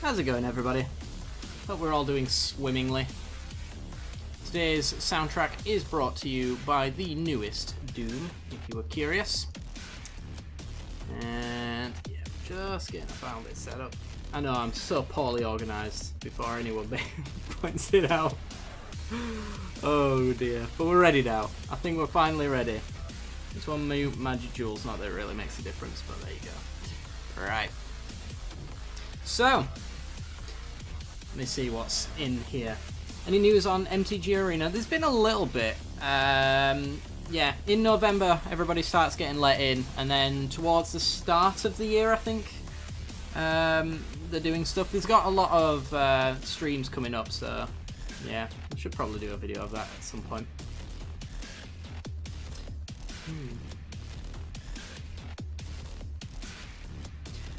How's it going, everybody? Hope we're all doing swimmingly. Today's soundtrack is brought to you by the newest Doom, if you were curious. And yeah, just getting a file bit set up. I know I'm so poorly organised before anyone points it out. Oh dear, but we're ready now. I think we're finally ready. This one magic jewels, not that it really makes a difference, but there you go. Right. So, let me see what's in here. Any news on MTG Arena? There's been a little bit. Yeah, in November everybody starts getting let in, and then towards the start of the year, I think, they're doing stuff. There's got a lot of streams coming up, so yeah, I should probably do a video of that at some point.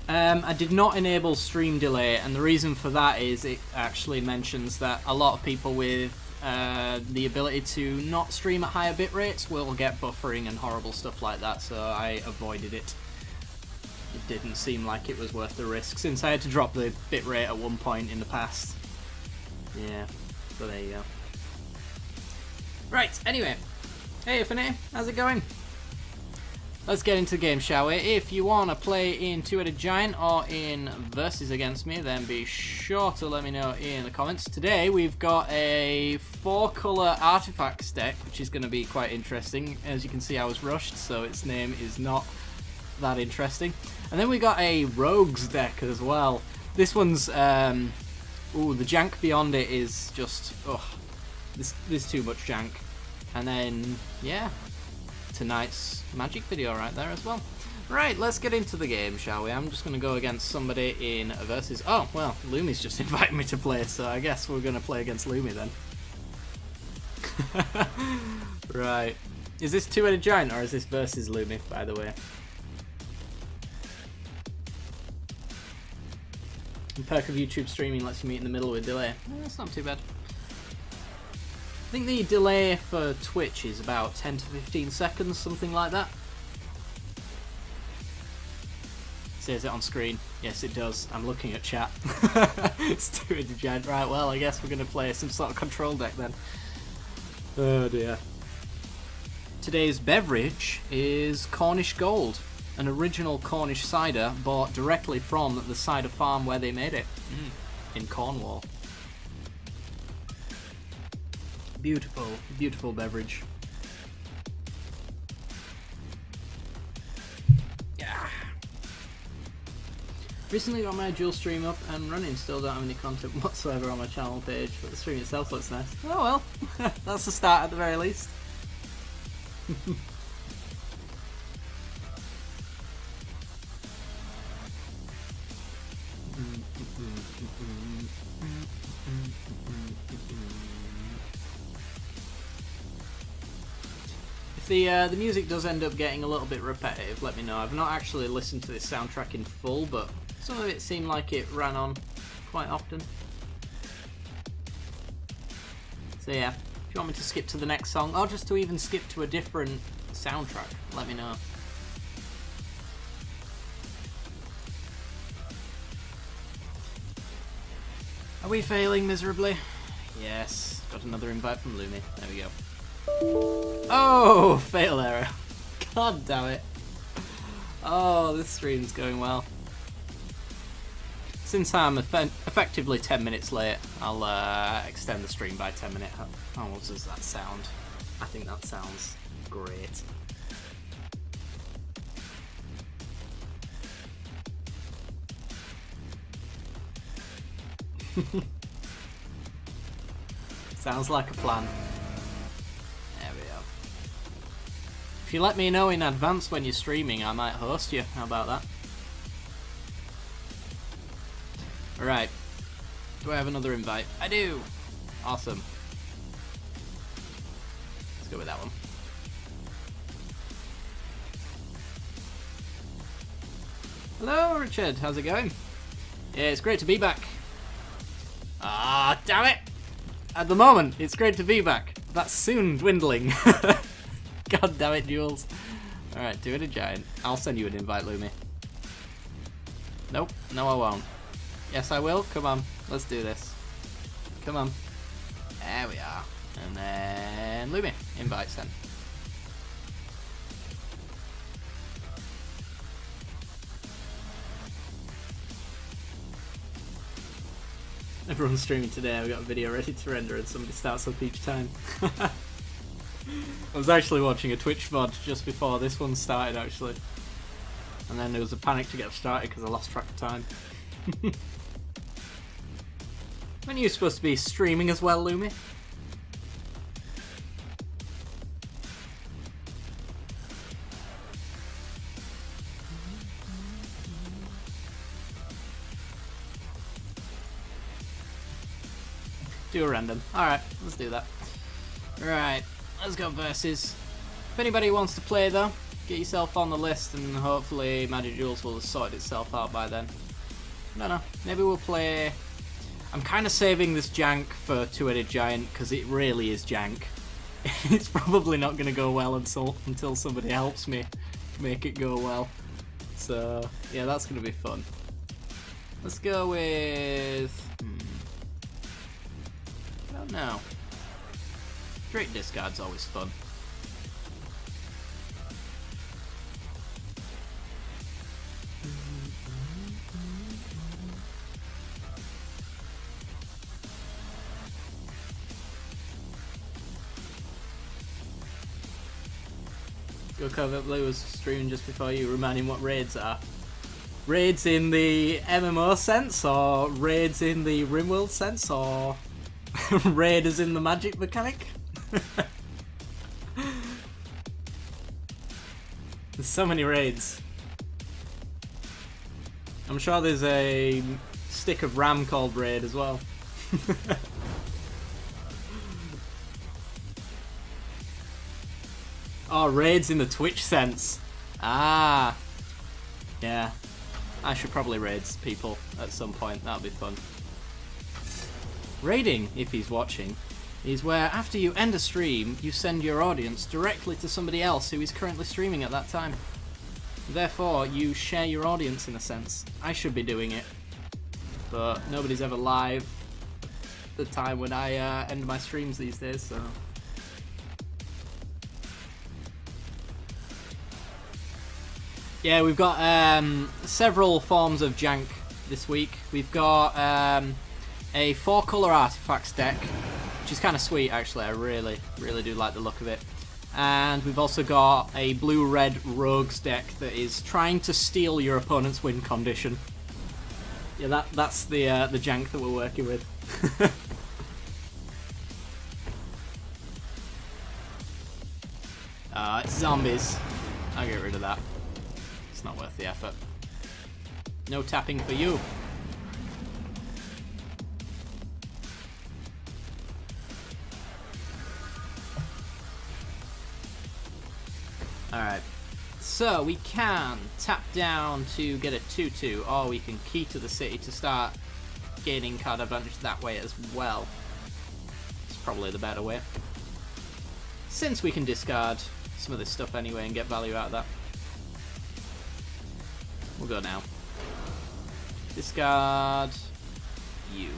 I did not enable stream delay, and the reason for that is it actually mentions that a lot of people with the ability to not stream at higher bit rates will get buffering and horrible stuff like that, so I avoided it. It didn't seem like it was worth the risk, since I had to drop the bit rate at one point in the past. Yeah, so there you go. Right, anyway. Hey FNA, how's it going? Let's get into the game, shall we? If you want to play in Two-Headed Giant or in Versus against me, then be sure to let me know in the comments. Today we've got a 4-colour artifacts deck, which is going to be quite interesting. As you can see, I was rushed, so its name is not that interesting. And then we got a rogues deck as well. This one's, ooh, the jank beyond it is just, there's too much jank. And then, yeah, tonight's magic video right there as well. Right, let's get into the game, shall we? I'm just going to go against somebody in a versus. Oh, well, Lumi's just invited me to play, so I guess we're going to play against Lumi then. Right. Is this Two-Headed Giant or is this versus Lumi, by the way? The perk of YouTube streaming lets you meet in the middle with delay. That's not too bad. I think the delay for Twitch is about 10 to 15 seconds, something like that. Says it on screen. Yes, it does. I'm looking at chat. It's Two-Headed Giant. Right, well, I guess we're going to play some sort of control deck then. Oh dear. Today's beverage is Cornish Gold, an original Cornish cider bought directly from the cider farm where they made it, in Cornwall. Beautiful, beautiful beverage. Yeah. Recently got my dual stream up and running. Still don't have any content whatsoever on my channel page, but the stream itself looks nice. Oh well, that's the start at the very least. If the music does end up getting a little bit repetitive, let me know. I've not actually listened to this soundtrack in full, but some of it seemed like it ran on quite often. So yeah, if you want me to skip to the next song, or just to even skip to a different soundtrack, let me know. Are we failing miserably? Yes, got another invite from Lumi. There we go. Oh, fail error. God damn it. Oh, this stream's going well. Since I'm effectively 10 minutes late, I'll extend the stream by 10 minutes. How does that sound? I think that sounds great. Sounds like a plan. There we go. If you let me know in advance when you're streaming, I might host you. How about that? Alright. Do I have another invite? I do! Awesome. Let's go with that one. Hello, Richard. How's it going? Yeah, it's great to be back. Ah, damn it! At the moment, it's great to be back. That's soon dwindling. God damn it, Duels. Alright, Two-Headed Giant. I'll send you an invite, Lumi. Nope, no I won't. Yes, I will. Come on. Let's do this. Come on. There we are. And then Lumi. Invite sent. Everyone's streaming today. I've got a video ready to render and somebody starts up each time. I was actually watching a Twitch VOD just before this one started, actually. And then there was a panic to get started because I lost track of time. When are you supposed to be streaming as well, Lumi? Do a random. Alright, let's do that. Right, let's go versus. If anybody wants to play though, get yourself on the list and hopefully Magic Duels will have sorted itself out by then. I don't know, maybe we'll play... I'm kind of saving this jank for Two-Headed Giant because it really is jank. It's probably not going to go well until somebody helps me make it go well. So, yeah, that's going to be fun. Let's go with... I don't know. Straight discard's always fun. Go Cover Blue was streaming just before you, reminding what raids are. Raids in the MMO sense, or raids in the RimWorld sense, or raiders in the magic mechanic? There's so many raids. I'm sure there's a stick of RAM called Raid as well. Oh, raids in the Twitch sense. Ah. Yeah. I should probably raid people at some point. That'll be fun. Raiding, if he's watching, is where after you end a stream, you send your audience directly to somebody else who is currently streaming at that time. Therefore, you share your audience in a sense. I should be doing it, but nobody's ever live the time when I end my streams these days, so... Yeah, we've got several forms of jank this week. We've got a 4-colour artifacts deck, which is kind of sweet actually. I really do like the look of it. And we've also got a blue-red rogues deck that is trying to steal your opponent's win condition. Yeah, that's the jank that we're working with. It's zombies. I'll get rid of that. It's not worth the effort. No tapping for you. Alright, so we can tap down to get a 2-2, or we can key to the city to start gaining card advantage that way as well. It's probably the better way, since we can discard some of this stuff anyway and get value out of that. We'll go now. Discard you.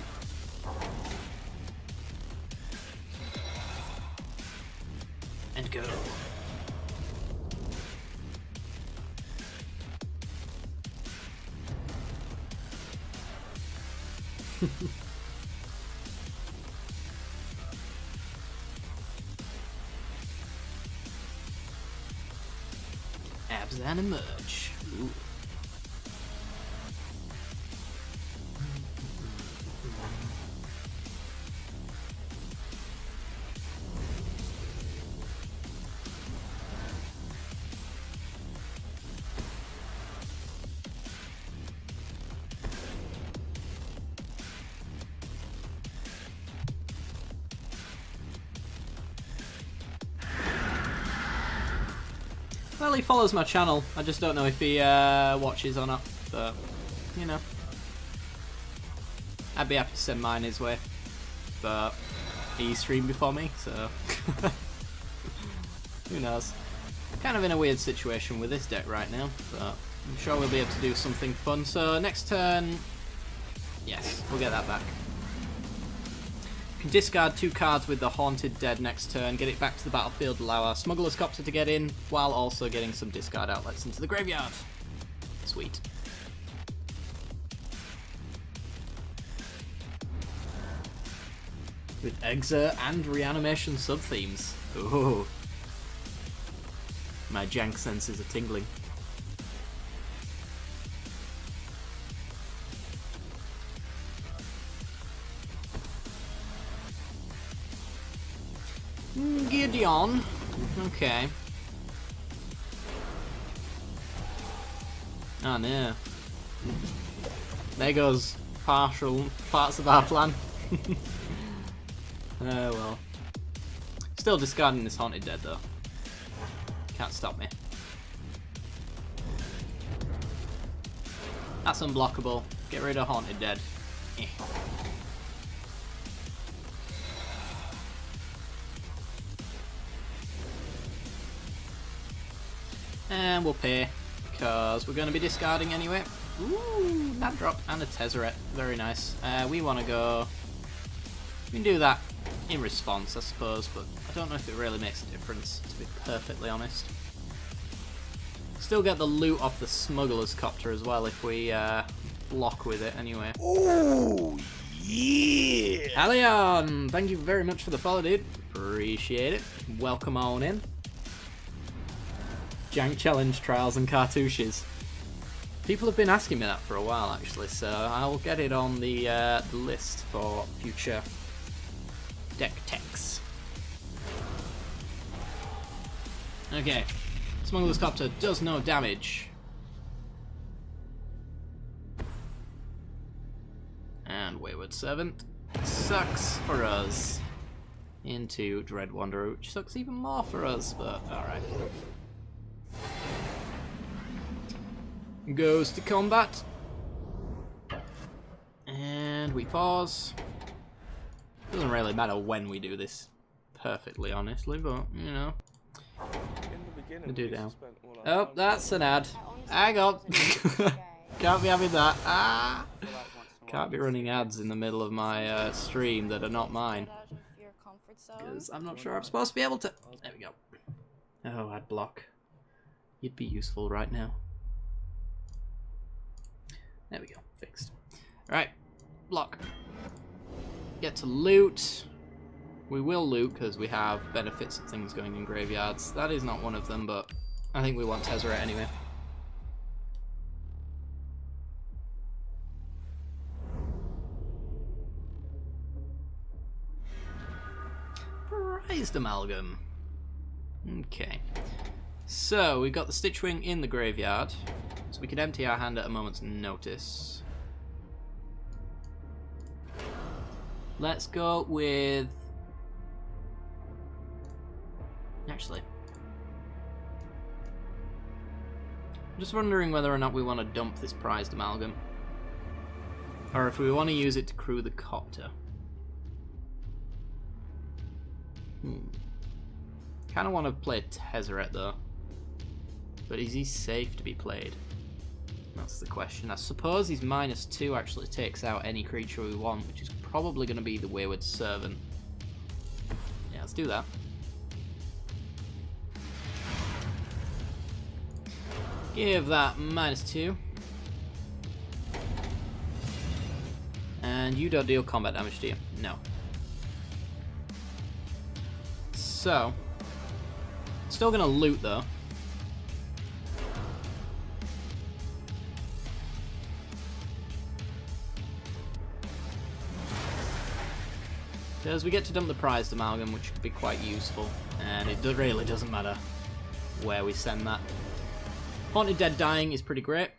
And go. Abs and emerge. Ooh. Well, he follows my channel. I just don't know if he watches or not. But, you know. I'd be happy to send mine his way. But he streamed before me, so... Who knows. Kind of in a weird situation with this deck right now. But I'm sure we'll be able to do something fun. So next turn... Yes, we'll get that back. You can discard 2 cards with the Haunted Dead next turn, get it back to the battlefield, allow our Smuggler's Copter to get in, while also getting some discard outlets into the graveyard. Sweet. With Exer and Reanimation sub-themes. Ooh. My jank senses are tingling. Gideon. Okay. Oh no. There goes partial parts of our plan. Oh well. Still discarding this Haunted Dead though. Can't stop me. That's unblockable. Get rid of Haunted Dead. Eh. And we'll pay, because we're going to be discarding anyway. Ooh, that drop and a Tezzeret. Very nice. We want to go... We can do that in response, I suppose, but I don't know if it really makes a difference, to be perfectly honest. Still get the loot off the Smuggler's Copter as well if we block with it anyway. Oh, yeah! Allion, thank you very much for the follow, dude. Appreciate it. Welcome on in. Jank Challenge Trials and Cartouches. People have been asking me that for a while, actually, so I'll get it on the list for future deck techs. Okay, Smuggler's Copter does no damage. And Wayward Servant sucks for us. Into Dread Wanderer, which sucks even more for us, but alright. Goes to combat. And we pause. Doesn't really matter when we do this, perfectly honestly, but, you know. We do now. Oh, that's an ad. Hang on. Can't be having that. Ah! Can't be running ads in the middle of my stream that are not mine. Because I'm not sure I'm supposed to be able to. There we go. Oh, ad block. You'd be useful right now. There we go. Fixed. Right. Block. Get to loot. We will loot because we have benefits of things going in graveyards. That is not one of them, but I think we want Tezzeret anyway. Prized Amalgam. Okay. So, we've got the Stitchwing in the graveyard. So we can empty our hand at a moment's notice. Let's go with... Actually. I'm just wondering whether or not we want to dump this Prized Amalgam. Or if we want to use it to crew the Copter. Kind of want to play Tezzeret though. But is he safe to be played? That's the question. I suppose his -2 actually takes out any creature we want, which is probably going to be the Wayward Servant. Yeah, let's do that. Give that -2. And you don't deal combat damage, do you? No. So, still going to loot though. Because we get to dump the Prized Amalgam, which could be quite useful, and it really doesn't matter where we send that. Haunted Dead dying is pretty great,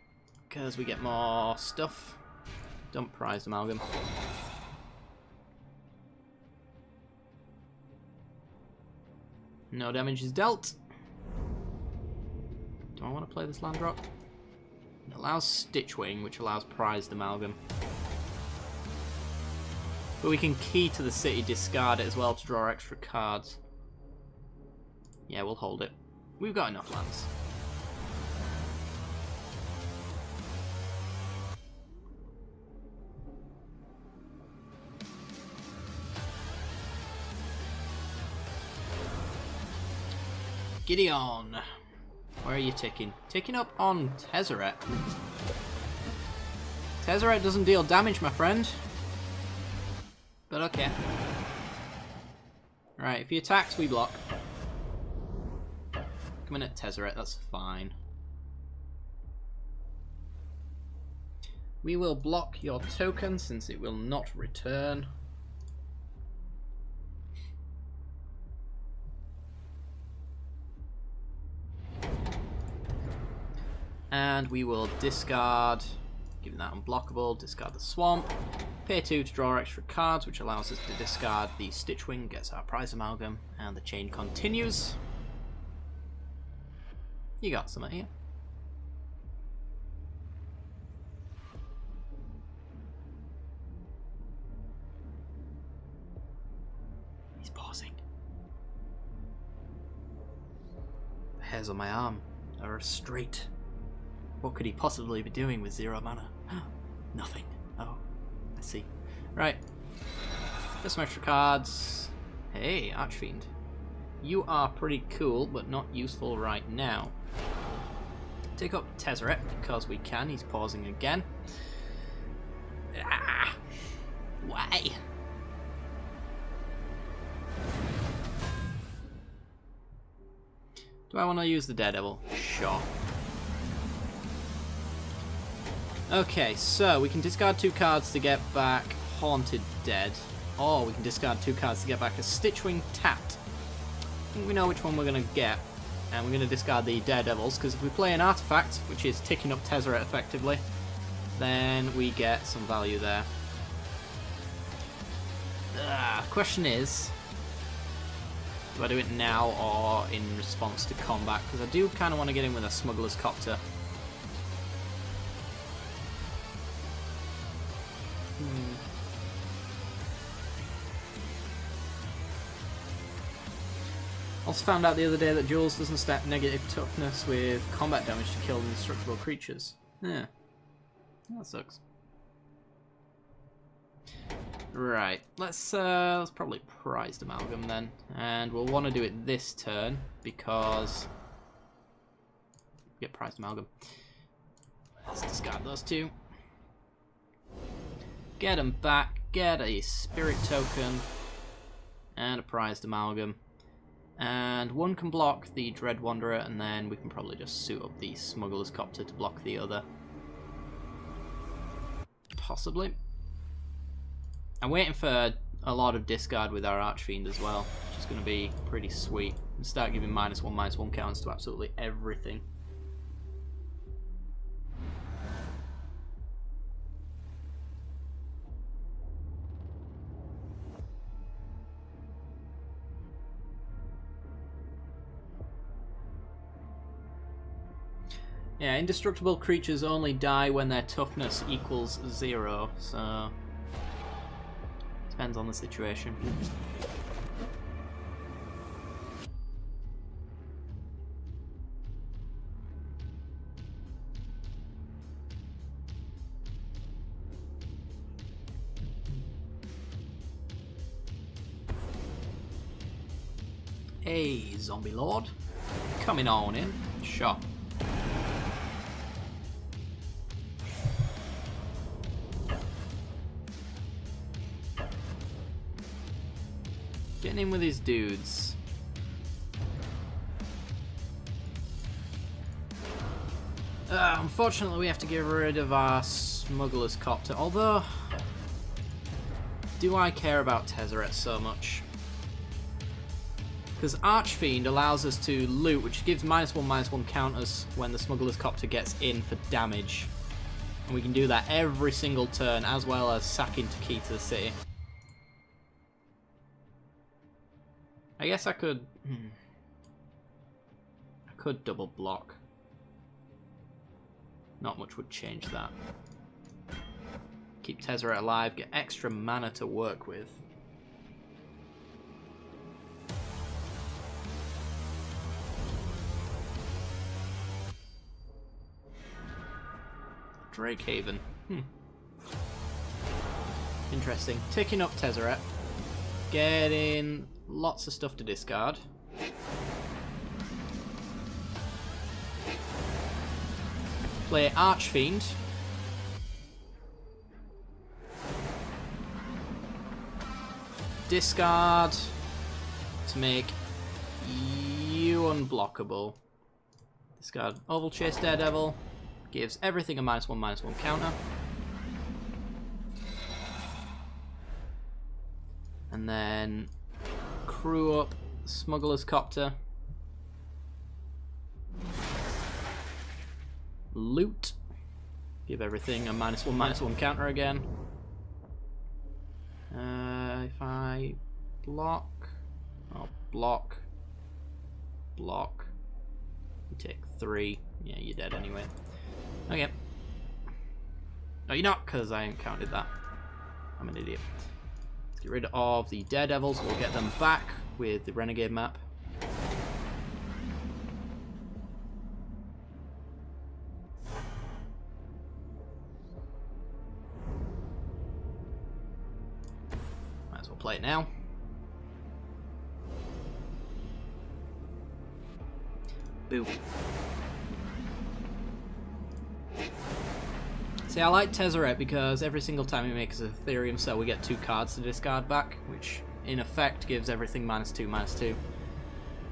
because we get more stuff. Dump Prized Amalgam. No damage is dealt. Do I want to play this land drop? It allows Stitchwing, which allows Prized Amalgam. But we can key to the city, discard it as well to draw extra cards. Yeah, we'll hold it. We've got enough lands. Gideon. Where are you ticking? Ticking up on Tezzeret. Tezzeret doesn't deal damage, my friend. But okay. Right, if he attacks, we block. Come in at Tezzeret, that's fine. We will block your token since it will not return. And we will discard, given that unblockable, discard the swamp. Pay 2 to draw extra cards, which allows us to discard the Stitchwing, gets our prize amalgam, and the chain continues. You got something here. He's pausing. The hairs on my arm are straight. What could he possibly be doing with 0 mana? Nothing. Oh, I see. Right. Get some extra cards. Hey, Archfiend. You are pretty cool, but not useful right now. Take up Tezzeret, because we can. He's pausing again. Ah! Why? Do I want to use the Daredevil? Sure. Okay, so we can discard 2 cards to get back Haunted Dead, or we can discard 2 cards to get back a Stitchwing tapped. I think we know which one we're going to get, and we're going to discard the Daredevils, because if we play an artifact, which is ticking up Tezzeret effectively, then we get some value there. Question is, do I do it now or in response to combat? Because I do kind of want to get in with a Smuggler's Copter. Also found out the other day that Duels doesn't stack negative toughness with combat damage to kill indestructible creatures. Yeah. That sucks. Right. Let's probably prized amalgam then. And we'll want to do it this turn because get prized amalgam. Let's discard those 2. Get them back, get a spirit token and a prized amalgam. And one can block the Dread Wanderer, and then we can probably just suit up the Smuggler's Copter to block the other. Possibly. I'm waiting for a lot of discard with our Archfiend as well, which is going to be pretty sweet. And start giving -1/-1 counters to absolutely everything. Yeah, indestructible creatures only die when their toughness equals 0, so depends on the situation. Hey, Zombie Lord. Coming on in. Sure. Getting in with his dudes. Unfortunately, we have to get rid of our Smuggler's Copter. Although, do I care about Tezzeret so much? Because Archfiend allows us to loot, which gives -1/-1 counters when the Smuggler's Copter gets in for damage. And we can do that every single turn, as well as sacking to key to the city. I guess I could double block. Not much would change that. Keep Tezzeret alive, get extra mana to work with. Drakehaven. Interesting. Taking up Tezzeret. Getting lots of stuff to discard. Play Archfiend. Discard to make you unblockable. Discard Oval Chase Daredevil. Gives everything a -1/-1 counter. And then crew up Smuggler's Copter. Loot. Give everything a -1/-1 counter again. If I block, I'll block. You take 3. Yeah, you're dead anyway. Okay. No, you're not, because I ain't counted that. I'm an idiot. Let's get rid of the Daredevils. We'll get them back with the Renegade map. Might as well play it now. Boo. See, I like Tezzeret because every single time he makes an Ethereum Cell, we get 2 cards to discard back, which in effect gives everything -2/-2.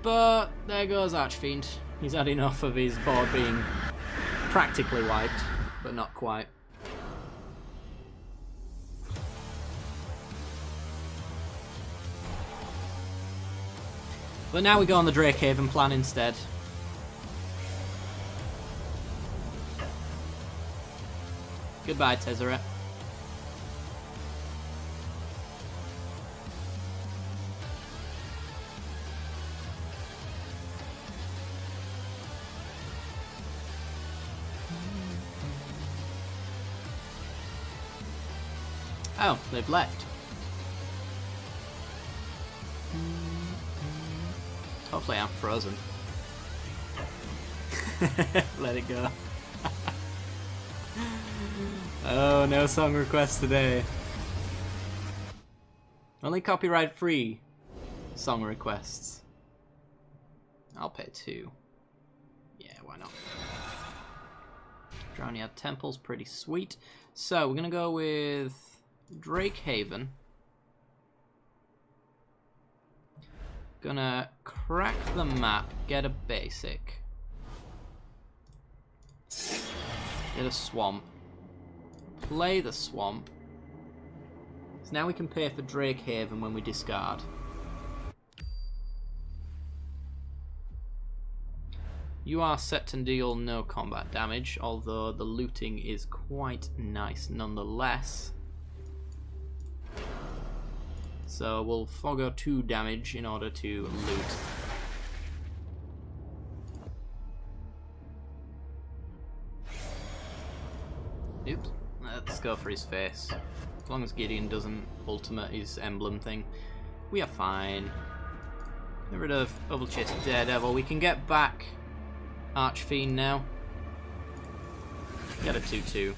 But there goes Archfiend. He's had enough of his board being practically wiped, but not quite. But now we go on the Drakehaven plan instead. Goodbye, Tezzeret. Oh, they've left. Hopefully I'm frozen. Let it go. Oh, no song requests today. Only copyright-free song requests. I'll pay 2. Yeah, why not? Drownyard Temple's pretty sweet. So, we're gonna go with Drakehaven. Gonna crack the map, get a basic. Get a swamp. Play the swamp. So now we can pay for Drakehaven when we discard. You are set to deal no combat damage, although the looting is quite nice nonetheless. So we'll forgo 2 damage in order to loot. Oops. Let's go for his face. As long as Gideon doesn't ultimate his emblem thing, we are fine. Get rid of Oval Chase Daredevil. We can get back Archfiend now. Get a 2/2.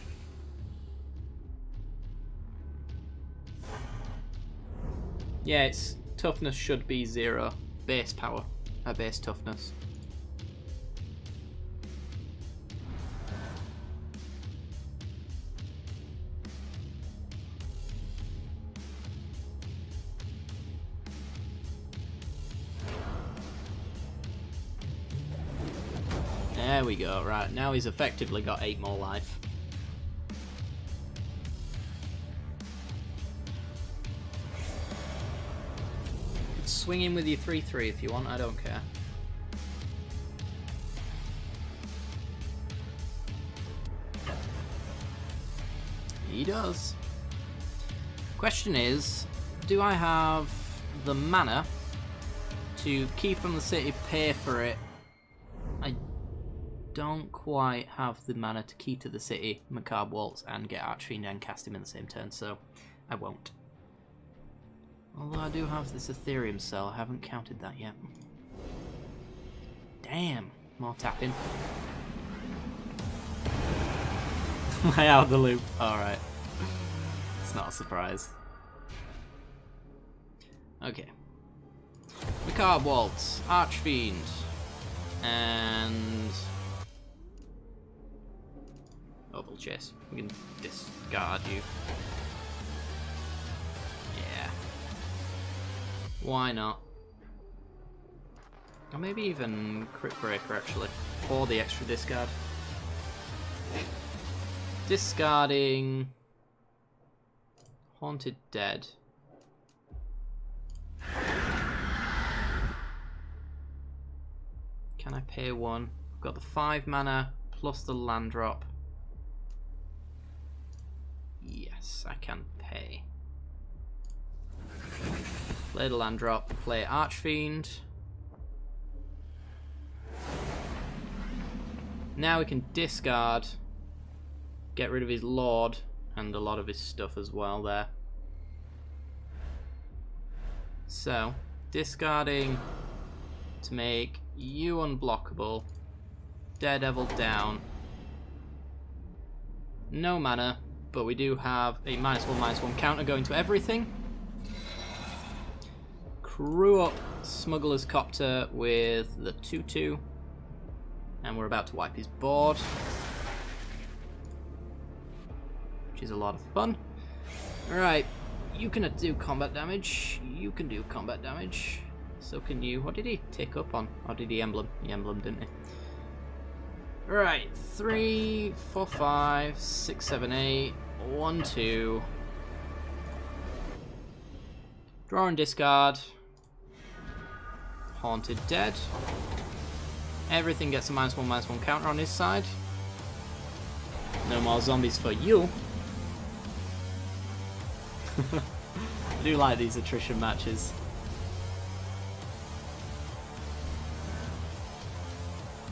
Yeah, its toughness should be 0. Base power. Base toughness. There we go, right, now he's effectively got 8 more life. Swing in with your 3/3 if you want, I don't care. He does. Question is, do I have the mana to key from the city, pay for it? I don't quite have the mana to key to the city, Macabre Waltz, and get Archfiend and cast him in the same turn, so I won't. Although I do have this Ethereum Cell, I haven't counted that yet. Damn, more tapping. Am I out of the loop? Alright. It's not a surprise. Okay. Macabre Waltz, Archfiend, and Opal Chase. We can discard you. Yeah. Why not? Or maybe even Crit Breaker, actually, for the extra discard. Discarding Haunted Dead. Can I pay one? I've got the 5 mana plus the land drop. Yes, I can pay. Play the land drop, play Archfiend. Now we can discard, get rid of his Lord, and a lot of his stuff as well there. So, discarding to make you unblockable. Daredevil down. No mana, but we do have a -1/-1 counter going to everything. Crew up Smuggler's Copter with the 2/2. And we're about to wipe his board, which is a lot of fun. Alright, you can do combat damage. You can do combat damage. So can you. What did he take up on? Or did he emblem? He emblem, didn't he? Alright, 3, 4, 5, 6, 7, 8, 1, 2. Draw and discard. Haunted Dead. Everything gets a -1/-1 counter on his side. No more zombies for you. I do like these attrition matches.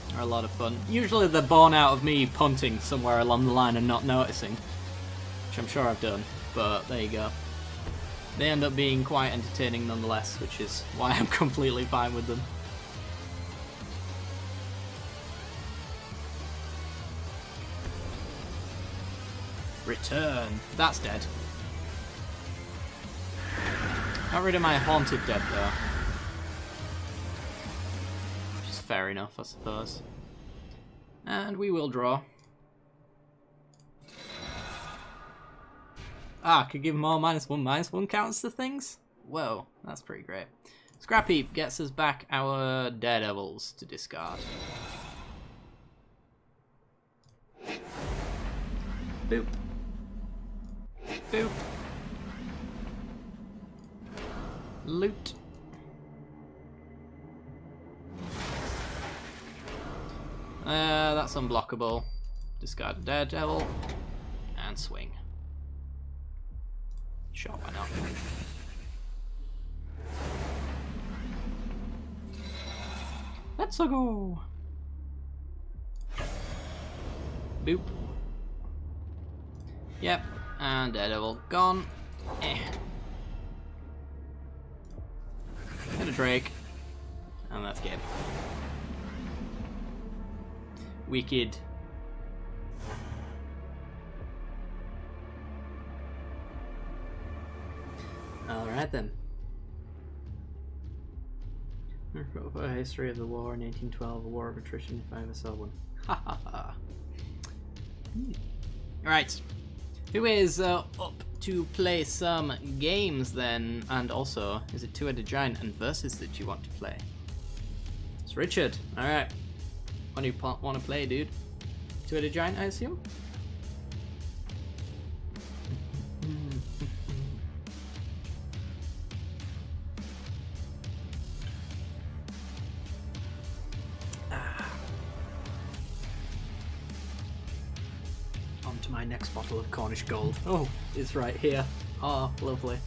They're a lot of fun. Usually they're born out of me punting somewhere along the line and not noticing, which I'm sure I've done, but there you go. They end up being quite entertaining nonetheless, which is why I'm completely fine with them. Return. That's dead. Got rid of my Haunted Dead though. Which is fair enough, I suppose. And we will draw. Ah, could give more -1/-1 counts to things? Whoa, that's pretty great. Scrap Heap gets us back our Daredevils to discard. Boop. Boop. Loot. That's unblockable. Discard Daredevil. And swing. Sure, why not? Let's go! Boop. Yep, and Daredevil gone. Hit a Drake. And that's game. Wicked. Alright then. A history of the war in 1812, a war of attrition if I ever saw one. Ha ha ha. Alright. Who is up to play some games then? And also, is it Two-Headed Giant and Versus that you want to play? It's Richard. Alright. What do you want to play, dude? Two-Headed Giant, I assume? On to my next bottle of Cornish Gold. Oh, it's right here. Oh, lovely.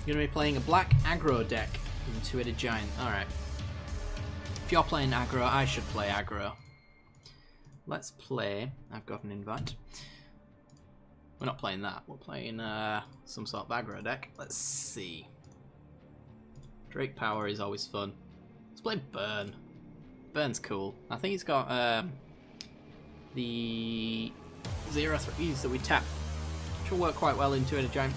You're going to be playing a black aggro deck in Two-Headed Giant. Alright. If you're playing aggro, I should play aggro. Let's play... I've got an invite. We're not playing that. We're playing some sort of aggro deck. Let's see. Drake Power is always fun. Let's play Burn. Burn's cool. I think he's got the 0/3s that we tap. Should work quite well in Two-Headed Giant.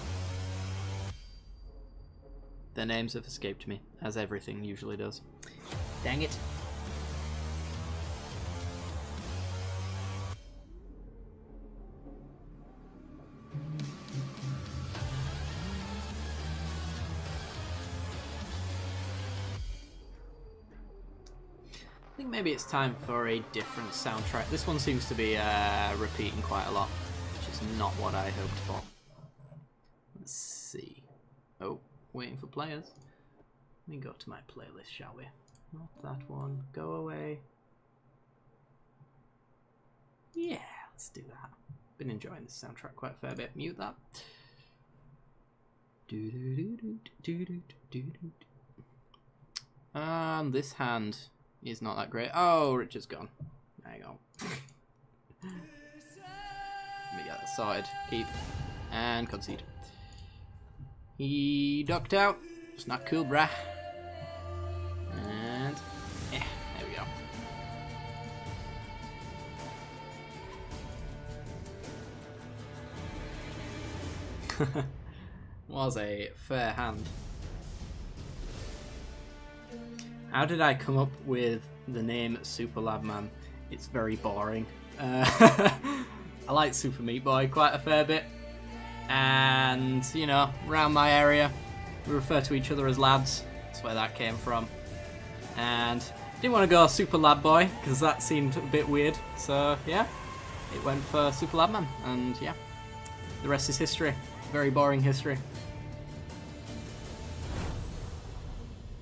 Their names have escaped me, as everything usually does. Dang it. think maybe it's time for a different soundtrack. This one seems to be repeating quite a lot, which is not what I hoped for. Let's see. Oh, waiting for players. Let me go to my playlist, shall we? Not that one. Go away. Yeah, let's do that. Been enjoying this soundtrack quite a fair bit. Mute that. This hand is not that great. Oh, Richard's gone. There you go. Let me get that sorted. Keep. And concede. He ducked out. It's not cool, brah. And yeah, there we go. Was a fair hand. How did I come up with the name Super Lab Man? It's very boring. I like Super Meat Boy quite a fair bit. And, you know, around my area, we refer to each other as lads. That's where that came from. And didn't want to go Super Lab Boy, because that seemed a bit weird. So, yeah, it went for Super Lab Man. And, yeah, the rest is history. Very boring history.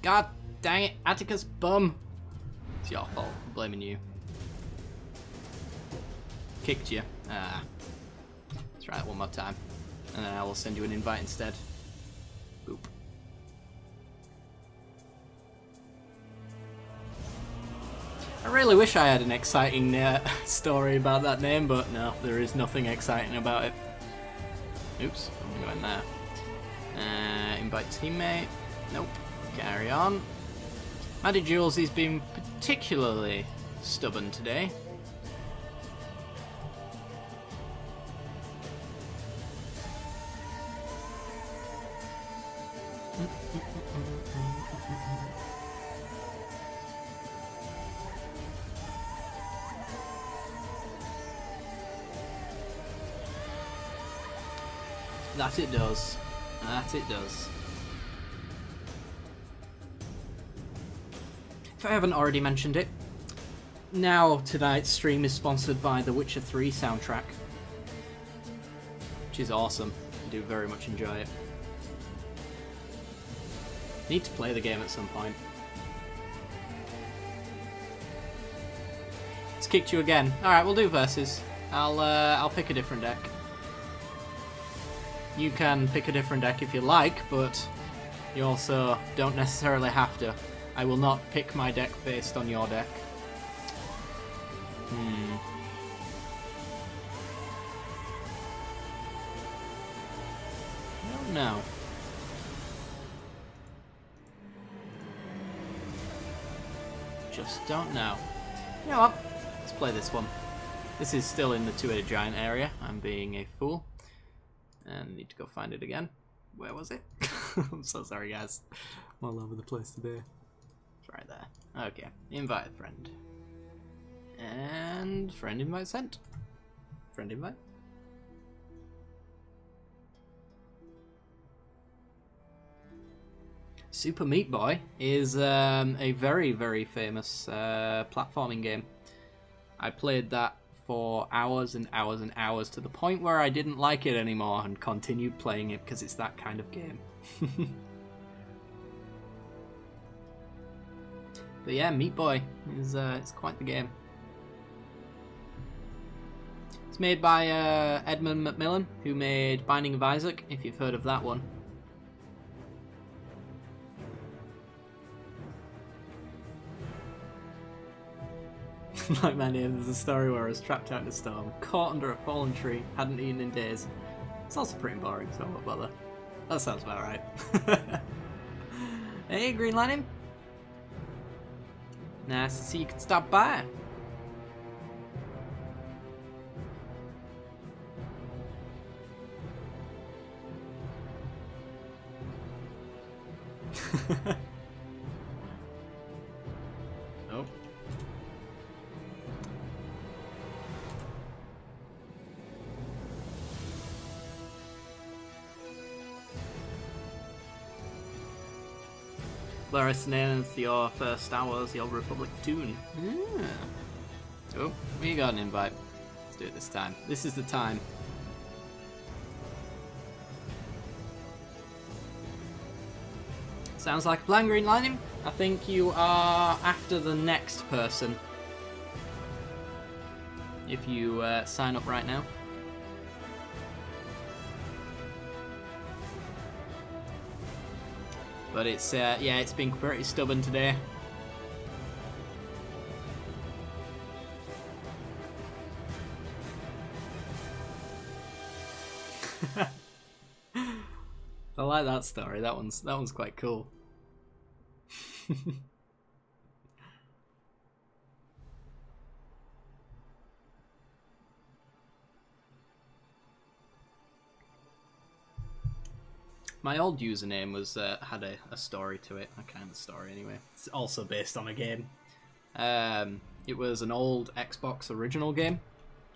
God dang it, Atticus bum. It's your fault. I'm blaming you. Kicked you. Let's try that one more time. And then I will send you an invite instead. Boop. I really wish I had an exciting story about that name, but no, there is nothing exciting about it. Oops, I'm going there. Invite teammate. Nope. Carry on. Maddie Duels has been particularly stubborn today. That it does. That it does. If I haven't already mentioned it, now tonight's stream is sponsored by the Witcher 3 soundtrack, which is awesome. I do very much enjoy it. Need to play the game at some point. It's kicked you again. Alright, we'll do versus. I'll pick a different deck. You can pick a different deck if you like, but you also don't necessarily have to. I will not pick my deck based on your deck. I don't know. Just don't know. You know what? Let's play this one. This is still in the two-headed giant area. I'm being a fool. And need to go find it again. Where was it? I'm so sorry, guys. I'm all over the place today. It's right there. Okay. Invite friend. And friend invite sent. Friend invite. Super Meat Boy is a very, very famous platforming game. I played that for hours and hours and hours to the point where I didn't like it anymore and continued playing it because it's that kind of game. But yeah, Meat Boy is it's quite the game. It's made by Edmund Macmillan, who made Binding of Isaac, if you've heard of that one. Like my name, there's a story where I was trapped out in a storm, caught under a fallen tree, hadn't eaten in days. It's also pretty boring, so I won't bother. That sounds about right. Hey, Green Lantern. Nice to see you could stop by. Oh. Clarice Nane's your first Star Wars, the Old Republic tune. Yeah. Oh, we got an invite. Let's do it this time. This is the time. Sounds like a plan, Green Lightning. I think you are after the next person. If you sign up right now. But it's, yeah, it's been pretty stubborn today. I like that story. That one's quite cool. My old username was had a story to it, a kind of story anyway. It's also based on a game. It was an old Xbox original game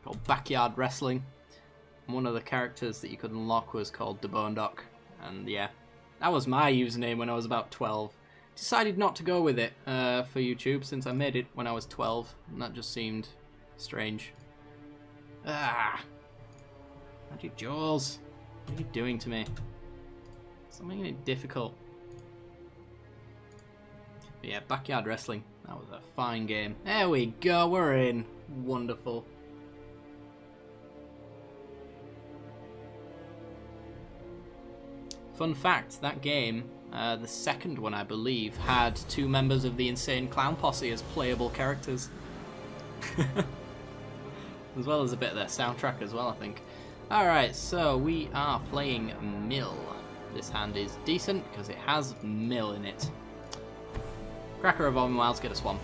called Backyard Wrestling. And one of the characters that you could unlock was called the Bone Doc. And yeah, that was my username when I was about 12. Decided not to go with it for YouTube since I made it when I was 12. And that just seemed strange. Ah! Magic Jaws! What are you doing to me? Stop making it difficult. But yeah, Backyard Wrestling. That was a fine game. There we go, we're in. Wonderful. Fun fact, that game, the second one I believe, had 2 members of the Insane Clown Posse as playable characters. As well as a bit of their soundtrack as well, I think. Alright, so we are playing Mill. This hand is decent because it has Mill in it. Cracker Evolving Wilds, get a Swamp.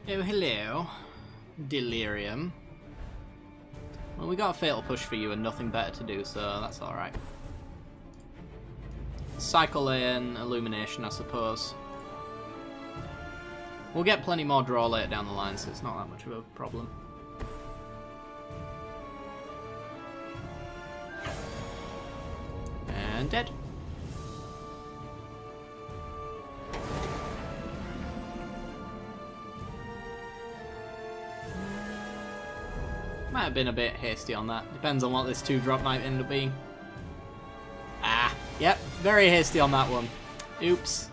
Oh, hello. Delirium. Well, we got a Fatal Push for you and nothing better to do, so that's alright. Cycle and Illumination, I suppose. We'll get plenty more draw later down the line, so it's not that much of a problem. And dead. Might have been a bit hasty on that. Depends on what this 2-drop might end up being. Ah, yep, very hasty on that one. Oops.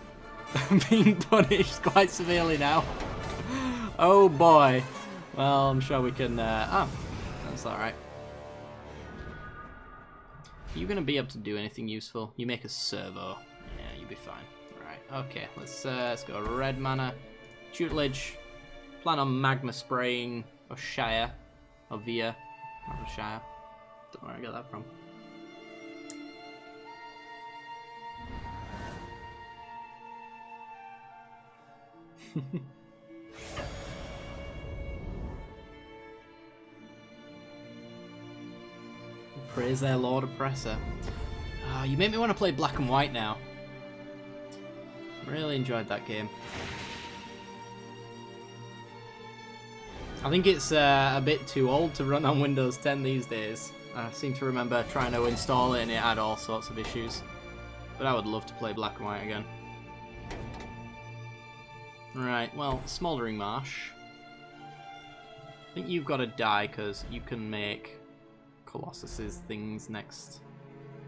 I'm being punished quite severely now. Oh boy. Well, I'm sure we can... oh, that's alright. Are you going to be able to do anything useful? You make a servo. Yeah, you'll be fine. Right, okay. Let's go red mana. Tutelage. Plan on magma spraying or Shire. Or Via. Not a Shire. Don't know where I got that from. Praise their Lord Oppressor. Oh, you make me want to play Black and White now. Really enjoyed that game. I think it's a bit too old to run on Windows 10 these days. I seem to remember trying to install it and it had all sorts of issues. But I would love to play Black and White again. Right, well, Smouldering Marsh. I think you've got to die because you can make Colossus's things next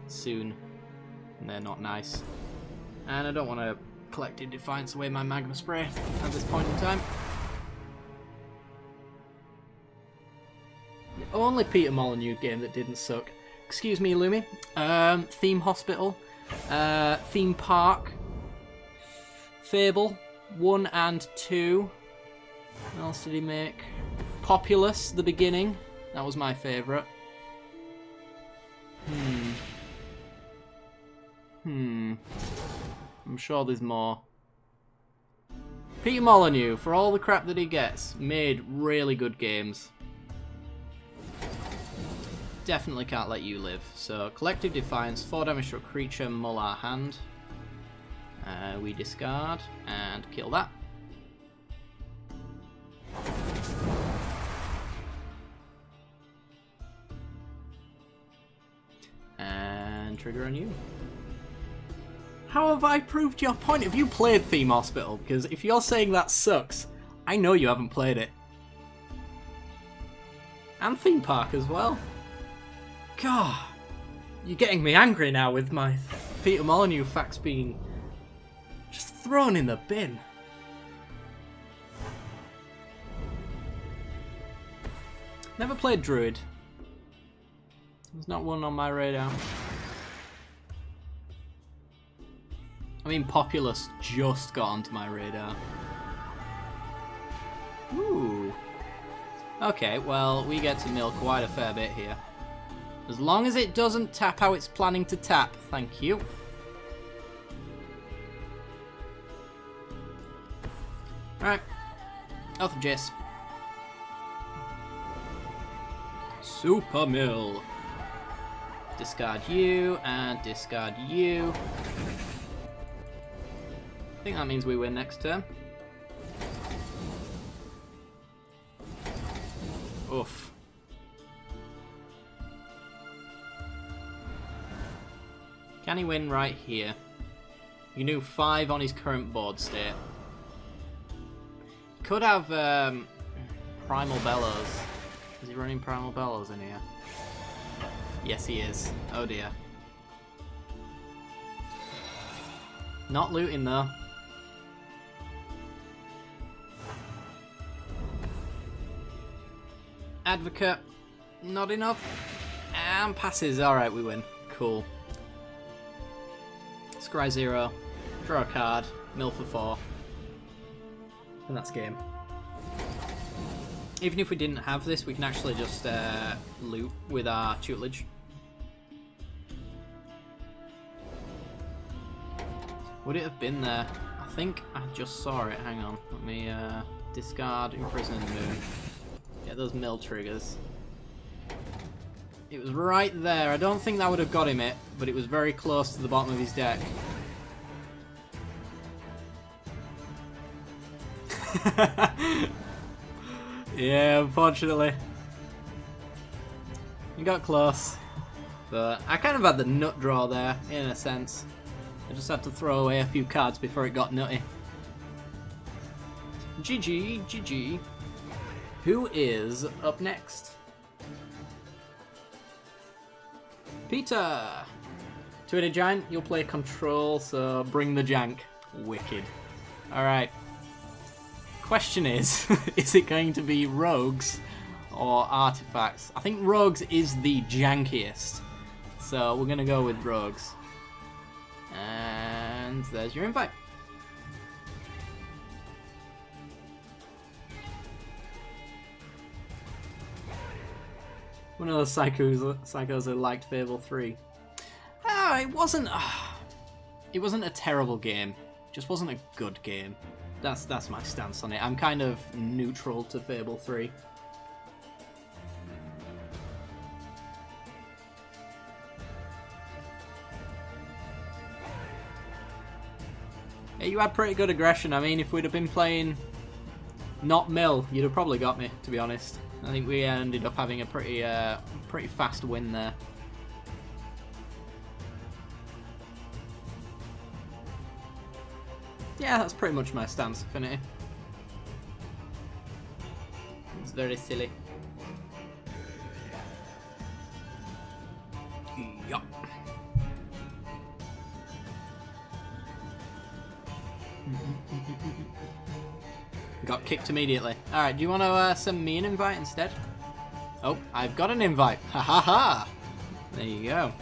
soon. And they're not nice. And I don't want to Collective Defiance away my Magma Spray at this point in time. The only Peter Molyneux game that didn't suck. Excuse me, Lumi. Theme Hospital. Theme Park. Fable 1 and 2. What else did he make? Populous, the beginning. That was my favourite. I'm sure there's more. Peter Molyneux, for all the crap that he gets, made really good games. definitely can't let you live. So, Collective Defiance, 4 damage to a creature, mull our hand. We discard and kill that. And trigger on you. How have I proved your point? Have you played Theme Hospital? Because if you're saying that sucks, I know you haven't played it. And Theme Park as well. God, you're getting me angry now with my Peter Molyneux facts being just thrown in the bin. Never played Druid. There's not one on my radar. I mean, Populous just got onto my radar. Ooh. Okay, well, we get to mill quite a fair bit here. As long as it doesn't tap how it's planning to tap. Thank you. Alright. Oath of Jace. Super mill. Discard you, and discard you. I think that means we win next turn. Oof. Can he win right here? You can do 5 on his current board state. Could have Primal Bellows. Is he running Primal Bellows in here? Yes, he is. Oh dear. Not looting though. Advocate. Not enough. And passes. Alright, we win. Cool. Scry 0. Draw a card. Mill for 4. And that's game. Even if we didn't have this, we can actually just loot with our tutelage. Would it have been there? I think I just saw it. Hang on. Let me discard Imprison the Moon. Get those mill triggers. It was right there. I don't think that would have got him it, but it was very close to the bottom of his deck. Yeah, unfortunately. You got close. But I kind of had the nut draw there, in a sense. I just had to throw away a few cards before it got nutty. GG, GG. Who is up next? Peter! Two-headed giant, you'll play control, so bring the jank. Wicked. Alright. Question is it going to be rogues or artifacts? I think rogues is the jankiest. So we're going to go with rogues. And there's your invite. One of those psychos who liked Fable 3. Ah, it wasn't a terrible game. It just wasn't a good game. That's my stance on it. I'm kind of neutral to Fable 3. Yeah, you had pretty good aggression. I mean, if we'd have been playing not mill, you'd have probably got me, to be honest. I think we ended up having a pretty fast win there. Yeah, that's pretty much my stance, Affinity. It's very silly. Yup. Got kicked immediately. Alright, do you want to send me an invite instead? Oh, I've got an invite. Ha ha ha! There you go.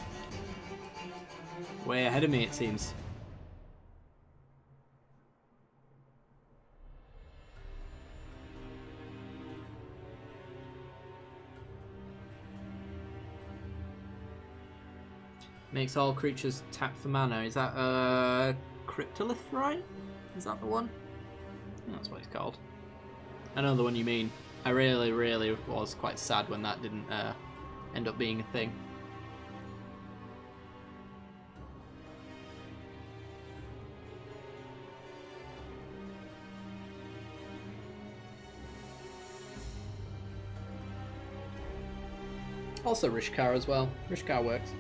Way ahead of me, it seems. Makes all creatures tap for mana. Is that Cryptolith, right? Is that the one? I think that's what it's called. I know the one you mean. I really was quite sad when that end up being a thing. Also Rishkar as well. Rishkar works.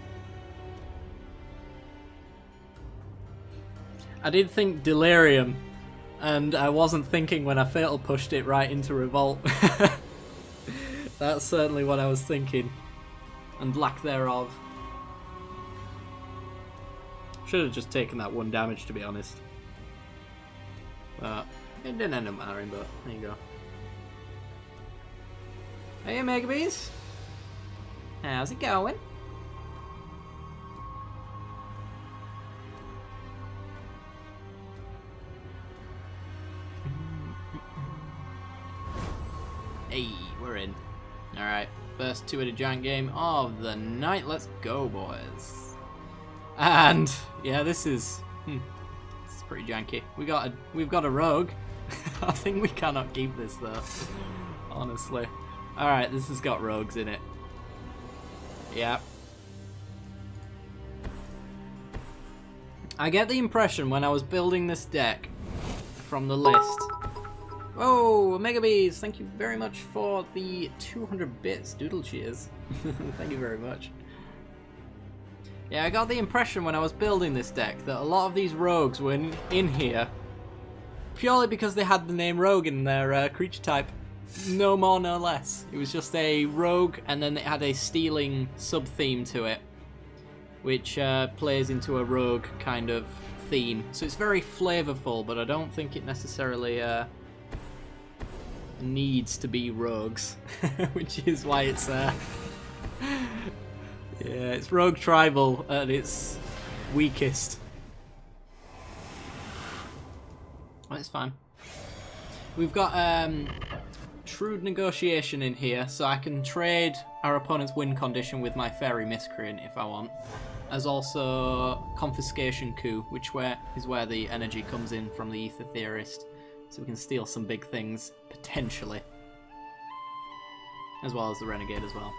I did think Delirium, and I wasn't thinking when I fatal pushed it right into Revolt. That's certainly what I was thinking. And lack thereof. Should have just taken that 1 damage, to be honest. But it didn't end up mattering, but there you go. Hey, Megabees! How's it going? Hey, we're in. Alright, first 2-headed giant game of the night. Let's go, boys. And yeah, this is pretty janky. We've got a rogue. I think we cannot keep this though. Honestly. Alright, this has got rogues in it. Yeah. I get the impression when I was building this deck from the list. Oh, Megabees, thank you very much for the 200 bits. Doodle cheers. Thank you very much. Yeah, I got the impression when I was building this deck that a lot of these rogues were in here purely because they had the name rogue in their creature type. No more, no less. It was just a rogue, and then it had a stealing sub-theme to it, which plays into a rogue kind of theme. So it's very flavorful, but I don't think it necessarily needs to be rogues, which is why it's yeah, it's rogue tribal at its weakest. Well, it's fine. We've got Shrewd Negotiation in here, so I can trade our opponent's win condition with my Fairy Miscreant if I want. As also Confiscation Coup, which is where the energy comes in from the Ether Theorist. So we can steal some big things, potentially. As well as the Renegade as well.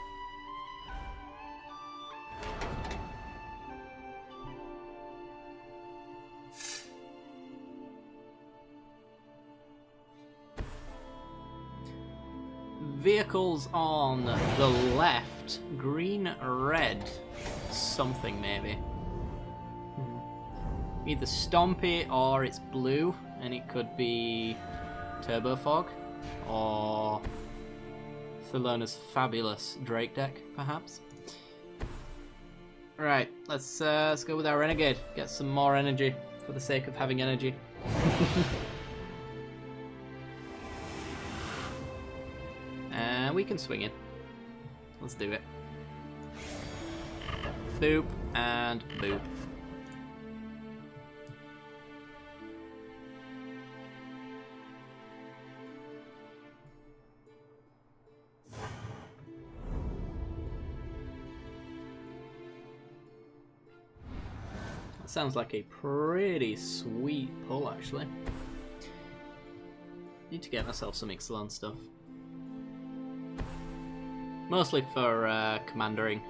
Vehicles on the left. Green, red. Something, maybe. Either Stompy or it's blue. And it could be Turbo Fog or Thellona's fabulous Drake deck, perhaps. Right, let's go with our Renegade. Get some more energy for the sake of having energy. And we can swing it. Let's do it. Boop and boop. Sounds like a pretty sweet pull, actually. Need to get myself some Ixalan stuff. Mostly for commandering.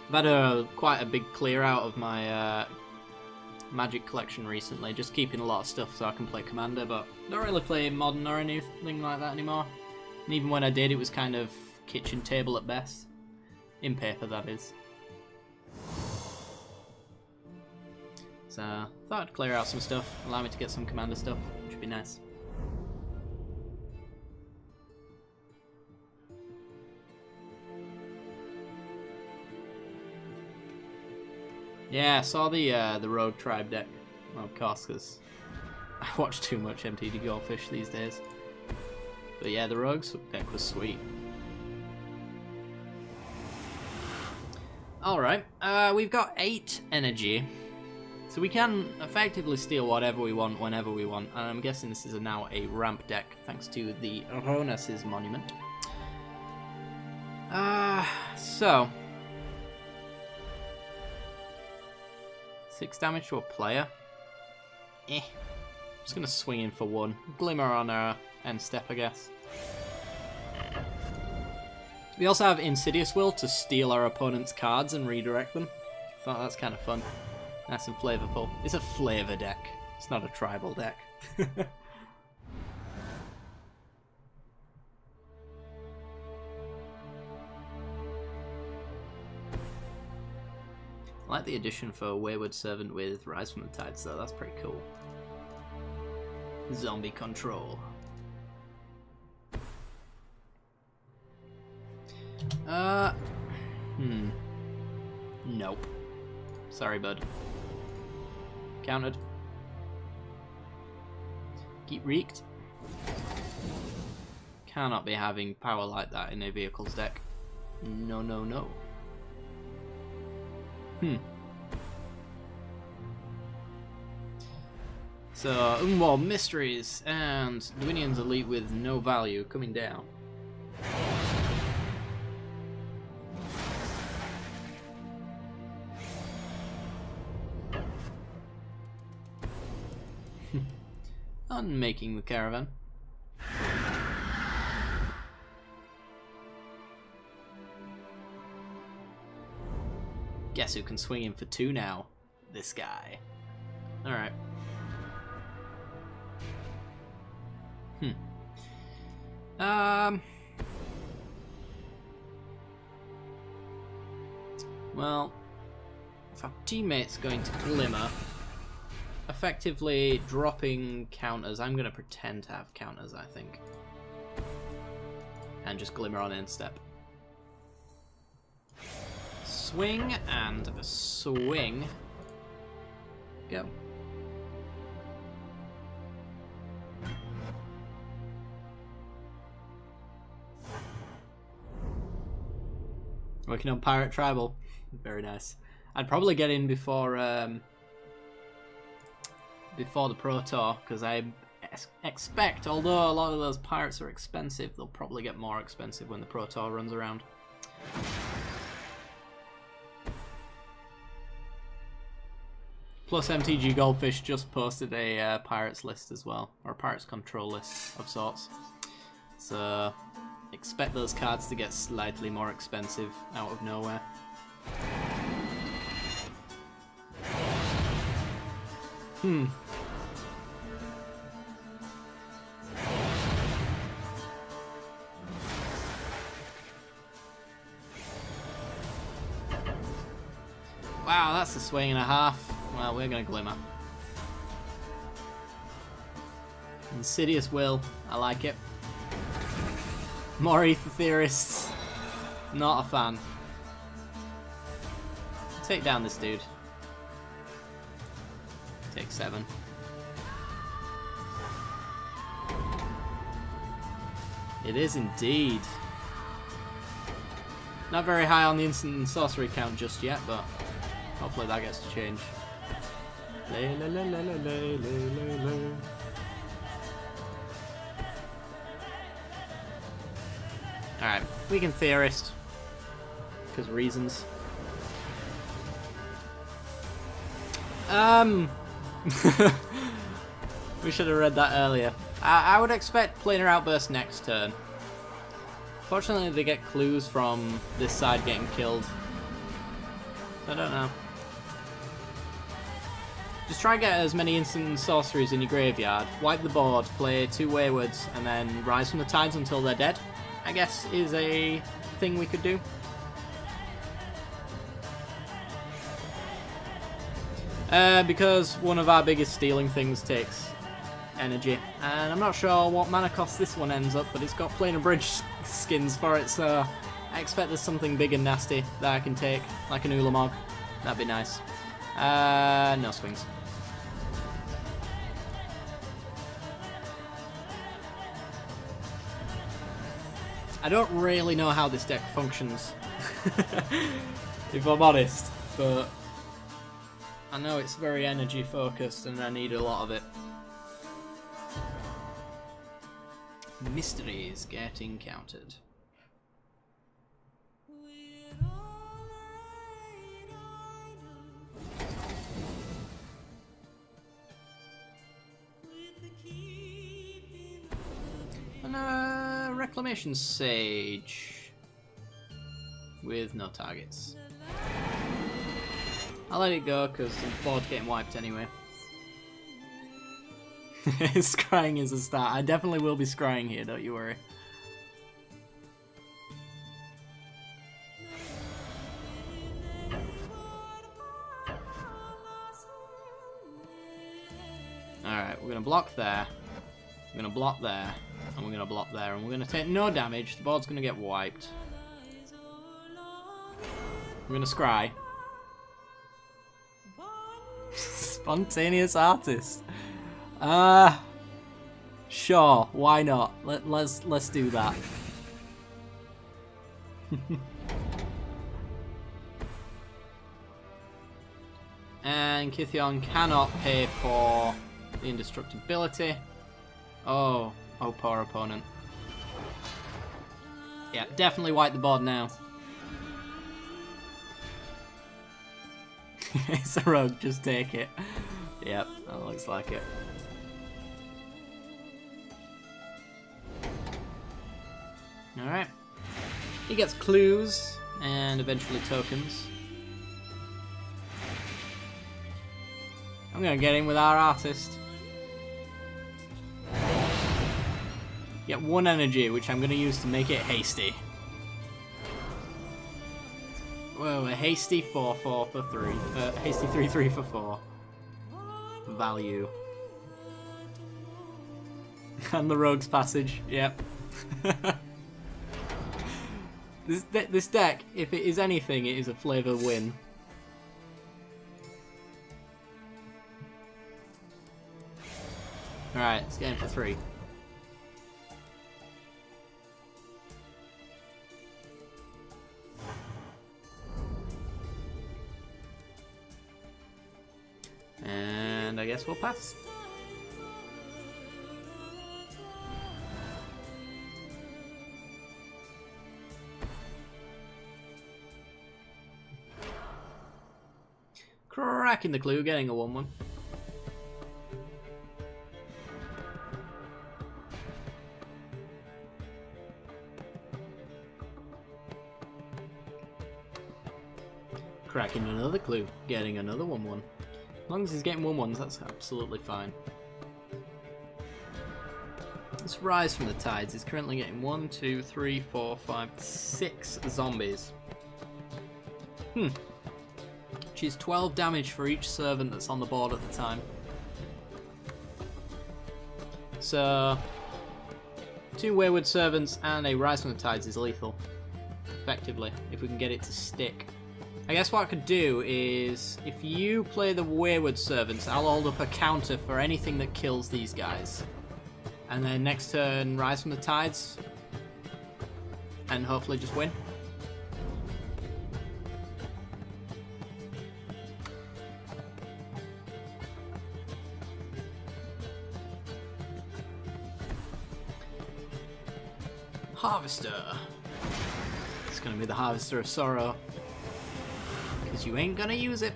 I've had quite a big clear out of my Magic collection recently, just keeping a lot of stuff so I can play Commander, but don't really play Modern or anything like that anymore. And even when I did, it was kind of kitchen table at best. In paper, that is. So, thought I'd clear out some stuff, allow me to get some Commander stuff, which would be nice. Yeah, I saw the Rogue Tribe deck, well, of course, because I watch too much MTG Goldfish these days. But yeah, the Rogues deck was sweet. Alright, we've got 8 energy. So we can effectively steal whatever we want, whenever we want. And I'm guessing this is now a ramp deck, thanks to the Ronas's Monument. So 6 damage to a player. I'm just going to swing in for 1. Glimmer on our end step, I guess. We also have Insidious Will to steal our opponent's cards and redirect them. Thought that's kind of fun. Nice and flavorful. It's a flavor deck. It's not a tribal deck. I like the addition for Wayward Servant with Rise from the Tides though, that's pretty cool. Zombie control. Nope. Sorry, bud. Countered. Keep reeked. Cannot be having power like that in a vehicles deck. No, no, no. So, Unwall Mysteries and Dwinian's Elite with no value coming down. Unmaking the caravan. Guess who can swing in for 2 now? This guy. Alright. Well, if our teammate's going to Glimmer, effectively dropping counters, I'm going to pretend to have counters, I think. And just Glimmer on instep. Swing and swing. Go. Working on Pirate Tribal. Very nice. I'd probably get in before the Pro Tour, because I expect, although a lot of those pirates are expensive, they'll probably get more expensive when the Pro Tour runs around. Plus MTG Goldfish just posted a pirates list as well, or a pirates control list of sorts. So expect those cards to get slightly more expensive out of nowhere. Wow, that's a swing and a half. Well, we're gonna Glimmer. Insidious Will, I like it. More Ether Theorists, not a fan. Take down this dude. Take 7. It is indeed. Not very high on the instant and sorcery count just yet, but hopefully that gets to change. Alright, we can Theorist. Because reasons. We should have read that earlier. I would expect Planar Outburst next turn. Fortunately, they get clues from this side getting killed. I don't know. Just try and get as many instant sorceries in your graveyard, wipe the board, play 2 Waywards, and then Rise from the Tides until they're dead, I guess is a thing we could do. Because one of our biggest stealing things takes energy, and I'm not sure what mana cost this one ends up, but it's got Planar Bridge skins for it, so I expect there's something big and nasty that I can take, like an Ulamog. That'd be nice. No swings. I don't really know how this deck functions, if I'm honest, but I know it's very energy focused and I need a lot of it. Mysteries get encountered. And Reclamation Sage. with no targets. I'll let it go because the board's getting wiped anyway. Scrying is a start. I definitely will be scrying here, don't you worry. Alright, we're going to block there. We're going to block there. And we're going to block there. And we're going to take no damage. The board's going to get wiped. We're going to scry. Spontaneous artist. Sure, why not? Let's do that. And Kithion cannot pay for the indestructibility. Oh, poor opponent. Yeah, definitely wipe the board now. It's a rogue, just take it. Yep, that looks like it. Alright. He gets clues and eventually tokens. I'm gonna get in with our artist. Get 1 energy, which I'm gonna use to make it hasty. Whoa, a hasty 4/4 for 3. Hasty 3/3 for 4. Value. And the Rogue's Passage, yep. This deck, if it is anything, it is a flavor win. Alright, let's get in for 3. And I guess we'll pass. Cracking the clue, getting a 1/1. Cracking another clue, getting another 1/1. As long as he's getting 1/1s, that's absolutely fine. Let's Rise from the Tides. He's currently getting 1, 2, 3, 4, 5, 6 zombies. Which is 12 damage for each servant that's on the board at the time. So, 2 Wayward Servants and a Rise from the Tides is lethal. Effectively, if we can get it to stick. I guess what I could do is, if you play the Wayward Servants, I'll hold up a counter for anything that kills these guys. And then next turn, Rise from the Tides. And hopefully just win. Harvester. It's gonna be the Harvester of Sorrow. Because you ain't gonna use it.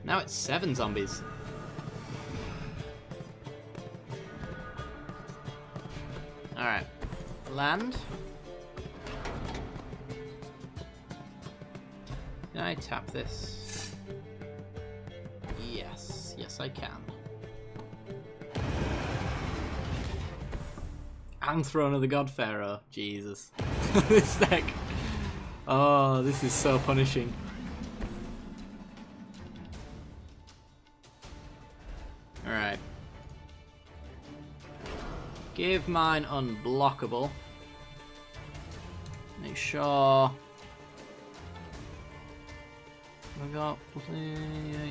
Now it's 7 zombies. Alright. Land. Can I tap this? Yes. Yes, I can. And Throne of the God Pharaoh. Jesus. This deck. Oh, this is so punishing. Alright. Give mine unblockable. Make sure. I got.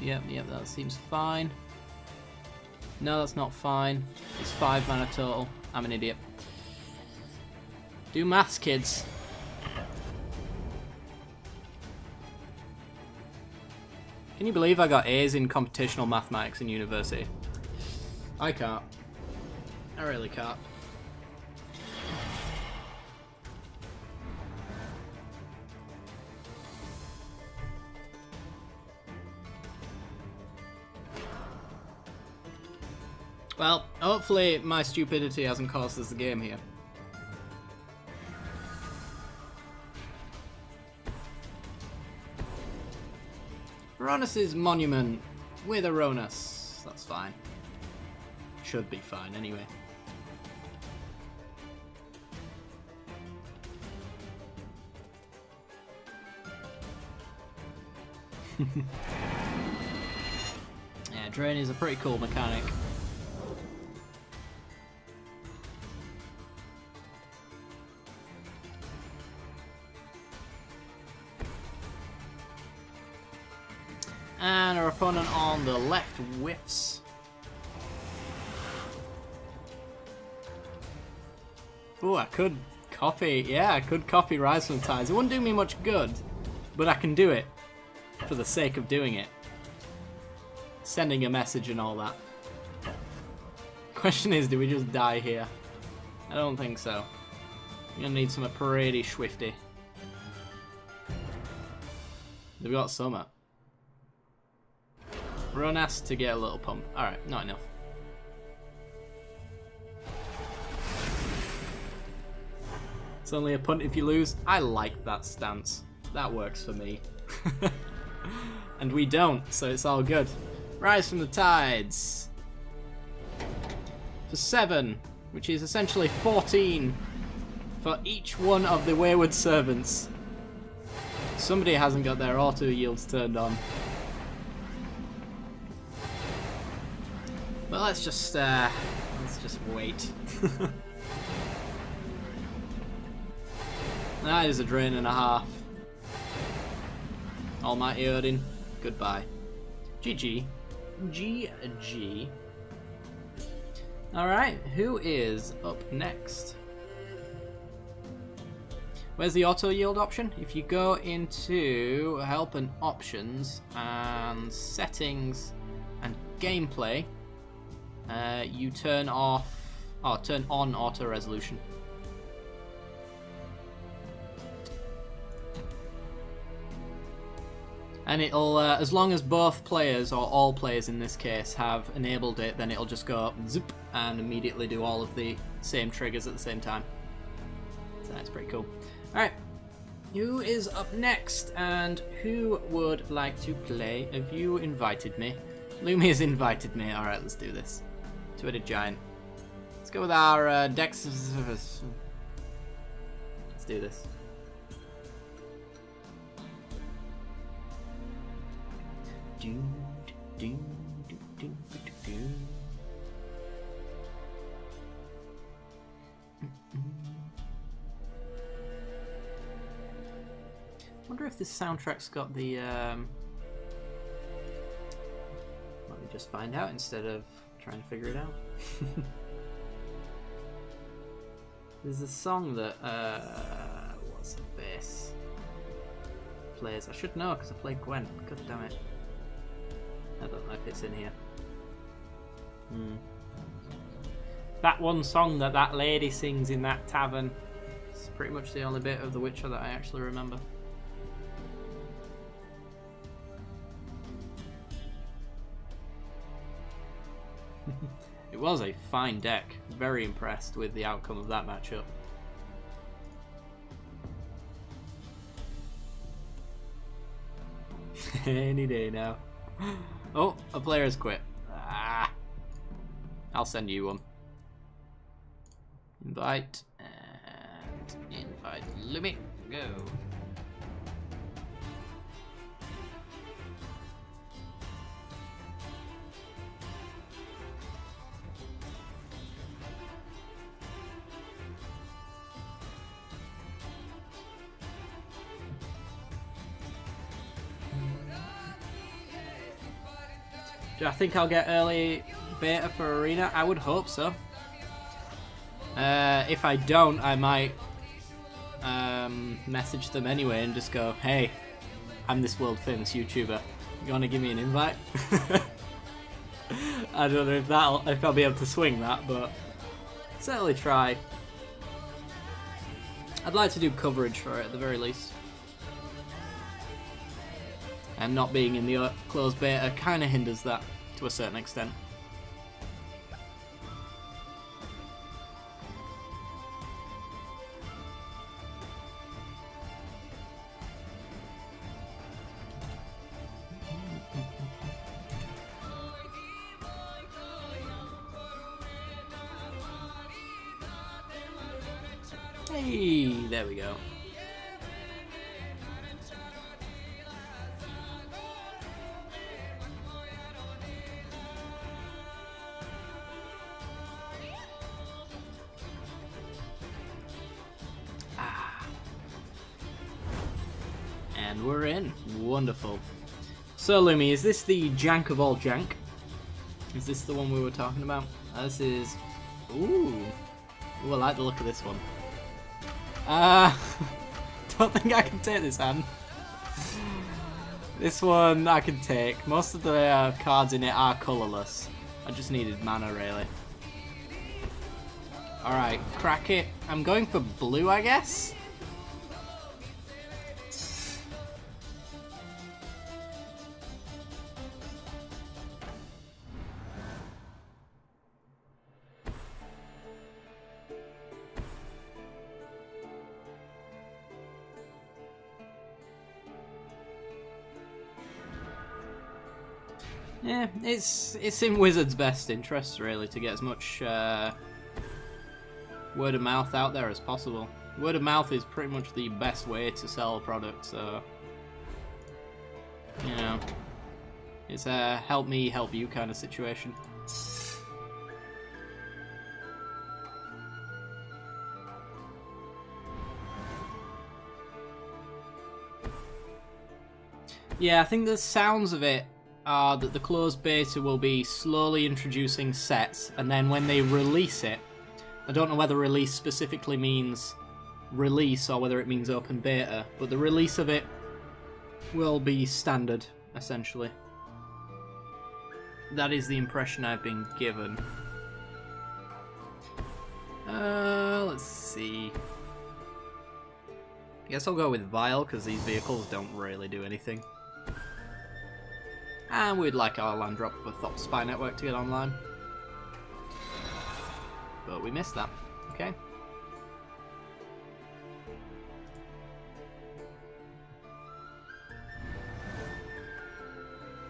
Yep, that seems fine. No, that's not fine. It's 5 mana total. I'm an idiot. Do maths, kids. Can you believe I got A's in computational mathematics in university? I can't. I really can't. Well, hopefully my stupidity hasn't cost us the game here. Aronis's monument with Aronis. That's fine. Should be fine anyway. Yeah, drain is a pretty cool mechanic. And our opponent on the left whiffs. Oh, I could copy. Yeah, I could copy Rise from the Tides. It wouldn't do me much good, but I can do it for the sake of doing it. Sending a message and all that. Question is, do we just die here? I don't think so. We're gonna need some pretty swifty. They've got summer. Run asked to get a little pump. Alright, not enough. It's only a punt if you lose. I like that stance. That works for me. And we don't, so it's all good. Rise from the Tides. For 7, which is essentially 14 for each one of the Wayward Servants. Somebody hasn't got their auto yields turned on. Well, let's just wait. That is a drain and a half. Almighty Odin, goodbye. GG. GG. Alright, who is up next? Where's the auto yield option? If you go into help and options and settings and gameplay, you turn on auto resolution. And it'll, as long as both players, or all players in this case, have enabled it, then it'll just go zip and immediately do all of the same triggers at the same time. So that's pretty cool. Alright, who is up next and who would like to play? Have you invited me? Lumi has invited me. Alright, let's do this. Two-headed giant. Let's go with our Dex. Let's do this. Wonder if this soundtrack's got the let me just find out instead of trying to figure it out. There's a song that what's the bass plays? I should know because I played Gwen. God damn it. I don't know if it's in here. That one song that lady sings in that tavern. It's pretty much the only bit of The Witcher that I actually remember. It was a fine deck. Very impressed with the outcome of that matchup. Any day now. Oh, a player has quit. Ah. I'll send you one. Invite and invite Lumi. Go. Do I think I'll get early beta for Arena? I would hope so. If I don't, I might message them anyway and just go, hey, I'm this world famous YouTuber. You want to give me an invite? I don't know if I'll be able to swing that, but certainly try. I'd like to do coverage for it at the very least. And not being in the closed beta kind of hinders that to a certain extent. Hey, there we go. And we're in. Wonderful. So, Lumi, is this the jank of all jank? Is this the one we were talking about? This is... Ooh. Ooh, I like the look of this one. Don't think I can take this hand. This one I can take. Most of the cards in it are colourless. I just needed mana, really. Alright, crack it. I'm going for blue, I guess? Yeah, it's in Wizards' best interest, really, to get as much word of mouth out there as possible. Word of mouth is pretty much the best way to sell a product, so... You know, it's a help me, help you kind of situation. Yeah, I think the sounds of it are that the closed beta will be slowly introducing sets, and then when they release it, I don't know whether release specifically means release or whether it means open beta, but the release of it will be standard, essentially. That is the impression I've been given. Let's see. I guess I'll go with Vile, because these vehicles don't really do anything. And we'd like our land drop for Thought Spy Network to get online. But we missed that. Okay.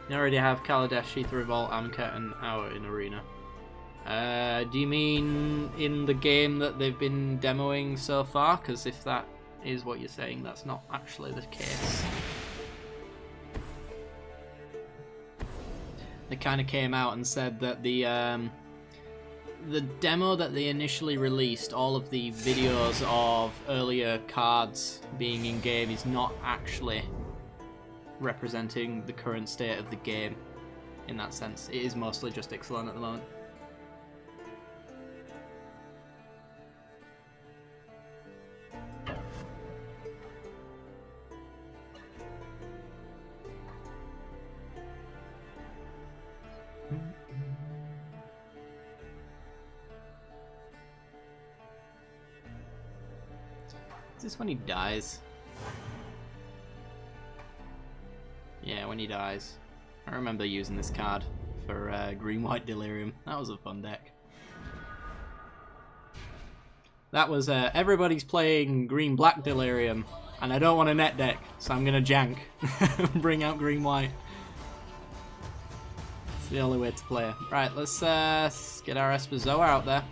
You already have Kaladesh, Sheath Revolt, Amka, and Hour in Arena. Do you mean in the game that they've been demoing so far? Because if that is what you're saying, that's not actually the case. They kind of came out and said that the demo that they initially released, all of the videos of earlier cards being in game, is not actually representing the current state of the game in that sense. It is mostly just Ixalan at the moment. Is this when he dies? Yeah, when he dies. I remember using this card for Green-White Delirium. That was a fun deck. That was everybody's playing Green-Black Delirium, and I don't want a net deck, so I'm gonna jank. Bring out Green-White. It's the only way to play it. Right, let's get our Esper Zoa out there.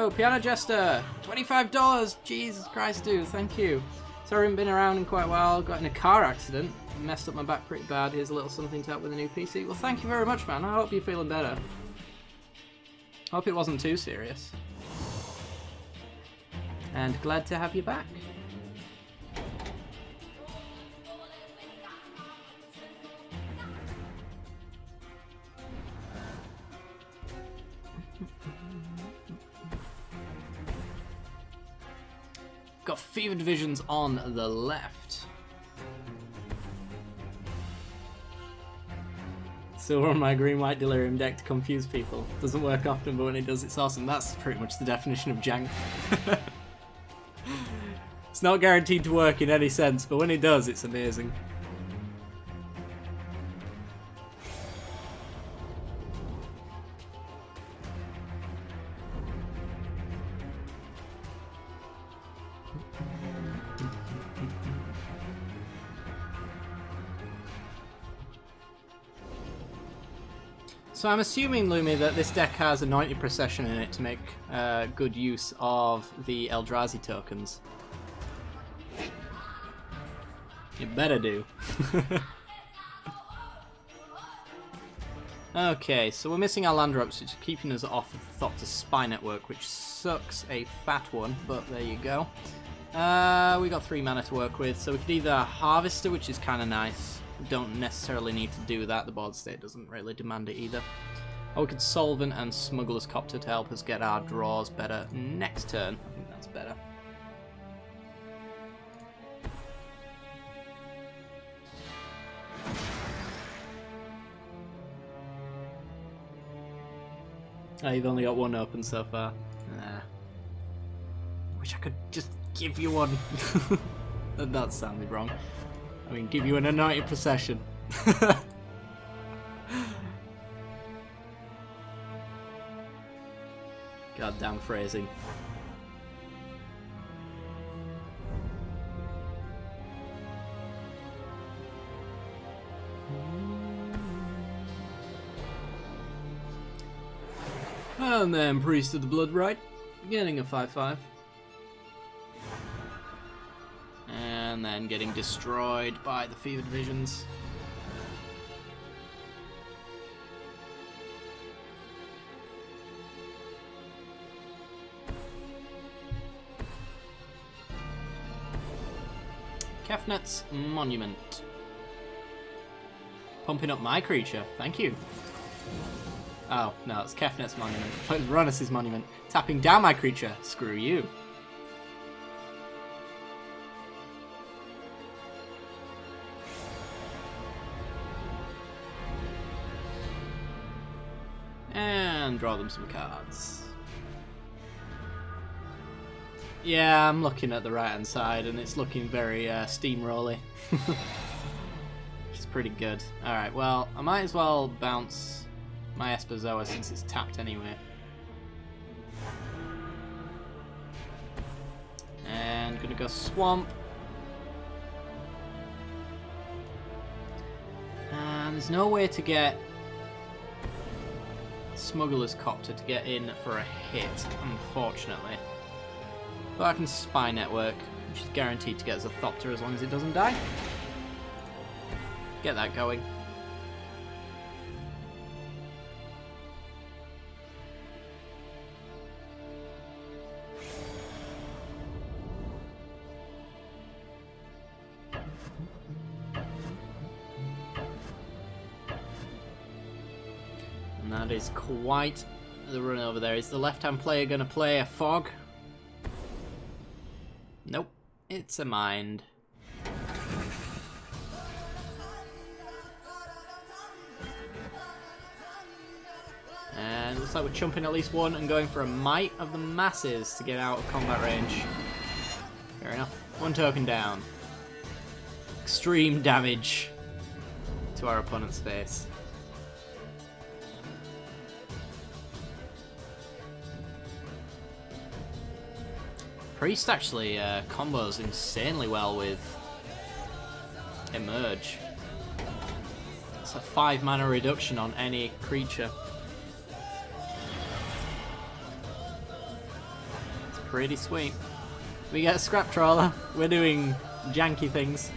PianoJester, $25. Jesus Christ, dude, thank you. Sorry I haven't been around in quite a while. Got in a car accident. Messed up my back pretty bad. Here's a little something to help with a new PC. Well, thank you very much, man. I hope you're feeling better. Hope it wasn't too serious. And glad to have you back. Got Fevered Visions on the left. Still on my Green-White Delirium deck to confuse people. Doesn't work often, but when it does, it's awesome. That's pretty much the definition of jank. It's not guaranteed to work in any sense, but when it does, it's amazing. So I'm assuming, Lumi, that this deck has a 90 procession in it to make good use of the Eldrazi tokens. You better do. Okay, so we're missing our land drops, which is keeping us off of Thopter's Spy Network, which sucks a fat one, but there you go. We got 3 mana to work with, so we could either Harvester, which is kind of nice. We don't necessarily need to do that, the board state doesn't really demand it either. Or we could Solvent and Smuggler's Copter to help us get our draws better next turn. I think that's better. Oh, you've only got one open so far. Nah. Wish I could just give you one. That sounded wrong. I mean, give you an anointed procession. Goddamn phrasing. And then Priest of the Blood Rite, getting a 5/5. And then getting destroyed by the Fevered Visions. Kefnet's Monument. Pumping up my creature, thank you. Oh, no, it's Kefnet's Monument. It's Ronus' Monument. Tapping down my creature, screw you. And draw them some cards. Yeah, I'm looking at the right hand side and it's looking very steamrolly. Which is pretty good. Alright, well, I might as well bounce my Esperzoa since it's tapped anyway. And gonna go Swamp. And there's no way to get Smuggler's Copter to get in for a hit, unfortunately. But I can Spy Network, which is guaranteed to get us a Thopter as long as it doesn't die. Get that going. And that is quite the run over there. Is the left-hand player going to play a Fog? Nope, it's a Mind. And it looks like we're chumping at least one and going for a Might of the Masses to get out of combat range. Fair enough. One token down. Extreme damage to our opponent's face. Priest actually combos insanely well with Emerge. It's a 5 mana reduction on any creature. It's pretty sweet. We get a Scrap Trawler. We're doing janky things.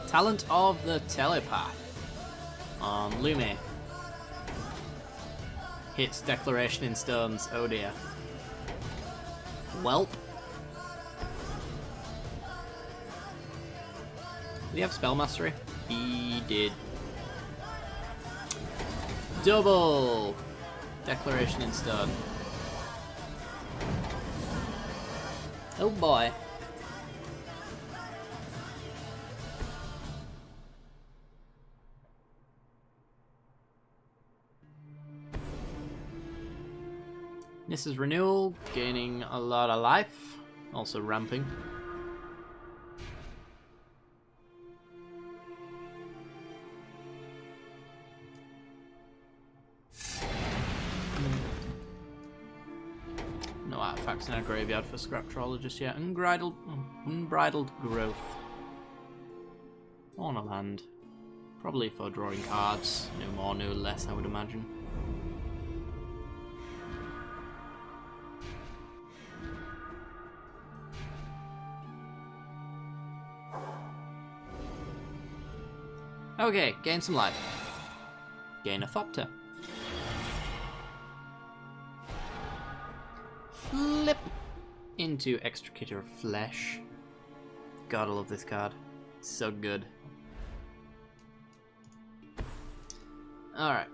Talent of the Telepath on Lume. Hits Declaration in Stones. Oh dear. Welp. Did he have Spell Mastery? He did. Double Declaration in Stone. Oh boy. This is Renewal, gaining a lot of life, also ramping. No, artifacts in our graveyard for Scrap Trawler just yet. Unbridled growth. On a land. Probably for drawing cards. No more, no less, I would imagine. Okay, gain some life. Gain a Thopter. Flip into Extricator of Flesh. God, I love this card. So good. Alright.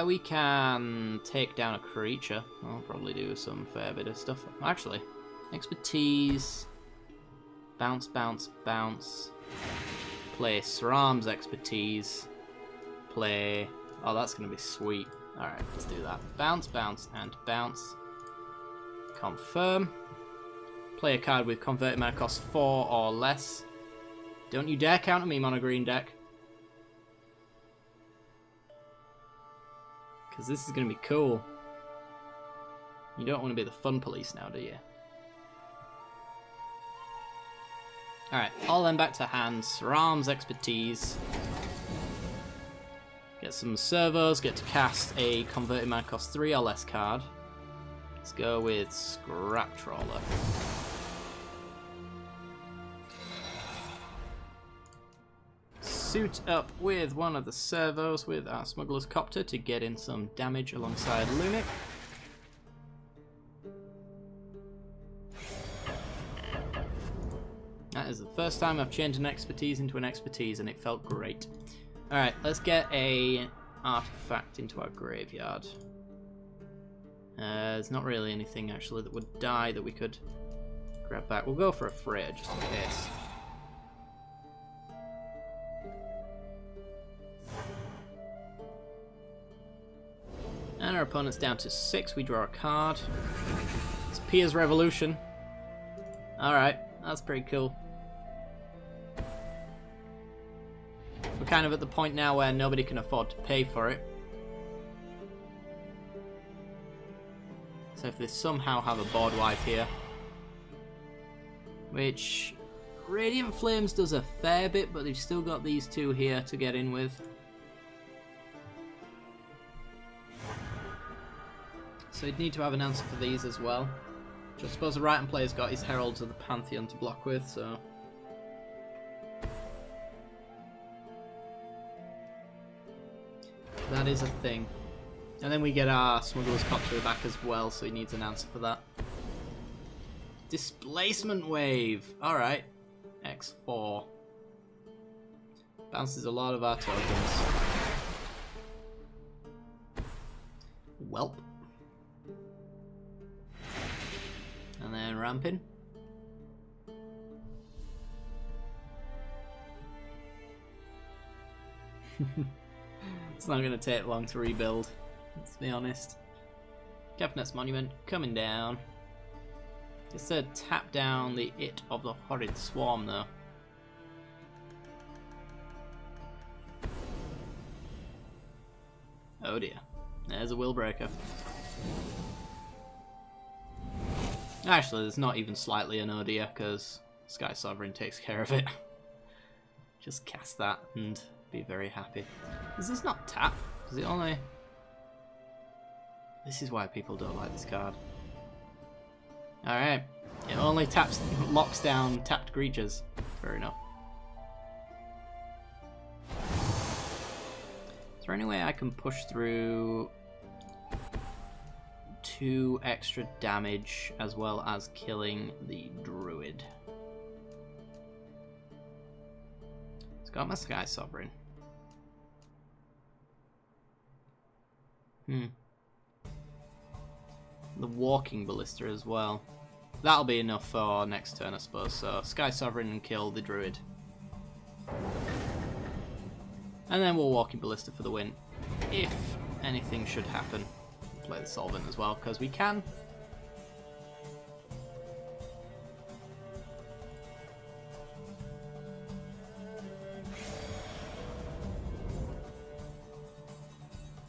We can take down a creature. I'll probably do some fair bit of stuff. Actually, expertise. Bounce, bounce, bounce. Play Sram's expertise. Play... Oh, that's going to be sweet. Alright, let's do that. Bounce, bounce, and bounce. Confirm. Play a card with converted mana cost 4 or less. Don't you dare counter me, mono green deck. Because this is going to be cool. You don't want to be the fun police now, do you? Alright, all them back to hand. Sram's expertise. Get some servos, get to cast a converted mana cost 3 or less card. Let's go with Scrap Trawler. Suit up with one of the servos with our Smuggler's Copter to get in some damage alongside Lumic. That is the first time I've changed an expertise into an expertise and it felt great. Alright, let's get a artifact into our graveyard. There's not really anything actually that would die that we could grab back. We'll go for a Freya just in case. And our opponent's down to 6. We draw a card. It's Pia's Revolution. Alright, that's pretty cool. We're kind of at the point now where nobody can afford to pay for it. So if they somehow have a board wipe here, which Radiant Flames does a fair bit, but they've still got these two here to get in with. So you'd need to have an answer for these as well. Which I suppose the right-hand player's got his Heralds of the Pantheon to block with, so... that is a thing. And then we get our Smuggler's Copter back as well, so he needs an answer for that. Displacement Wave! Alright. X4. Bounces a lot of our tokens. Welp. And then ramping. It's not going to take long to rebuild, let's be honest. Kefnet's Monument coming down. It said tap down the It of the Horrid Swarm though. Oh dear. There's a Willbreaker. Actually, there's not even slightly an oh dear, because Sky Sovereign takes care of it. Just cast that and be very happy. Does this not tap? Does it only... This is why people don't like this card. Alright. It only locks down tapped creatures. Fair enough. Is there any way I can push through 2 extra damage as well as killing the Druid? It's got my Sky Sovereign. The Walking Ballista as well. That'll be enough for next turn, I suppose. So Sky Sovereign and kill the Druid. And then we'll Walking Ballista for the win. If anything should happen. Play the Solvent as well, because we can.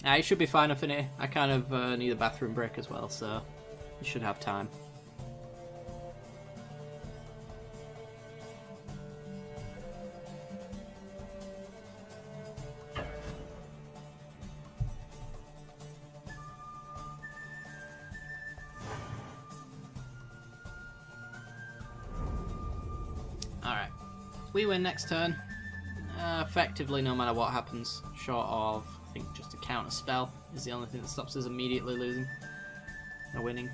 It should be fine, Affinity. I kind of need a bathroom break as well, so You should have time. Alright. We win next turn. Effectively, no matter what happens, short of, I think, just a counter spell is the only thing that stops us immediately losing or winning.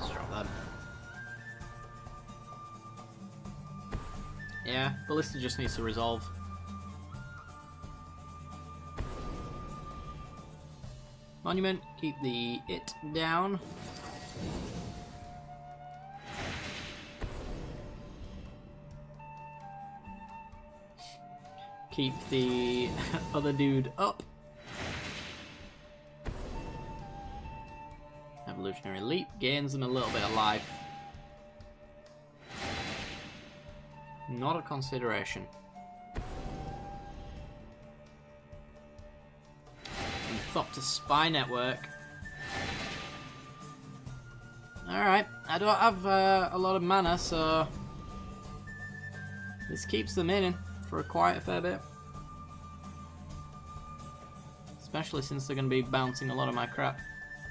Let's drop that. Yeah, Ballista just needs to resolve. Monument, keep the it down. Keep the other dude up. Evolutionary Leap gains them a little bit of life. Not a consideration. And Thopter Spy Network. Alright, I don't have a lot of mana, so this keeps them in for quite a fair bit. Especially since they're going to be bouncing a lot of my crap.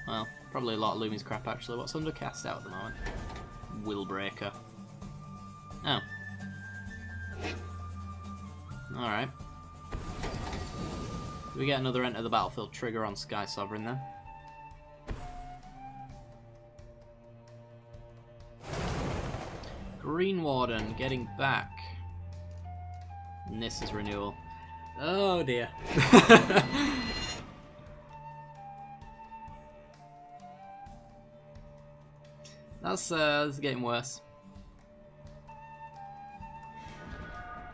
Well, probably a lot of Lumi's crap actually. What's under cast out at the moment? Willbreaker. Oh. Alright. We get another Enter the Battlefield trigger on Sky Sovereign then. Green Warden getting back. And this is renewal. Oh dear. That's getting worse.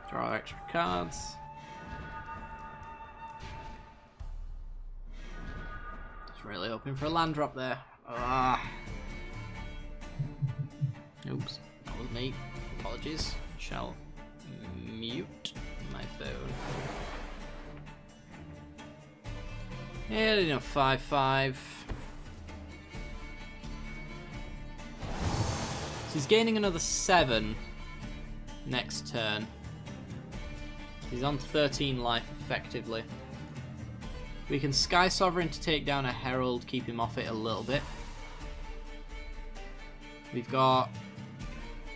Draw extra cards. Just really hoping for a land drop there. Ah. Oops, that was me. Apologies. Shall mute my phone. Yeah, you know, 5/5. So he's gaining another 7 next turn. He's on 13 life effectively. We can Sky Sovereign to take down a Herald, keep him off it a little bit. We've got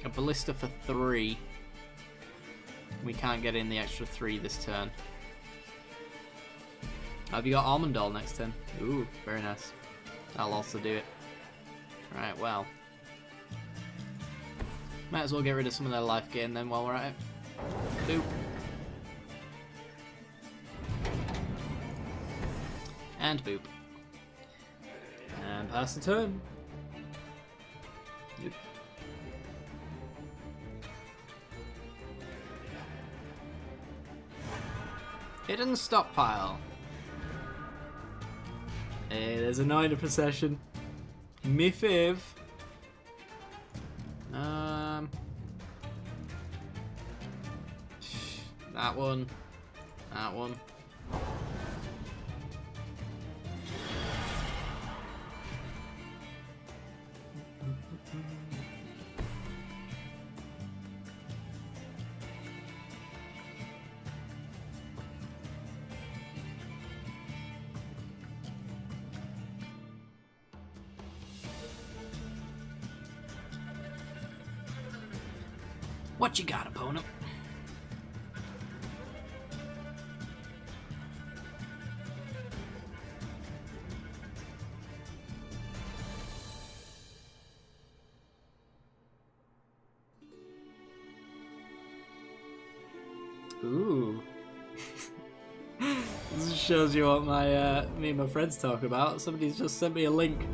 a Ballista for 3. We can't get in the extra 3 this turn. Have you got Almond Doll next turn? Ooh, very nice. That'll also do it. Right, well. Might as well get rid of some of their life gain then while we're at it. Boop. And boop. And pass the turn. Yep. Hidden Stockpile. Hey, there's a Nine of Procession. Me fave. That one. That one. What you got, opponent? Ooh. This shows you what my me and my friends talk about. Somebody's just sent me a link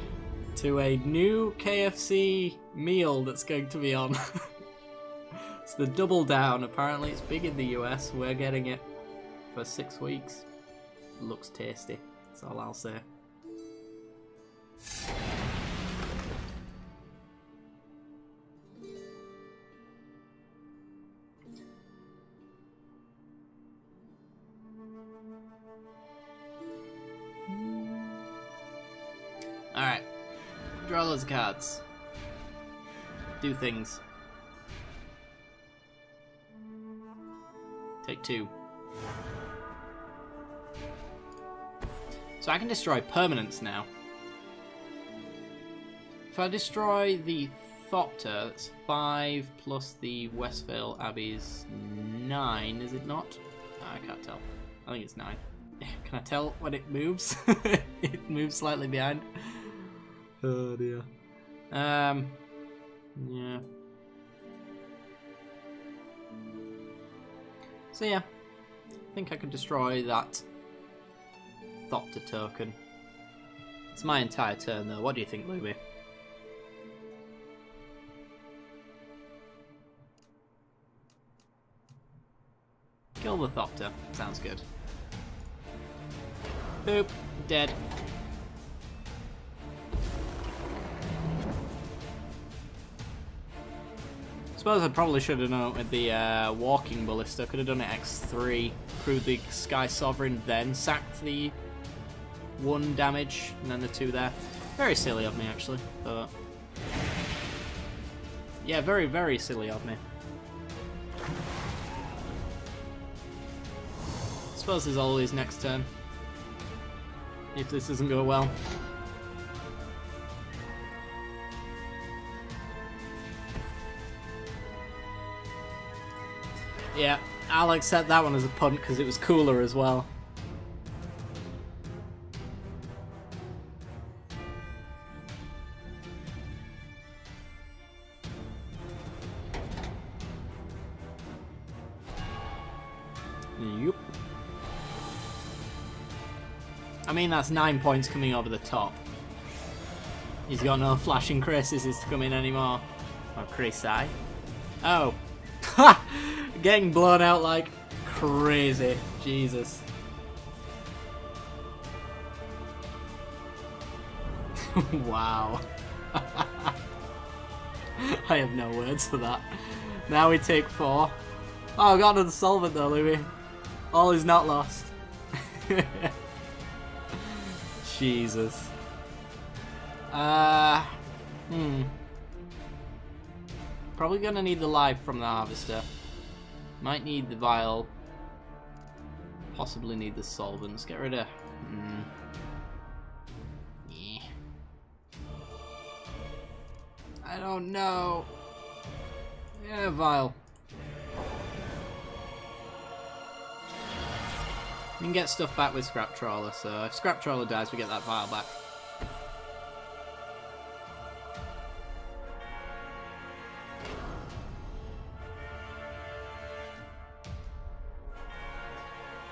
to a new KFC meal that's going to be on. It's the Double Down. Apparently it's big in the US. We're getting it for 6 weeks. Looks tasty. That's all I'll say. Alright. Draw those cards. Do things. Take 2. So I can destroy permanents now. If I destroy the Thopter, that's 5 plus the Westvale Abbey's 9, is it not? I can't tell. I think it's 9. Can I tell when it moves? It moves slightly behind. Oh dear. Yeah. So yeah, I think I could destroy that Thopter token. It's my entire turn though. What do you think, Luby? Kill the Thopter. Sounds good. Boop. Dead. Suppose I probably should have known with the walking ballista. Could have done it X3, crewed the Sky Sovereign, then sacked the 1 damage, and then the 2 there. Very silly of me, actually. But yeah, very, very silly of me. Suppose there's always next turn. If this doesn't go well. Yeah, I'll accept that one as a punt because it was cooler as well. Yup. I mean, that's 9 points coming over the top. He's got no flashing crises to come in anymore. Or Crisai. Oh. Ha! Getting blown out like crazy. Jesus. Wow. I have no words for that. Now we take 4. Oh, I got another solvent though, Louis. All is not lost. Jesus. Probably gonna need the life from the harvester. Might need the vial. Possibly need the solvents. Get rid of. Yeah. I don't know. Yeah, vial. We can get stuff back with Scrap Trawler, so if Scrap Trawler dies, we get that vial back.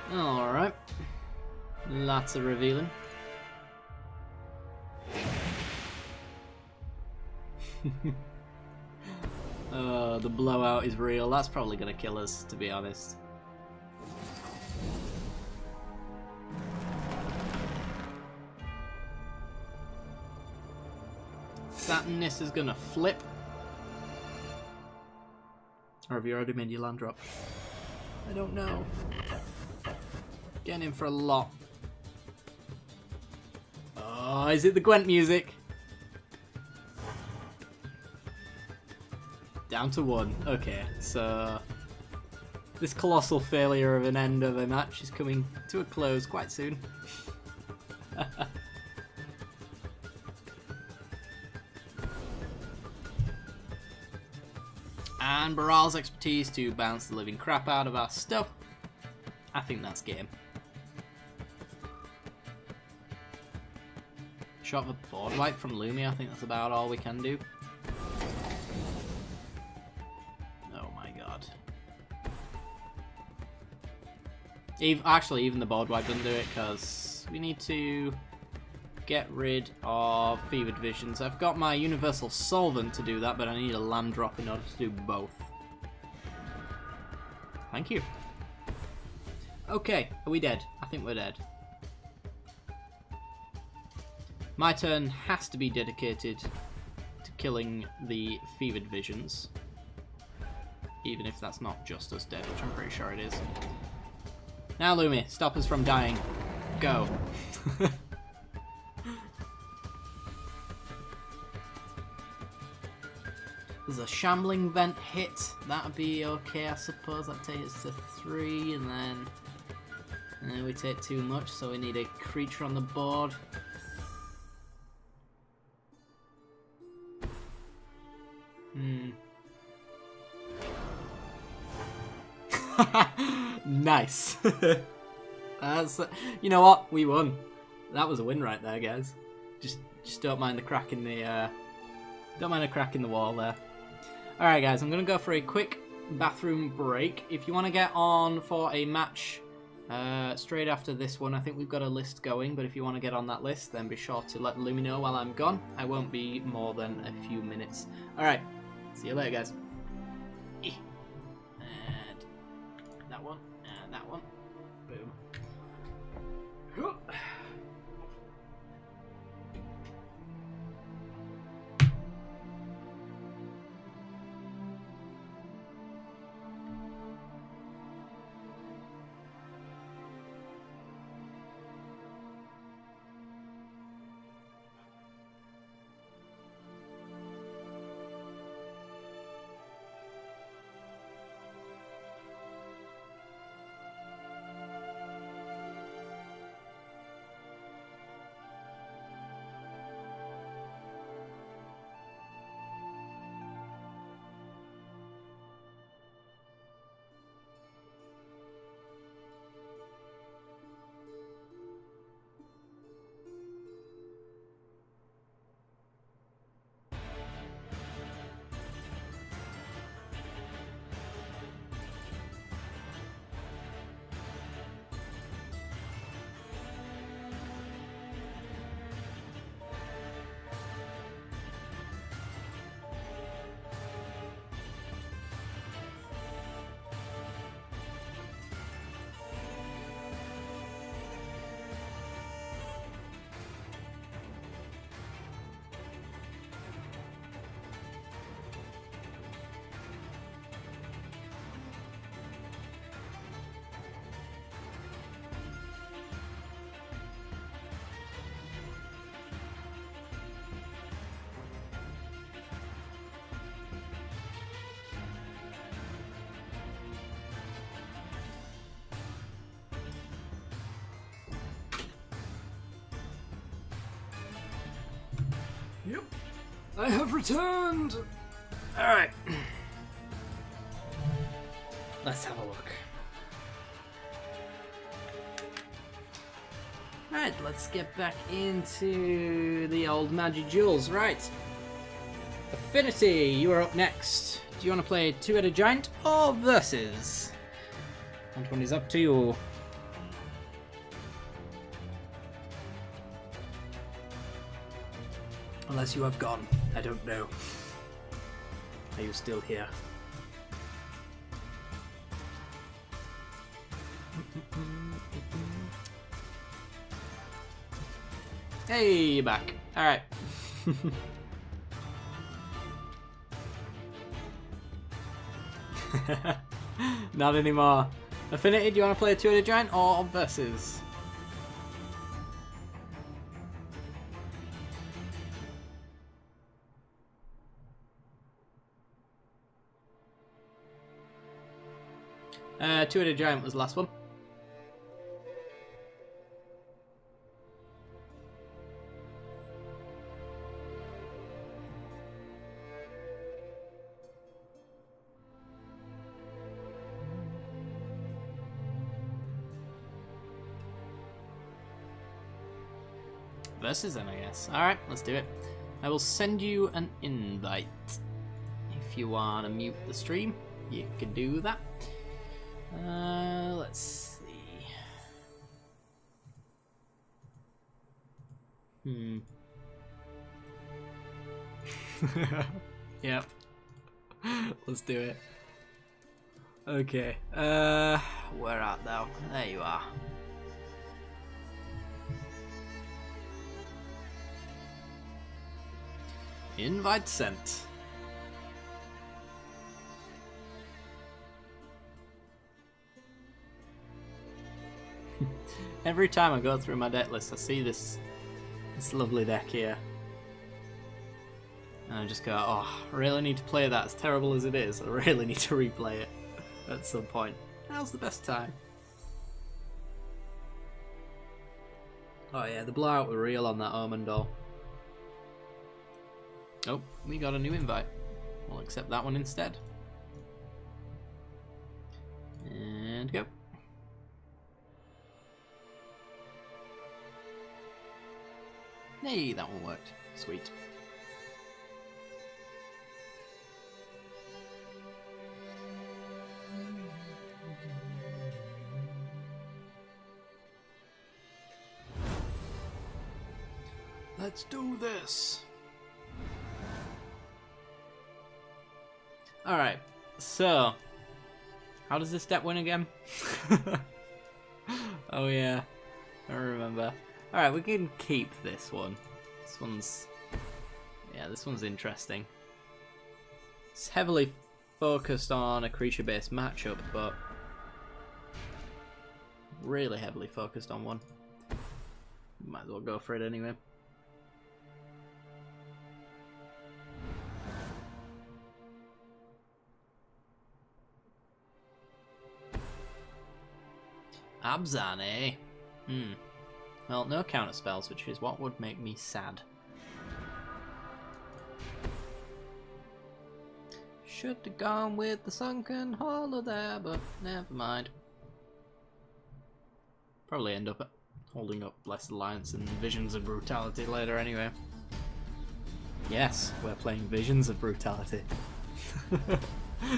Alright. Lots of revealing. The blowout is real. That's probably going to kill us, to be honest. Saturnus is going to flip. Or have you already made your land drop? I don't know. Getting in for a lot. Oh, is it the Gwent music? Down to 1. Okay, so this colossal failure of an end of a match is coming to a close quite soon. And Baral's expertise to bounce the living crap out of our stuff. I think that's game. Shot the board wipe from Lumi, I think that's about all we can do. Oh my god. Actually, even the board wipe doesn't do it, because we need to get rid of Fevered Visions. I've got my Universal Solvent to do that, but I need a land drop in order to do both. Thank you. Okay, are we dead? I think we're dead. My turn has to be dedicated to killing the Fevered Visions. Even if that's not just us dead, which I'm pretty sure it is. Now, Lumi, stop us from dying. Go. There's a shambling vent hit. That'd be okay, I suppose. That'd take us to 3, and then we take too much, so we need a creature on the board. Nice. That's, you know what? We won. That was a win right there, guys. Just don't mind the crack in the wall there. All right, guys. I'm gonna go for a quick bathroom break. If you want to get on for a match straight after this one, I think we've got a list going. But if you want to get on that list, then be sure to let Lumi know while I'm gone. I won't be more than a few minutes. All right. See you later, guys. And that one, and that one. Boom. Yep, I have returned! Alright. Let's have a look. Alright, let's get back into the old Magic Duels. Right. Affinity, you are up next. Do you want to play Two-Headed Giant or Versus? That one is up to you. Unless you have gone. I don't know. Are you still here? Hey, you're back. Alright. Not anymore. Affinity, do you want to play a Two-Headed Giant or Versus? Two-Headed Giant was the last one. Versus then, I guess. Alright, let's do it. I will send you an invite. If you want to mute the stream, you can do that. Let's see. Yep. Let's do it. Okay. Where art thou? There you are. Invite sent. Every time I go through my deck list, I see this lovely deck here. And I just go, oh, I really need to play that, as terrible as it is. I really need to replay it at some point. Now's the best time. Oh yeah, the blowout were real on that Omen doll. Oh, we got a new invite. We'll accept that one instead. And go. Hey, that one worked. Sweet. Let's do this. Alright, so how does this deck win again? Oh yeah, I remember. Alright, we can keep this one. This one's... yeah, this one's interesting. It's heavily focused on a creature-based matchup, but really heavily focused on one. Might as well go for it anyway. Abzan, eh? Well, no counter spells, which is what would make me sad. Should have gone with the sunken hollow there, but never mind. Probably end up holding up Blessed Alliance and Visions of Brutality later anyway. Yes, we're playing Visions of Brutality.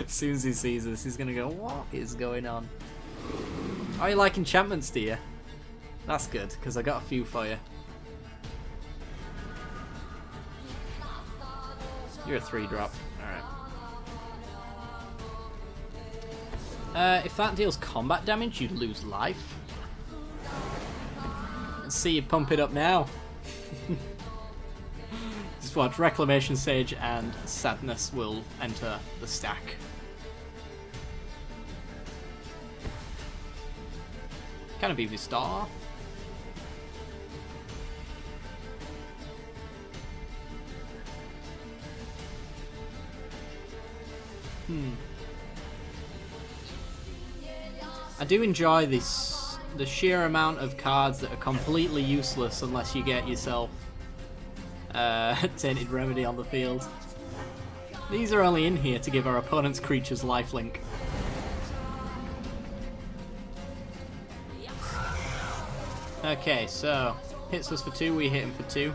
As soon as he sees this, he's gonna go, what is going on? Oh, you like enchantments, do you? That's good, because I got a few for you. You're a 3-drop. Alright. If that deals combat damage, you lose life. Let's see you pump it up now. Just watch, Reclamation Sage and Sadness will enter the stack. Kind of be the star. I do enjoy this, the sheer amount of cards that are completely useless unless you get yourself Tainted Remedy on the field. These are only in here to give our opponent's creatures lifelink. Okay, so hits us for 2, we hit him for 2.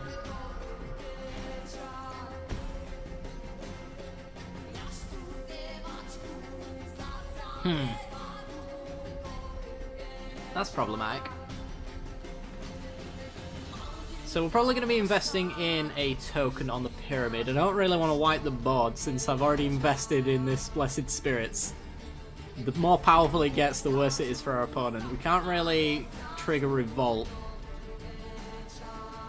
That's problematic. So we're probably going to be investing in a token on the pyramid. I don't really want to wipe the board since I've already invested in this Blessed Spirits. The more powerful it gets, the worse it is for our opponent. We can't really trigger Revolt.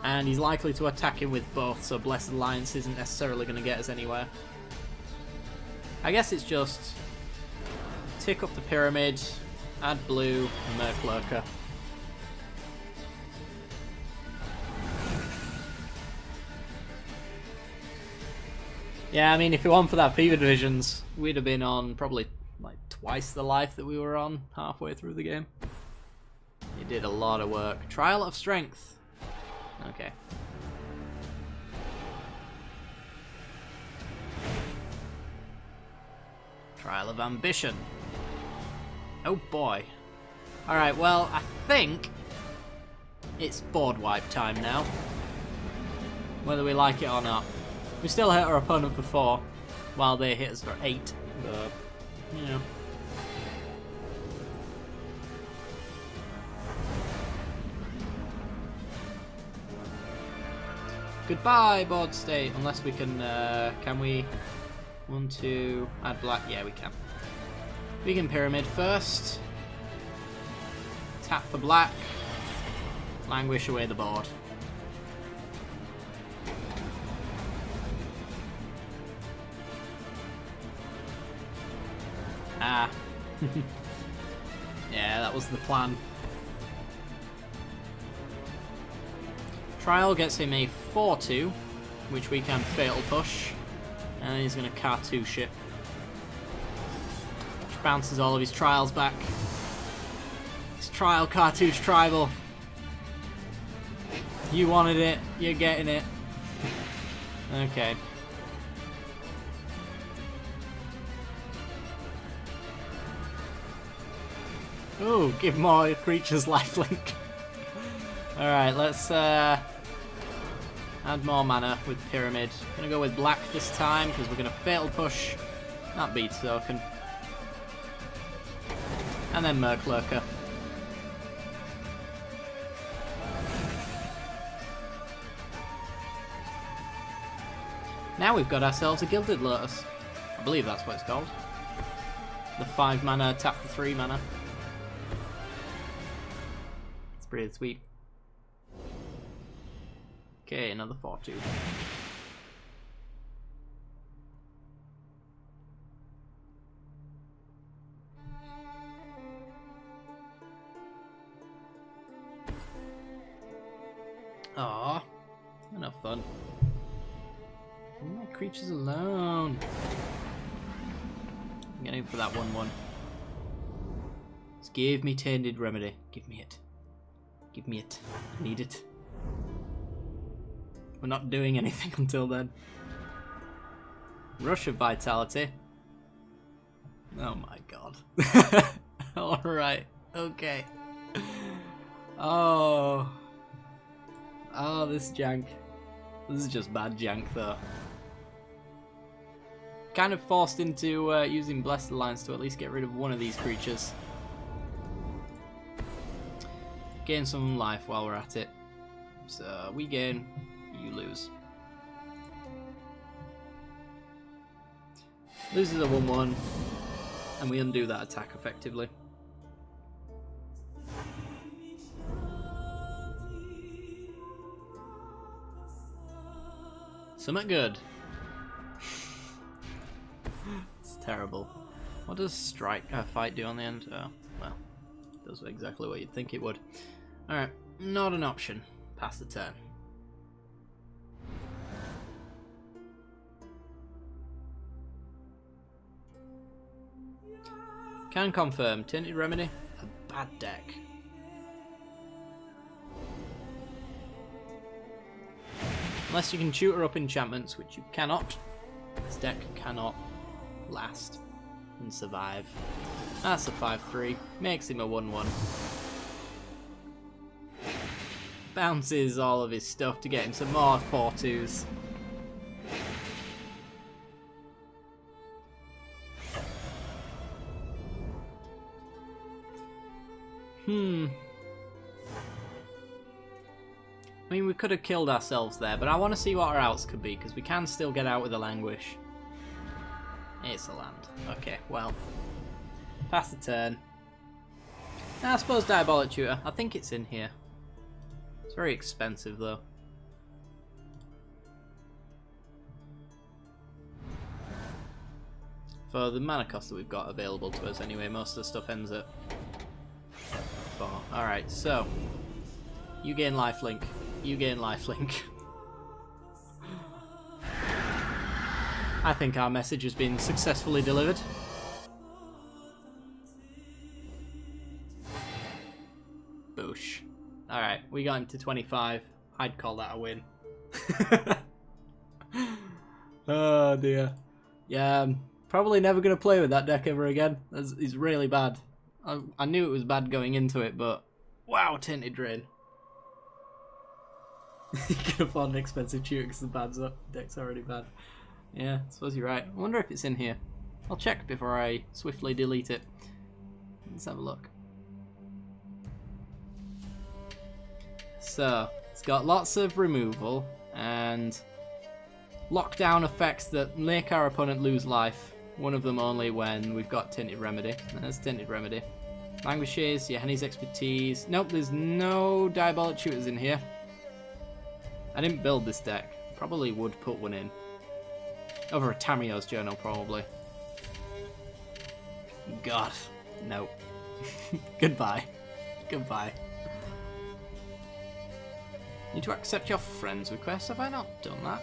And he's likely to attack him with both, so Blessed Alliance isn't necessarily going to get us anywhere. I guess it's just tick up the pyramid, add blue, and Merc Lurker. Yeah, I mean, if it weren't for that Fever Divisions, we'd have been on probably like twice the life that we were on halfway through the game. You did a lot of work. Trial of Strength. Okay. Trial of Ambition. Oh boy. Alright, well, I think it's board wipe time now. Whether we like it or not. We still hit our opponent for 4, while they hit us for 8. But, you know. Goodbye, board state. Unless we can we? 1, 2, add black. Yeah, we can. We can pyramid first. Tap for black. Languish away the board. Ah. Yeah, that was the plan. Trial gets him a 4-2, which we can fatal push. And he's going to cartouche it. Which bounces all of his trials back. It's trial cartouche tribal. You wanted it, you're getting it. Okay. Ooh, give more creatures lifelink. Alright, let's add more mana with Pyramid. Gonna go with black this time because we're gonna Fatal Push that Beats token. And then Merc Lurker. Now we've got ourselves a Gilded Lotus. I believe that's what it's called. The 5 mana, tap for 3 mana. It's pretty sweet. Okay, another 4-2. Aww, enough fun. Leave my creatures alone. I'm getting for that 1-1. Just give me Tainted Remedy. Give me it. Give me it. I need it. We're not doing anything until then. Rush of Vitality. Oh my god. Alright. Okay. Oh. Oh, this jank. This is just bad jank though. Kind of forced into using Blessed Alliance to at least get rid of one of these creatures. Gain some life while we're at it. So we gain, you lose. Loses a 1-1, and we undo that attack effectively. Something good. It's terrible. What does fight do on the end? Oh, well, it does exactly what you'd think it would. Alright, not an option. Pass the turn. Can confirm, Tainted Remedy, a bad deck. Unless you can tutor up enchantments, which you cannot. This deck cannot last and survive. That's a 5-3. Makes him a 1-1. Bounces all of his stuff to get him some more 4-2s. I mean, we could have killed ourselves there, but I want to see what our outs could be, because we can still get out with a Languish. It's a land. Okay, well. Pass the turn. I suppose Diabolic Tutor. I think it's in here. It's very expensive, though. For the mana cost that we've got available to us anyway, most of the stuff ends at 4. Alright, so. You gain lifelink. You gain lifelink. I think our message has been successfully delivered. Boosh. Alright, we got him to 25. I'd call that a win. Oh dear. Yeah, I'm probably never going to play with that deck ever again. It's really bad. I knew it was bad going into it, but wow, Tainted Drain. You can afford an expensive tutor because the deck's already bad. Yeah, I suppose you're right. I wonder if it's in here. I'll check before I swiftly delete it. Let's have a look. So, it's got lots of removal and lockdown effects that make our opponent lose life. One of them only when we've got Tainted Remedy. There's Tainted Remedy. Languishes, yeah, Henny's Expertise. Nope, there's no Diabolic Tutors in here. I didn't build this deck. Probably would put one in. Over a Tamiyo's Journal, probably. God, no. Goodbye. Goodbye. Need to accept your friend's request. Have I not done that?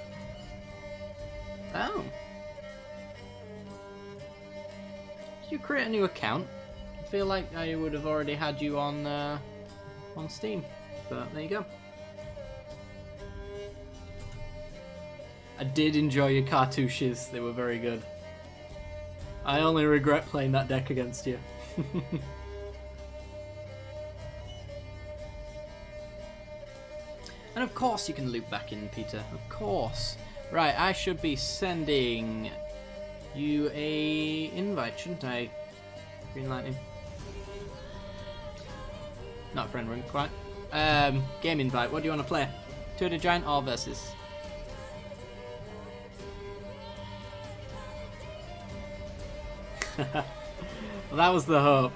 Oh. you create a new account? I feel like I would have already had you on Steam, but there you go. I did enjoy your cartouches, they were very good. I only regret playing that deck against you. And of course you can loop back in, Peter, of course. Right, I should be sending you a invite, shouldn't I? Green Lightning. Not friend ring, quite. Game invite, what do you want to play? Two-headed giant or versus? Well, that was the hope.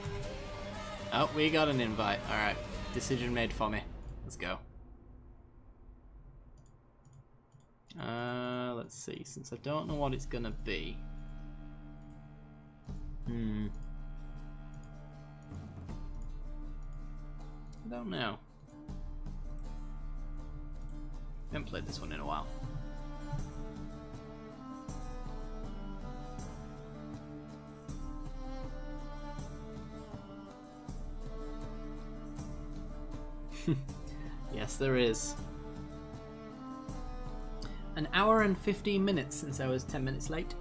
Oh, we got an invite. Alright, decision made for me. Let's go. Let's see, since I don't know what it's gonna be. I don't know. I haven't played this one in a while. Yes, there is. An hour and 15 minutes since I was 10 minutes late.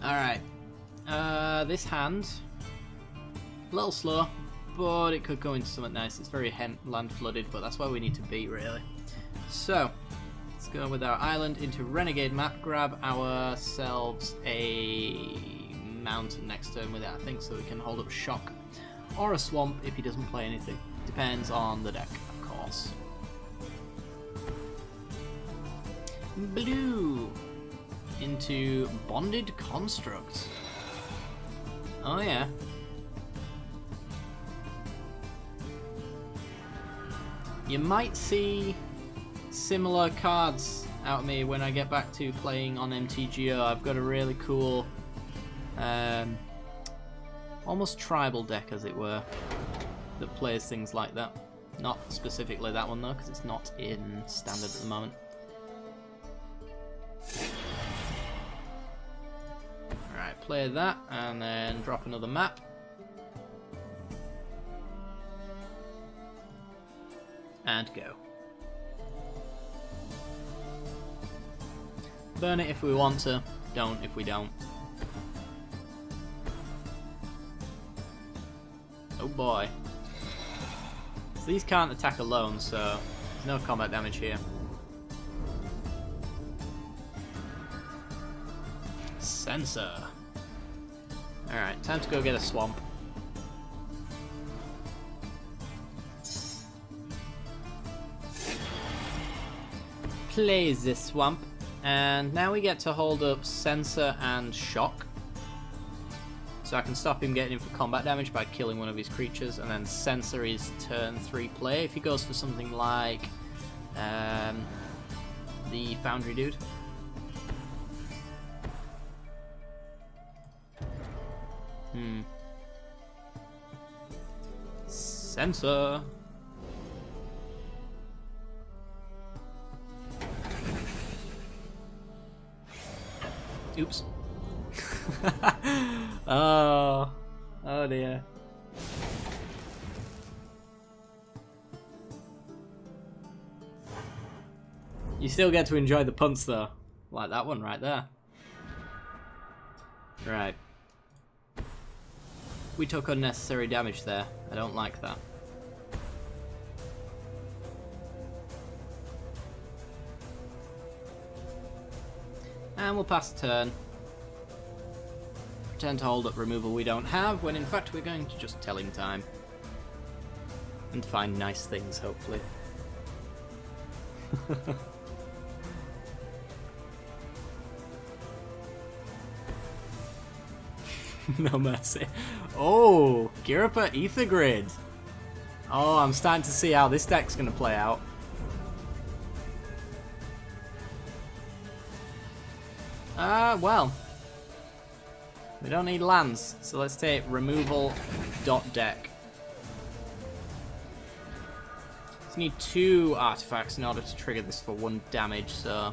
Alright. This hand, a little slow, but it could go into something nice. It's very land flooded, but that's why we need to beat, really. So, let's go with our island into Renegade map, grab ourselves a mountain next turn with it, I think, so we can hold up shock. Or a swamp if he doesn't play anything. Depends on the deck, of course. Blue into Bonded Construct. Oh yeah. You might see similar cards out of me when I get back to playing on MTGO. I've got a really cool almost tribal deck, as it were, that plays things like that. Not specifically that one though, because it's not in standard at the moment. Alright, play that and then drop another map. And go. Burn it if we want to, don't if we don't. Oh boy. So these can't attack alone, so there's no combat damage here. Sensor. Alright, time to go get a swamp. Play this swamp. And now we get to hold up Sensor and Shock. So I can stop him getting in for combat damage by killing one of his creatures, and then Censor his turn 3 play if he goes for something like the Foundry dude. Censor. Oops. Oh dear. You still get to enjoy the punts though, like that one right there. Right. We took unnecessary damage there. I don't like that. And we'll pass the turn. Pretend to hold up removal we don't have, when in fact we're going to just telling time. And find nice things, hopefully. No mercy. Oh, Giripa Ether Grid. Oh, I'm starting to see how this deck's going to play out. Well. We don't need lands, so let's take removal dot deck. Just need 2 artifacts in order to trigger this for 1 damage, so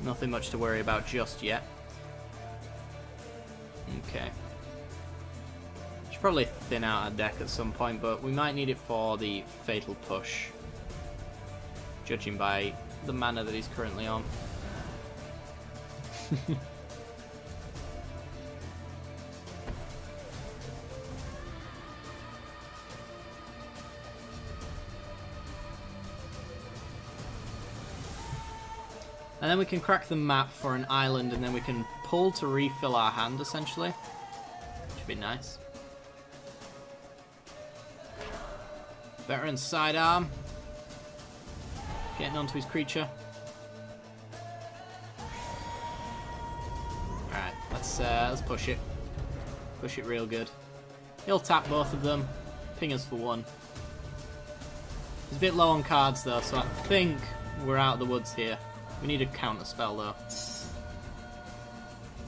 nothing much to worry about just yet. Okay. Should probably thin out our deck at some point, but we might need it for the Fatal Push, judging by the mana that he's currently on. And then we can crack the map for an island, and then we can pull to refill our hand, essentially. Should be nice. Veteran sidearm. Getting onto his creature. Alright, let's push it. Push it real good. He'll tap both of them. Ping us for 1. He's a bit low on cards though, so I think we're out of the woods here. We need a counter spell though.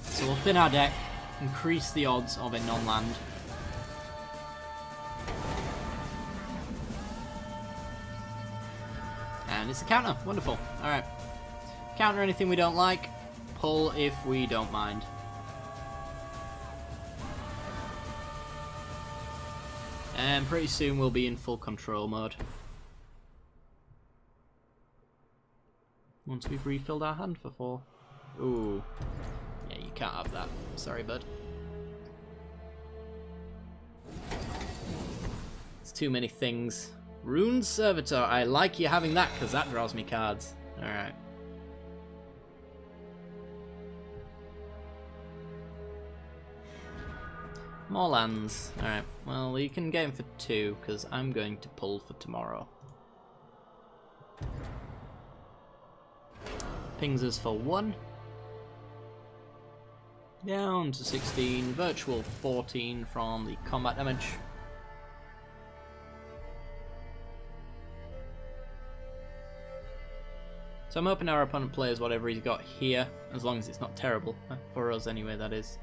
So we'll thin our deck, increase the odds of a non-land. And it's a counter. Wonderful. Alright. Counter anything we don't like. Pull if we don't mind. And pretty soon we'll be in full control mode. Once we've refilled our hand for 4. Ooh. Yeah, you can't have that. Sorry, bud. It's too many things. Rune Servitor. I like you having that because that draws me cards. Alright. More lands. Alright, well, we can get him for 2 because I'm going to pull for tomorrow. Pings us for 1. Down to 16. Virtual 14 from the combat damage. So I'm hoping our opponent plays whatever he's got here, as long as it's not terrible. For us anyway, that is.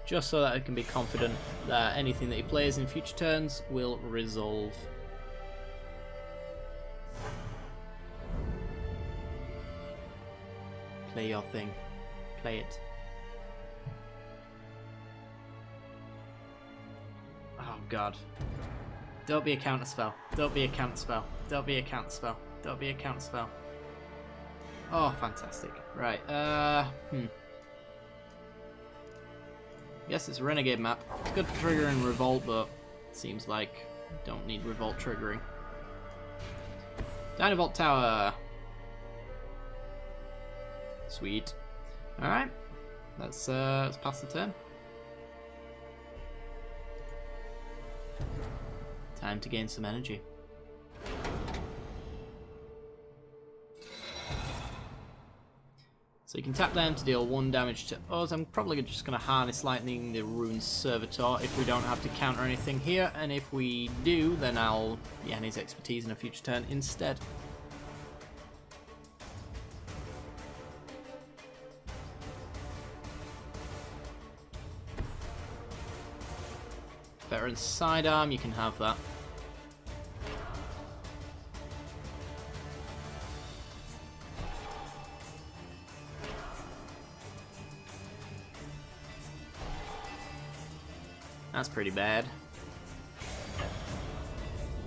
Just so that I can be confident that anything that he plays in future turns will resolve. Play your thing. Play it. Oh god. Don't be a counterspell. Don't be a counterspell. Don't be a counterspell. Don't be a counterspell. Oh, fantastic. Right, Guess it's a renegade map. It's good for triggering revolt, but it seems like don't need revolt triggering. Dynavolt Tower. Sweet. Alright. Let's pass the turn. Time to gain some energy. So you can tap them to deal 1 damage to us. I'm probably just going to Harness Lightning the Rune Servitor if we don't have to counter anything here, and if we do, then I'll Yanni's his expertise in a future turn instead. Veteran Sidearm, you can have that. That's pretty bad.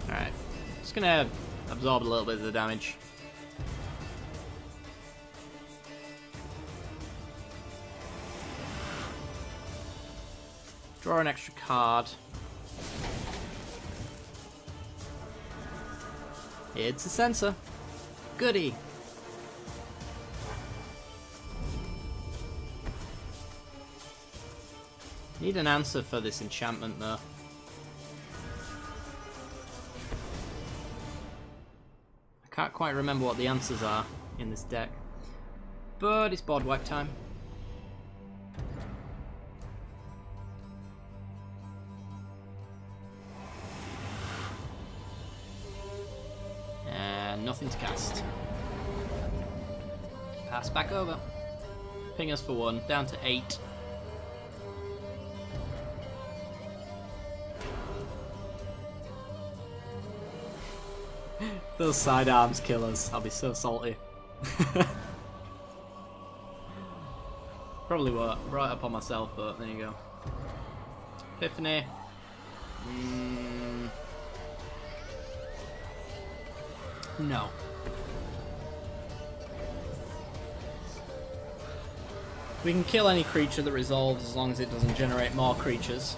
Alright. Just gonna absorb a little bit of the damage. Draw an extra card. It's a sensor. Goody. Need an answer for this enchantment though. I can't quite remember what the answers are in this deck. But it's board wipe time. And nothing to cast. Pass back over. Ping us for 1, down to 8. Those sidearms kill us. I'll be so salty. Probably what brought it up on myself, but there you go. Epiphany. No. We can kill any creature that resolves as long as it doesn't generate more creatures.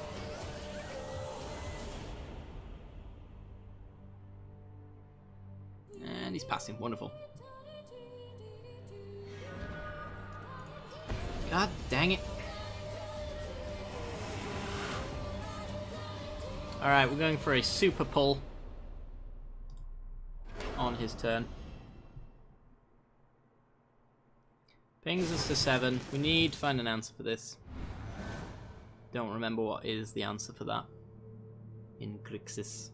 And he's passing. Wonderful. God dang it. Alright, we're going for a super pull on his turn. Pings us to 7. We need to find an answer for this. Don't remember what is the answer for that in Grixis.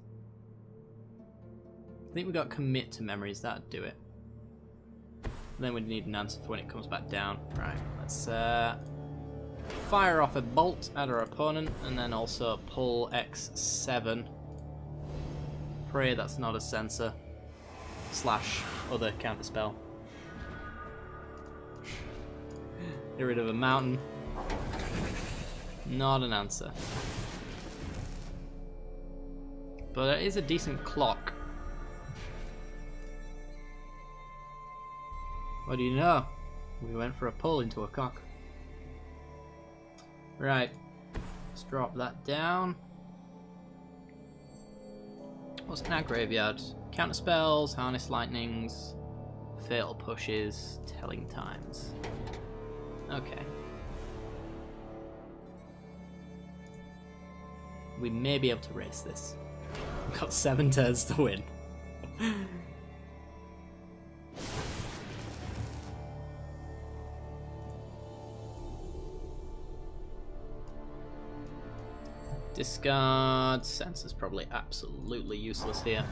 I think we got commit to memories. That'd do it. Then we'd need an answer for when it comes back down. Right, let's fire off a bolt at our opponent and then also pull X7. Pray that's not a sensor / other counterspell. Get rid of a mountain. Not an answer. But it is a decent clock. What do you know? We went for a pull into a cock. Right. Let's drop that down. What's in our graveyard? Counter spells, harness lightnings, fatal pushes, telling times. Okay. We may be able to race this. We've got 7 turns to win. Discard. Sensor's probably absolutely useless here.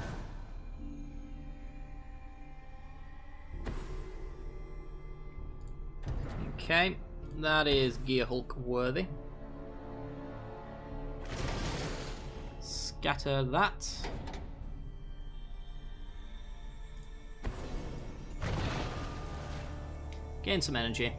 Okay, that is Gear Hulk worthy. Scatter that. Gain some energy.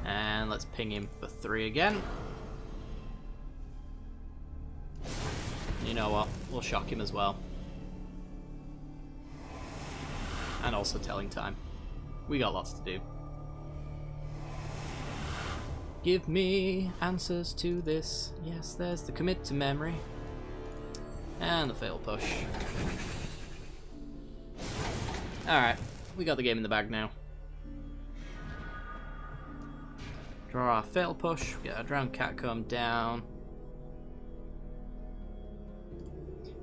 And let's ping him for 3 again. You know what? We'll shock him as well. And also telling time. We got lots to do. Give me answers to this. Yes, there's the commit to memory. And the fail push. Alright, we got the game in the bag now. Draw our fail push, get our drowned catacomb down.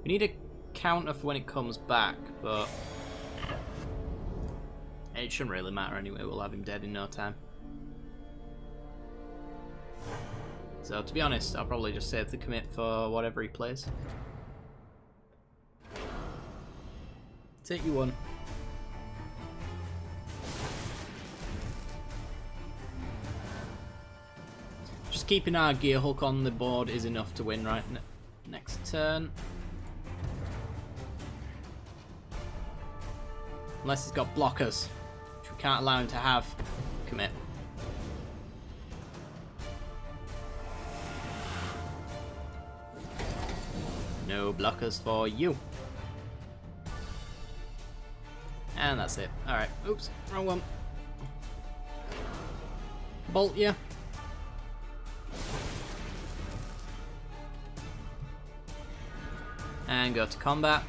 We need a counter for when it comes back, but it shouldn't really matter anyway, we'll have him dead in no time. So to be honest, I'll probably just save the commit for whatever he plays. Take you one. Just keeping our Gear Hulk on the board is enough to win, right? Next turn. Unless he's got blockers, which we can't allow him to have. Commit. No blockers for you. And that's it. Alright. Oops. Wrong one. Bolt you. And go to combat.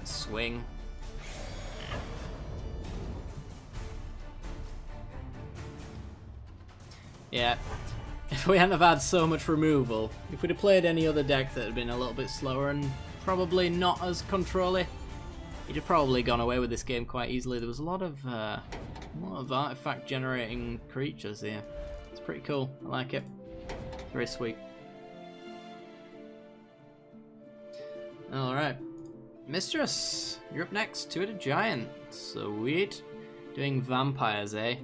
Swing. Yeah, if we hadn't have had so much removal, if we'd have played any other deck that had been a little bit slower and probably not as control-y, he'd have probably gone away with this game quite easily. There was a lot of artifact generating creatures here. It's pretty cool. I like it. Very sweet. Alright. Mistress, you're up next. Two-headed giant. Sweet. Doing vampires, eh?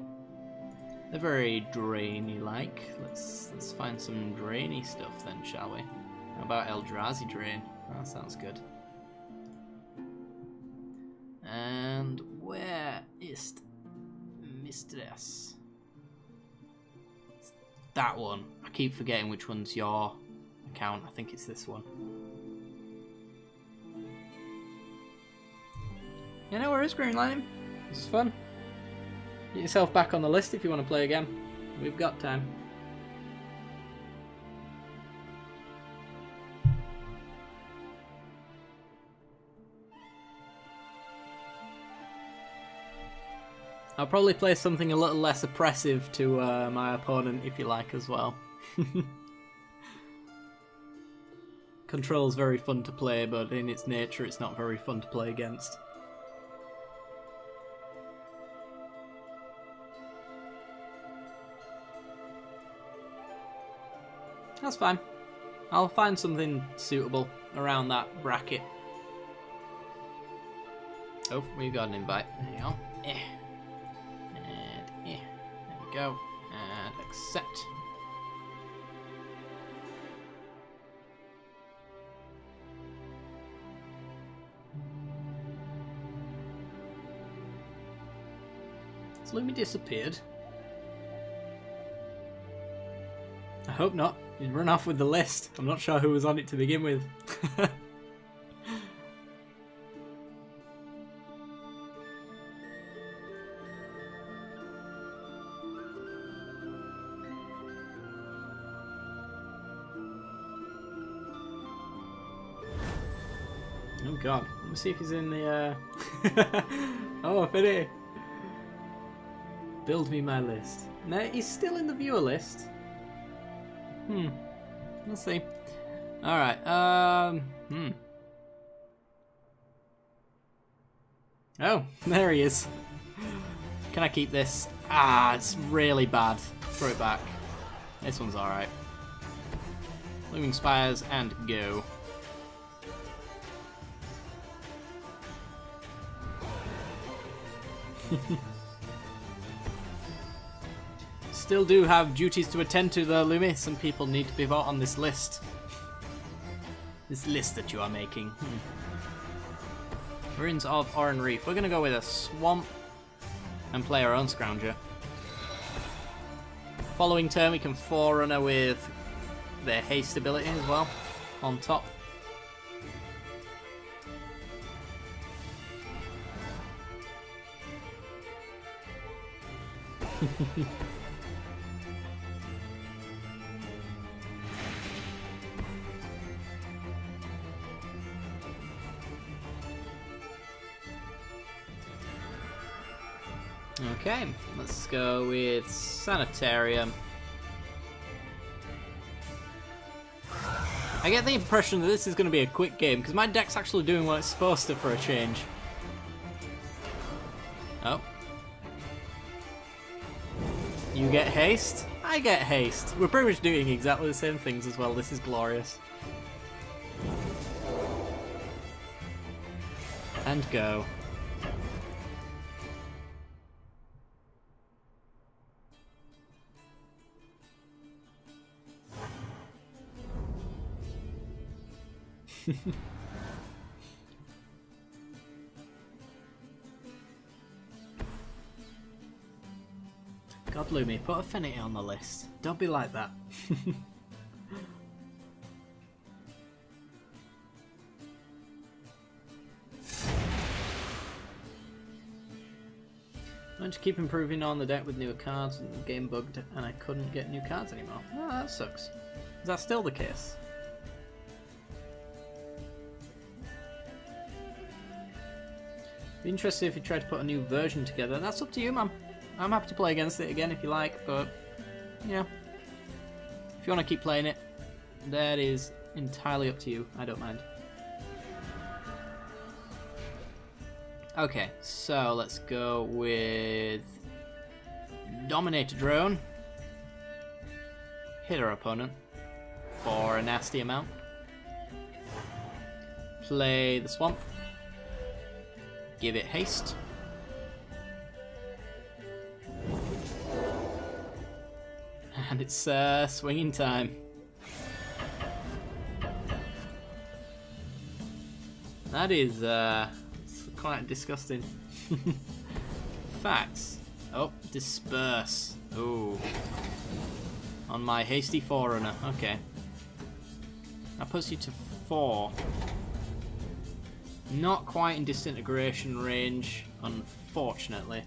They're very drainy like. Let's find some drainy stuff then, shall we? How about Eldrazi Drain? That sounds good. And where is Mistress? That one. I keep forgetting which one's your account. I think it's this one. Yeah, no worries, Greenlight. This is fun. Get yourself back on the list if you want to play again. We've got time. I'll probably play something a little less oppressive to my opponent, if you like, as well. Control's very fun to play, but in its nature it's not very fun to play against. That's fine. I'll find something suitable around that bracket. Oh, we've got an invite. There you go. And there we go. And accept. Has Lumi disappeared? I hope not. He'd run off with the list. I'm not sure who was on it to begin with. Oh god. Let me see if he's in the Oh, Finny. Build me my list. No, he's still in the viewer list. We'll see. Alright, Oh, there he is. Can I keep this? Ah, it's really bad. Throw it back. This one's alright. Looming Spires and go. Still do have duties to attend to though, Lumi. Some people need to be bought on this list. This list that you are making. Ruins of Oran Reef. We're going to go with a Swamp and play our own Scrounger. Following turn we can Forerunner with their haste ability as well on top. Okay, let's go with Sanitarium. I get the impression that this is going to be a quick game because my deck's actually doing what it's supposed to for a change. Oh. You get haste, I get haste. We're pretty much doing exactly the same things as well. This is glorious. And go. God, Lumi, put Affinity on the list. Don't be like that. I want to keep improving on the deck with newer cards, and the game bugged and I couldn't get new cards anymore. Oh, that sucks. Is that still the case? Be interested if you try to put a new version together. That's up to you, man. I'm happy to play against it again if you like, but, you know, if you want to keep playing it, that is entirely up to you. I don't mind. Okay, so let's go with Dominator Drone. Hit our opponent for a nasty amount. Play the Swamp. Give it haste. And it's swinging time. That is it's quite disgusting. Facts. Oh, disperse. Oh. On my hasty forerunner. Okay. That puts you to 4. Not quite in disintegration range, unfortunately.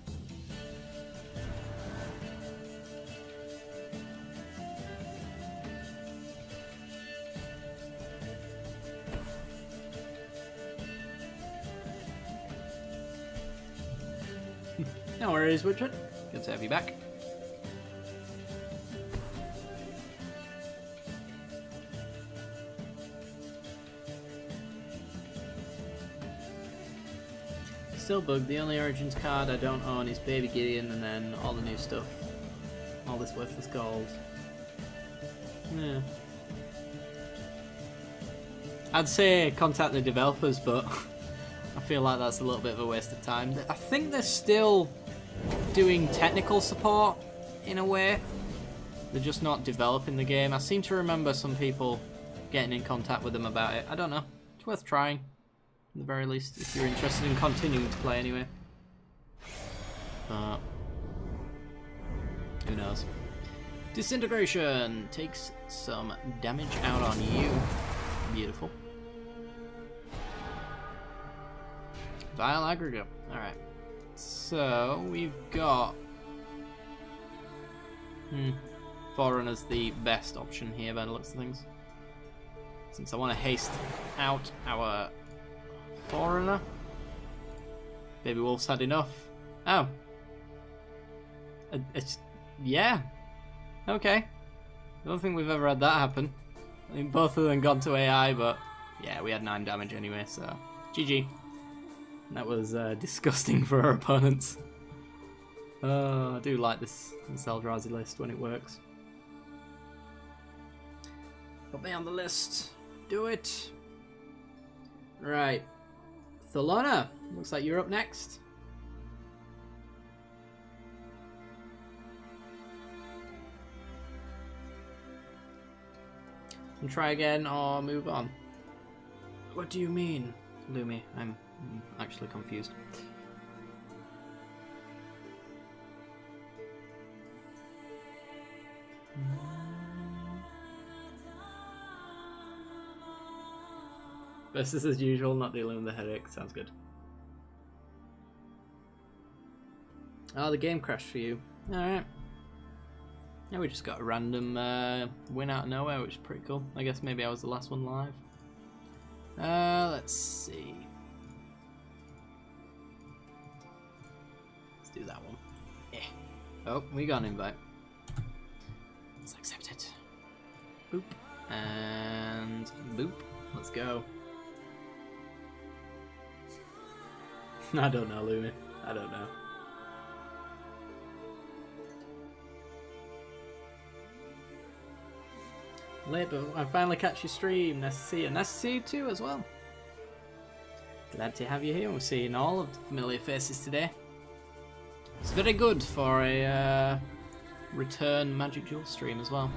No worries, Richard. Good to have you back. Still bugged. The only Origins card I don't own is Baby Gideon, and then all the new stuff. All this worthless gold. Yeah. I'd say contact the developers, but I feel like that's a little bit of a waste of time. I think they're still doing technical support in a way. They're just not developing the game. I seem to remember some people getting in contact with them about it. I don't know. It's worth trying, at the very least, if you're interested in continuing to play anyway. Who knows? Disintegration takes some damage out on you. Beautiful. Vile aggregate. Alright. So, we've got... Forerunner's the best option here by the looks of things. Since I want to haste out our Forerunner. Baby Wolf's had enough. Oh. Yeah. Okay. I don't think we've ever had that happen. I mean, both of them gone to AI, but yeah, we had 9 damage anyway, so GG. That was disgusting for our opponents. I do like this Eldrazi list when it works. Put me on the list. Do it. Right. Thelona, looks like you're up next. And try again or move on. What do you mean, Lumi? I'm actually confused. Versus as usual, not dealing with the headache. Sounds good. Oh, the game crashed for you. Alright. Yeah, we just got a random win out of nowhere, which is pretty cool. I guess maybe I was the last one live. Let's see. Let's do that one. Yeah. Oh, we got an invite. Let's accept it. Boop. And boop. Let's go. I don't know, Lumi. I don't know. Late, but I finally catch your stream. Nice to see you. Nice to see you too as well. Glad to have you here. We're seeing all of the familiar faces today. It's very good for a return Magic Duel stream as well.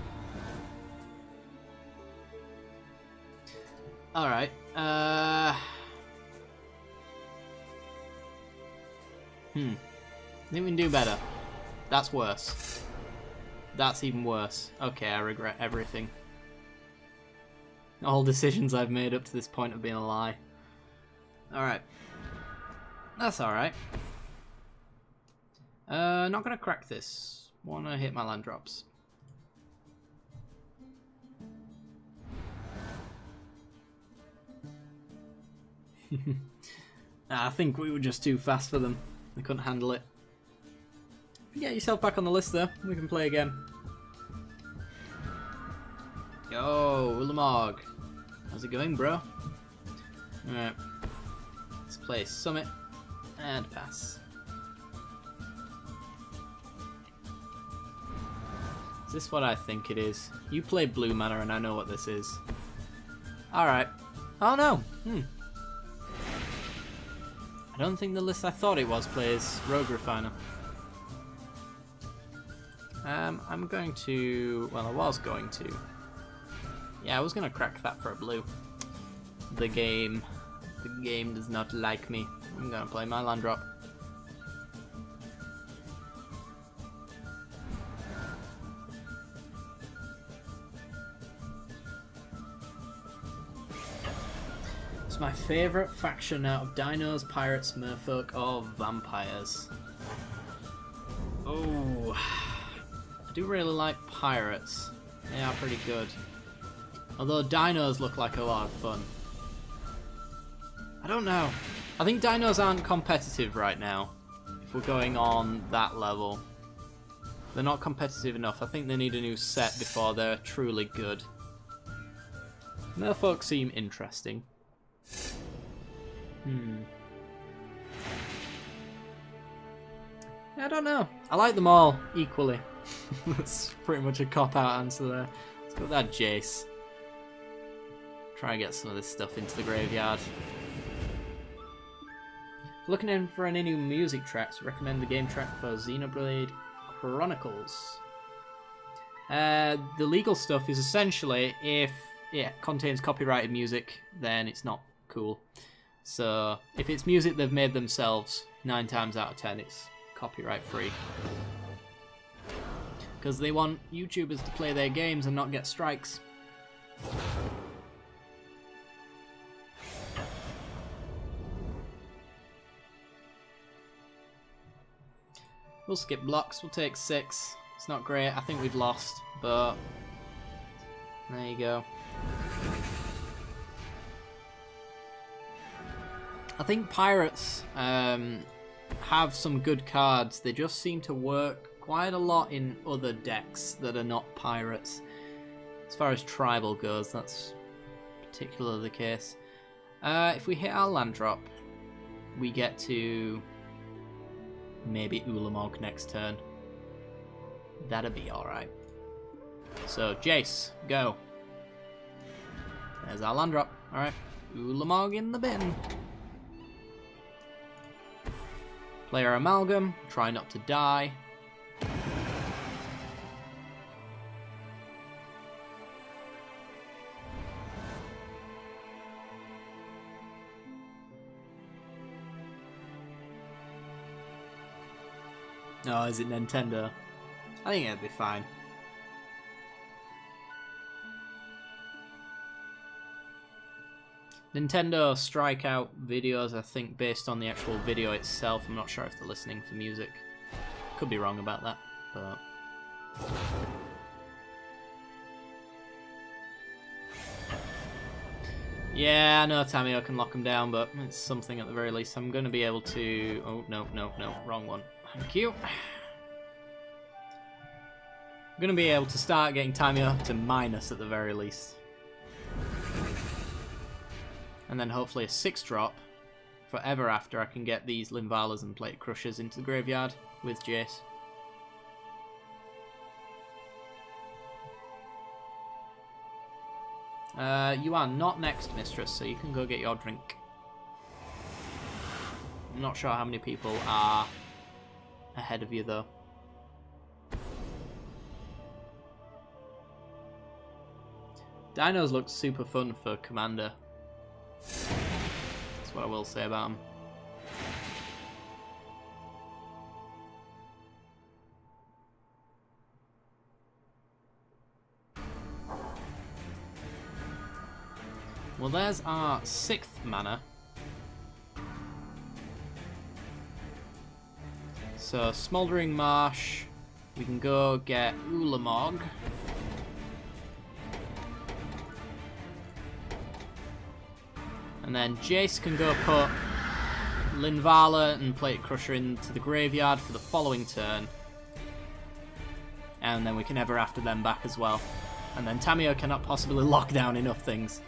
Alright. I think we can do better. That's worse. That's even worse. Okay, I regret everything. All decisions I've made up to this point have been a lie. Alright. That's alright. Not gonna crack this. Wanna hit my land drops. I think we were just too fast for them. They couldn't handle it. Get yourself back on the list though. We can play again. Yo, Ulamog. How's it going, bro? Alright. Let's play Summit and pass. Is this what I think it is? You play blue mana and I know what this is. Alright. Oh no! I don't think the list I thought it was plays Rogue Refiner. I'm going to... Well, I was going to. Yeah, I was going to crack that for a blue. The game does not like me. I'm going to play my land drop. It's my favourite faction out of dinos, pirates, merfolk, or vampires. Oh, I do really like pirates. They are pretty good. Although dinos look like a lot of fun. I don't know. I think dinos aren't competitive right now. If we're going on that level. They're not competitive enough. I think they need a new set before they're truly good. Merfolk seem interesting. I don't know. I like them all equally. That's pretty much a cop-out answer there. Let's go with that Jace. Try and get some of this stuff into the graveyard. Looking in for any new music tracks, recommend the game track for Xenoblade Chronicles. The legal stuff is essentially if it contains copyrighted music, then it's not cool. So if it's music they've made themselves, 9 times out of 10 it's copyright free. Because they want YouTubers to play their games and not get strikes. We'll skip blocks, we'll take 6. It's not great, I think we've lost, but there you go. I think pirates have some good cards. They just seem to work quite a lot in other decks that are not pirates. As far as tribal goes, that's particularly the case. If we hit our land drop, we get to maybe Ulamog next turn. That'd be alright. So, Jace, go. There's our land drop. Alright, Ulamog in the bin. Player Amalgam, try not to die. Oh, is it Nintendo? I think it'll be fine. Nintendo strike out videos, I think, based on the actual video itself. I'm not sure if they're listening for music. Could be wrong about that, but... Yeah, I know Tamio can lock them down, but it's something at the very least. I'm going to be able to... Oh, no, wrong one. Thank you. I'm going to be able to start getting Tamio to minus at the very least. And then hopefully a 6-drop forever after I can get these Linvalas and Plate Crushers into the graveyard with Jace. You are not next, Mistress, so you can go get your drink. I'm not sure how many people are ahead of you, though. Dinos look super fun for Commander. That's what I will say about them. Well, there's our 6th mana. So, Smouldering Marsh. We can go get Ulamog. And then Jace can go put Linvala and Plate Crusher into the graveyard for the following turn. And then we can ever after them back as well. And then Tamio cannot possibly lock down enough things.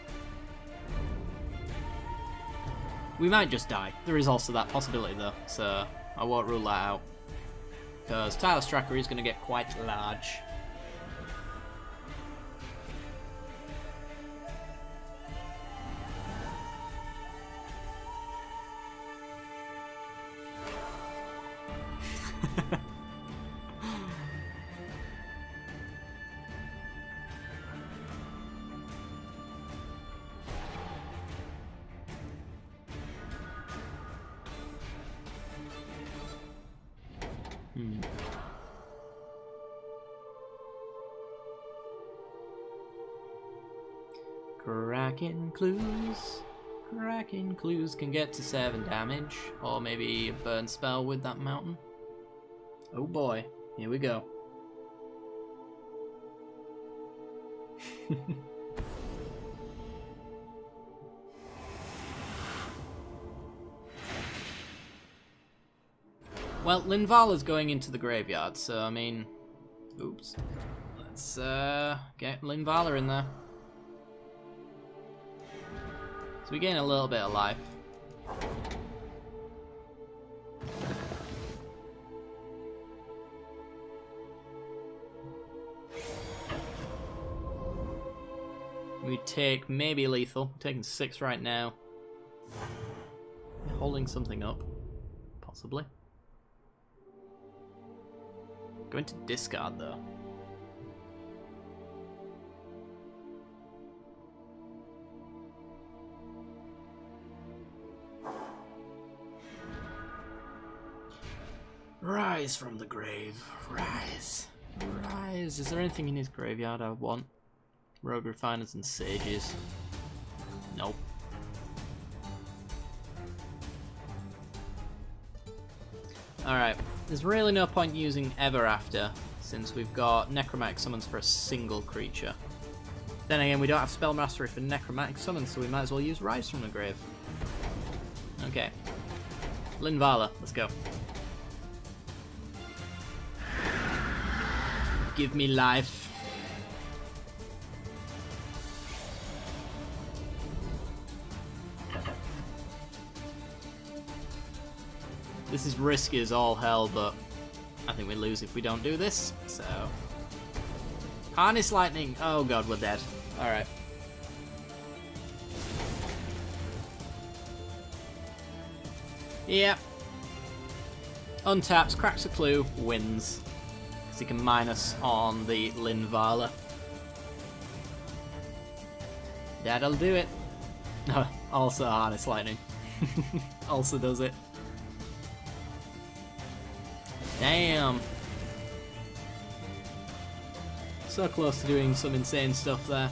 We might just die. There is also that possibility though, so I won't rule that out. Because Tyler Stracker is going to get quite large. Cracking clues. Cracking clues can get to 7 damage, or maybe a burn spell with that mountain. Oh boy, here we go. Well, Linvala's going into the graveyard, so I mean, oops. Let's get Linvala in there. So we gain a little bit of life. We take maybe lethal. We're taking 6 right now. Holding something up, possibly. Going to discard though. Rise from the grave. Rise. Rise. Is there anything in his graveyard I want? Rogue Refiners and Sages. Nope. Alright. There's really no point using Ever After, since we've got Necromantic Summons for a single creature. Then again, we don't have Spell Mastery for Necromantic Summons, so we might as well use Rise from the Grave. Okay. Linvala, let's go. Give me life. This is risky as all hell, but I think we lose if we don't do this, so... Harness Lightning! Oh god, we're dead. Alright. Yeah. Untaps, cracks a clue, wins. Because he can minus on the Linvala. That'll do it. Also Harness Lightning. Also does it. Damn. So close to doing some insane stuff there.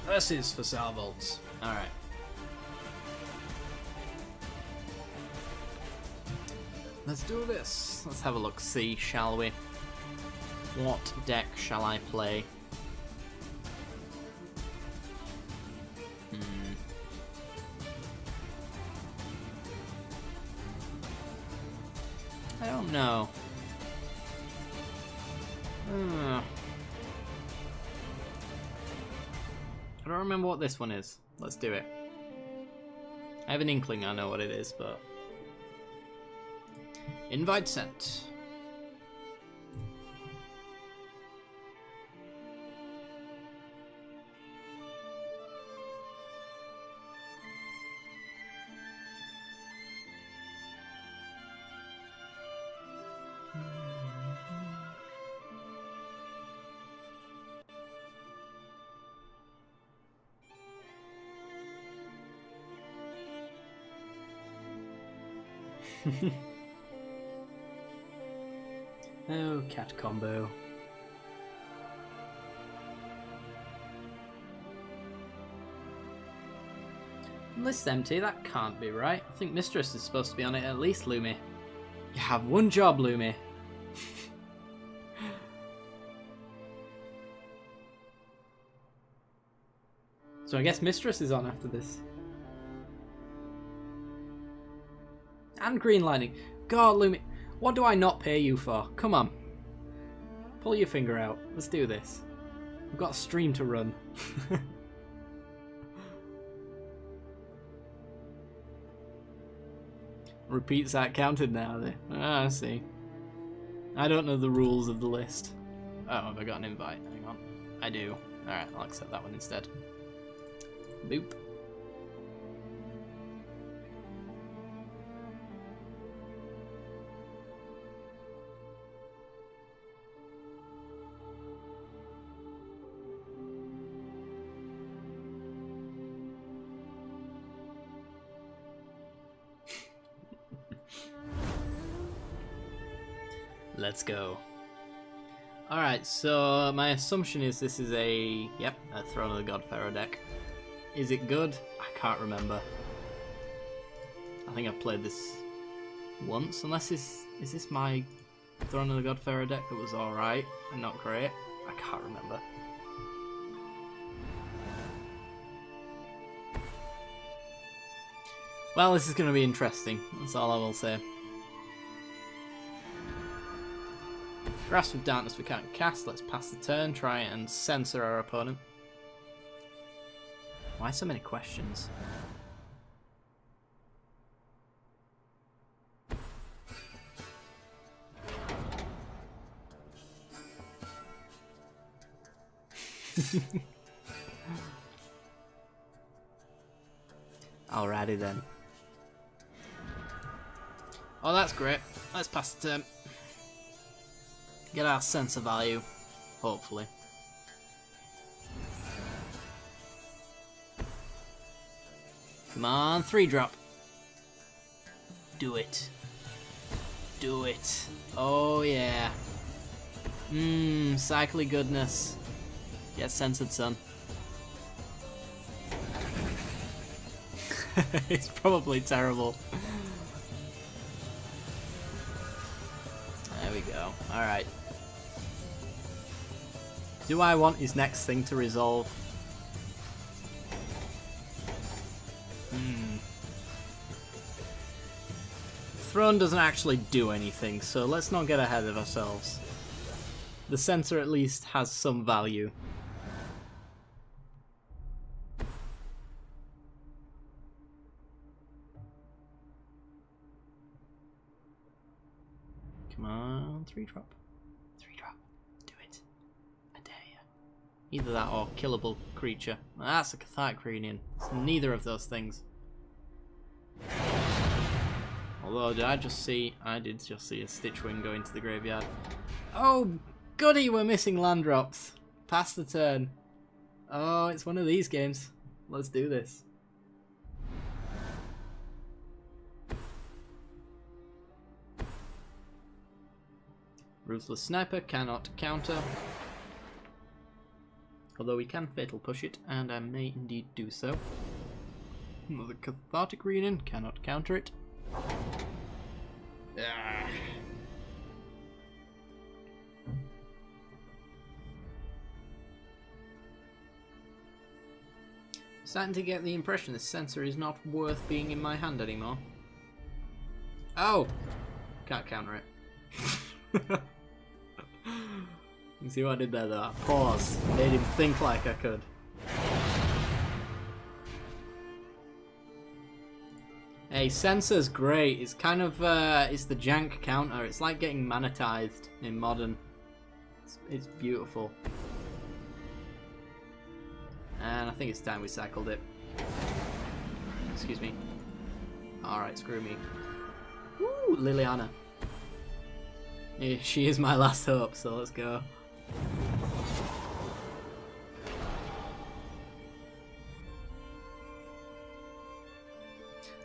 Versus for Salvolts. Alright. Let's do this. Let's have a look-see, shall we? What deck shall I play? I don't know. I don't remember what this one is. Let's do it. I have an inkling I know what it is, but... Invite sent. Oh, cat combo. List empty, that can't be right. I think Mistress is supposed to be on it at least, Lumi. You have one job, Lumi. So I guess Mistress is on after this. And Green Lightning. God, Lumi. What do I not pay you for? Come on. Pull your finger out. Let's do this. We've got a stream to run. Repeats that counted now, are they? Ah, I see. I don't know the rules of the list. Oh, have I got an invite? Hang on. I do. Alright, I'll accept that one instead. Boop. Let's go. Alright, so my assumption is this is a Throne of the God Pharaoh deck. Is it good? I can't remember. I think I've played this once, unless is this my Throne of the God Pharaoh deck that was alright and not great? I can't remember. Well, this is going to be interesting, that's all I will say. Grasp of Darkness we can't cast, let's pass the turn, try and censor our opponent. Why so many questions? Alrighty then. Oh, that's great. Let's pass the turn. Get our sensor value, hopefully. Come on, 3-drop. Do it. Do it. Oh yeah. Cycly goodness. Get censored, son. It's probably terrible. There we go. Alright. Do I want his next thing to resolve? Throne doesn't actually do anything, so let's not get ahead of ourselves. The censor at least has some value. Come on, 3-drop. 3-drop. Do it. I dare you. Either that or killable creature. That's a Cathartic Reunion. It's neither of those things. Although, did I just see... I did just see a Stitchwing go into the graveyard. Oh, goody, we're missing land drops. Pass the turn. Oh, it's one of these games. Let's do this. Ruthless Sniper cannot counter. Although we can Fatal Push it, and I may indeed do so. Another Cathartic Reunion cannot counter it. Ah. Starting to get the impression this sensor is not worth being in my hand anymore. Oh! Can't counter it. You see what I did there though? I paused. Made him think like I could. Hey, sensor's great. It's kind of, it's the jank counter. It's like getting manatized in Modern. It's beautiful. And I think it's time we cycled it. Excuse me. Alright, screw me. Woo, Liliana. Yeah, she is my last hope, so let's go.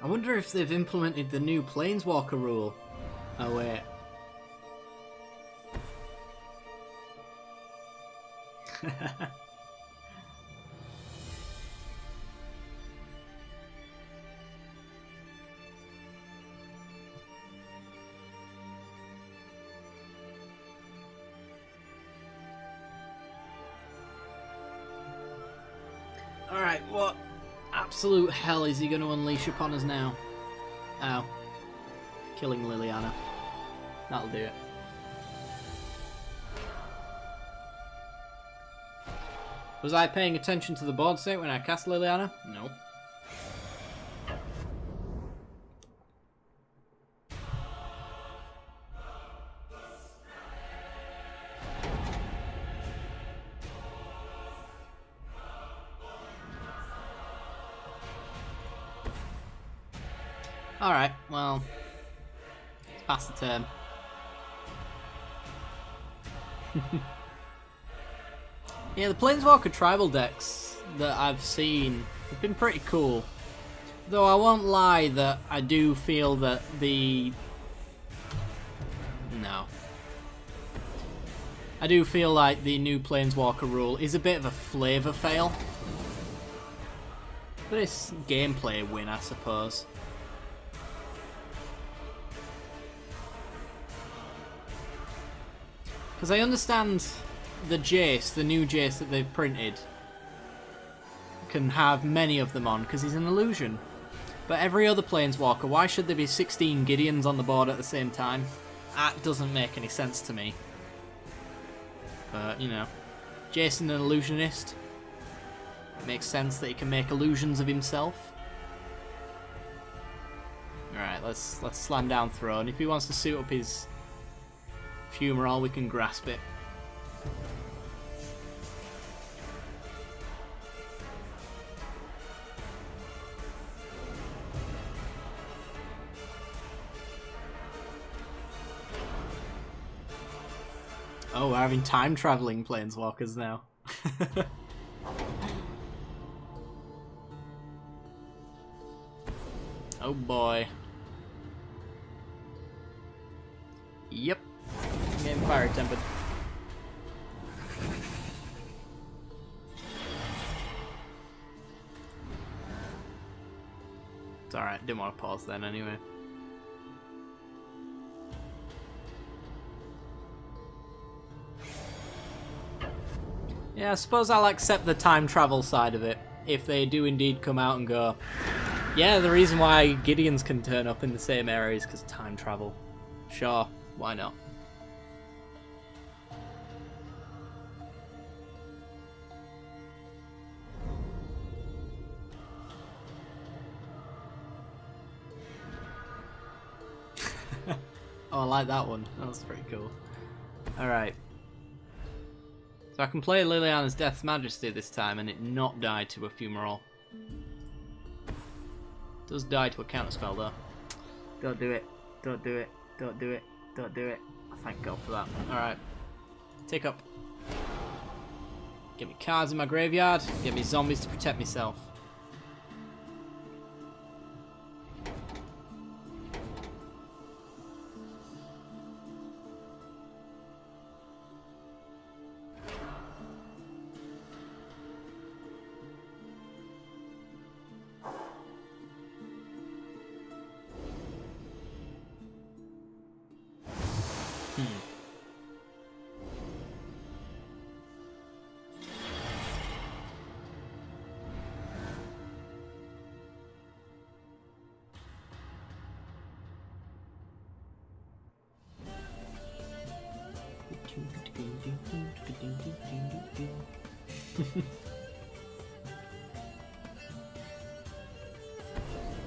I wonder if they've implemented the new Planeswalker rule. Oh wait. Alright, what absolute hell is he going to unleash upon us now? Oh. Killing Liliana. That'll do it. Was I paying attention to the board state when I cast Liliana? No. Alright, well, let's pass the turn. Yeah, the Planeswalker tribal decks that I've seen have been pretty cool. Though I won't lie that I do feel that the... No. I do feel like the new Planeswalker rule is a bit of a flavour fail. But it's gameplay win, I suppose. Because I understand the Jace, the new Jace that they've printed, can have many of them on because he's an illusion. But every other Planeswalker, why should there be 16 Gideons on the board at the same time? That doesn't make any sense to me. But, you know, Jason, an illusionist. It makes sense that he can make illusions of himself. Alright, let's slam down Throne. If he wants to suit up his Fumarole, we can grasp it. Oh, we're having time-travelling Planeswalkers now. Oh boy. Yep. I'm getting fire tempered. It's alright, didn't want to pause then anyway. Yeah, I suppose I'll accept the time travel side of it, if they do indeed come out and go, yeah, the reason why Gideons can turn up in the same area is because time travel. Sure, why not? Oh, I like that one. That was pretty cool. Alright. So I can play Liliana's Death's Majesty this time and it not die to a Fumarole. It does die to a counterspell though. Don't do it. Don't do it. Don't do it. Don't do it. Thank God for that. Alright. Take up. Get me cards in my graveyard. Get me zombies to protect myself.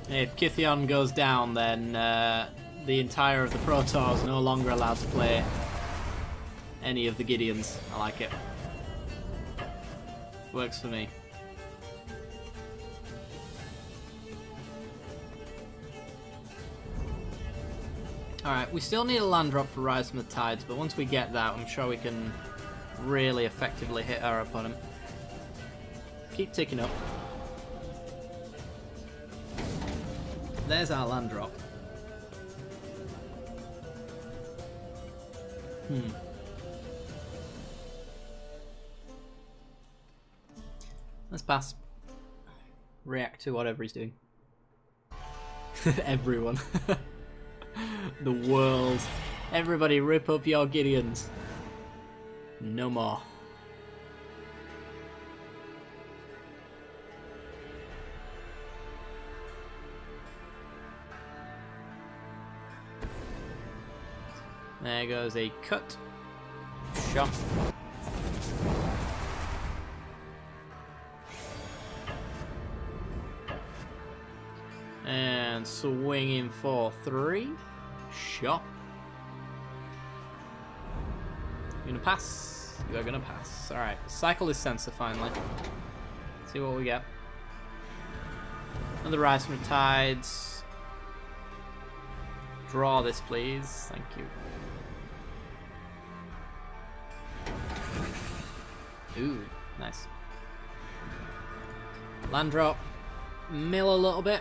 If Kithion goes down, then the entire of the Pro Tour is no longer allowed to play any of the Gideons. I like it. Works for me. Alright, we still need a land drop for Rise from the Tides, but once we get that, I'm sure we can really effectively hit our opponent. Keep ticking up. There's our land drop. Let's pass. React to whatever he's doing. Everyone. The world. Everybody rip up your Gideons. No more. There goes a cut. Shot. And swinging for 3. Shot. You gonna pass? You are gonna pass. Alright, cycle this sensor finally. See what we get. Another Rise from the Tides. Draw this, please. Thank you. Ooh, nice. Land drop. Mill a little bit.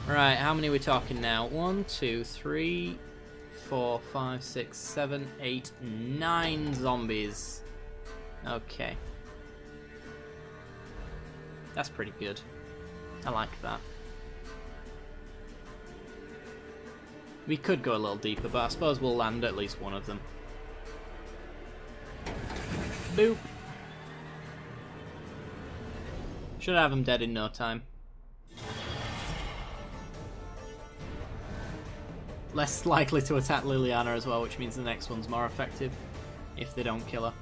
Right, how many are we talking now? 1, 2, 3, 4, 5, 6, 7, 8, 9 zombies. Okay. That's pretty good. I like that. We could go a little deeper, but I suppose we'll land at least one of them. Boop. Should have them dead in no time. Less likely to attack Liliana as well, which means the next one's more effective if they don't kill her.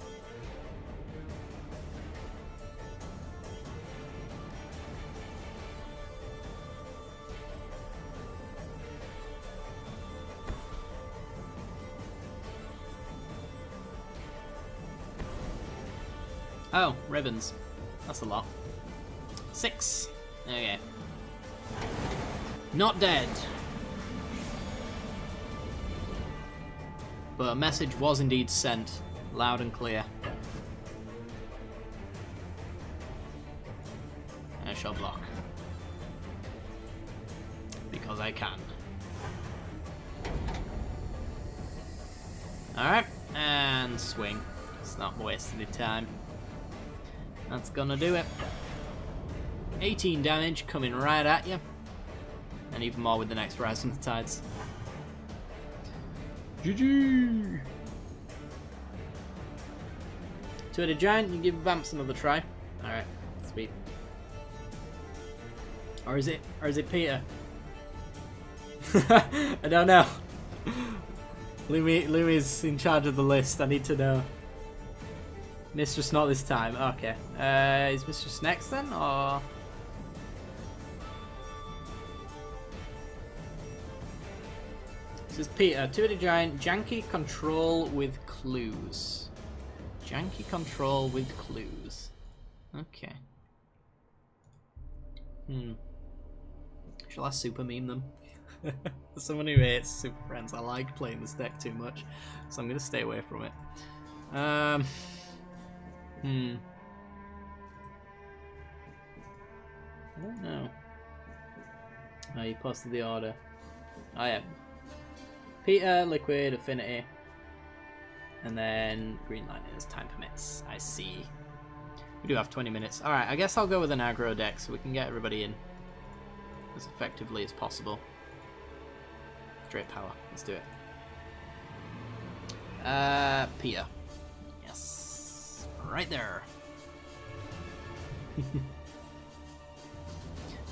Oh, ribbons. That's a lot. 6. Okay. Not dead. But a message was indeed sent, loud and clear. I shall block. Because I can. Alright, and swing. It's not wasting any time. That's gonna do it. 18 damage coming right at you. And even more with the next Rise from the Tides. GG! Two-headed giant, you give Vamps another try. Alright, sweet. Or is it Peter? I don't know. Louis in charge of the list, I need to know. Mistress not this time, okay. Is Mistress next then, or...? This is Peter, two-headed giant, janky control with clues. Janky control with clues. Okay. Shall I super meme them? As someone who hates Super Friends, I like playing this deck too much, so I'm going to stay away from it. I don't know. Oh, you posted the order. Oh yeah. Peter, Liquid, Affinity. And then Green Light as time permits. I see. We do have 20 minutes. Alright, I guess I'll go with an aggro deck so we can get everybody in as effectively as possible. Straight power. Let's do it. Peter. Yes. Right there.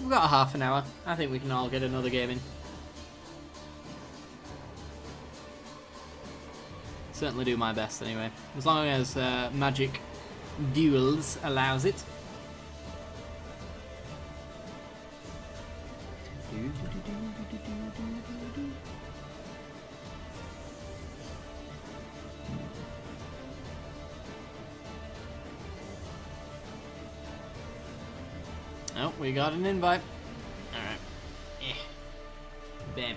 We've got a half an hour. I think we can all get another game in. Certainly do my best anyway. As long as Magic Duels allows it. Oh, we got an invite. Alright. Bam.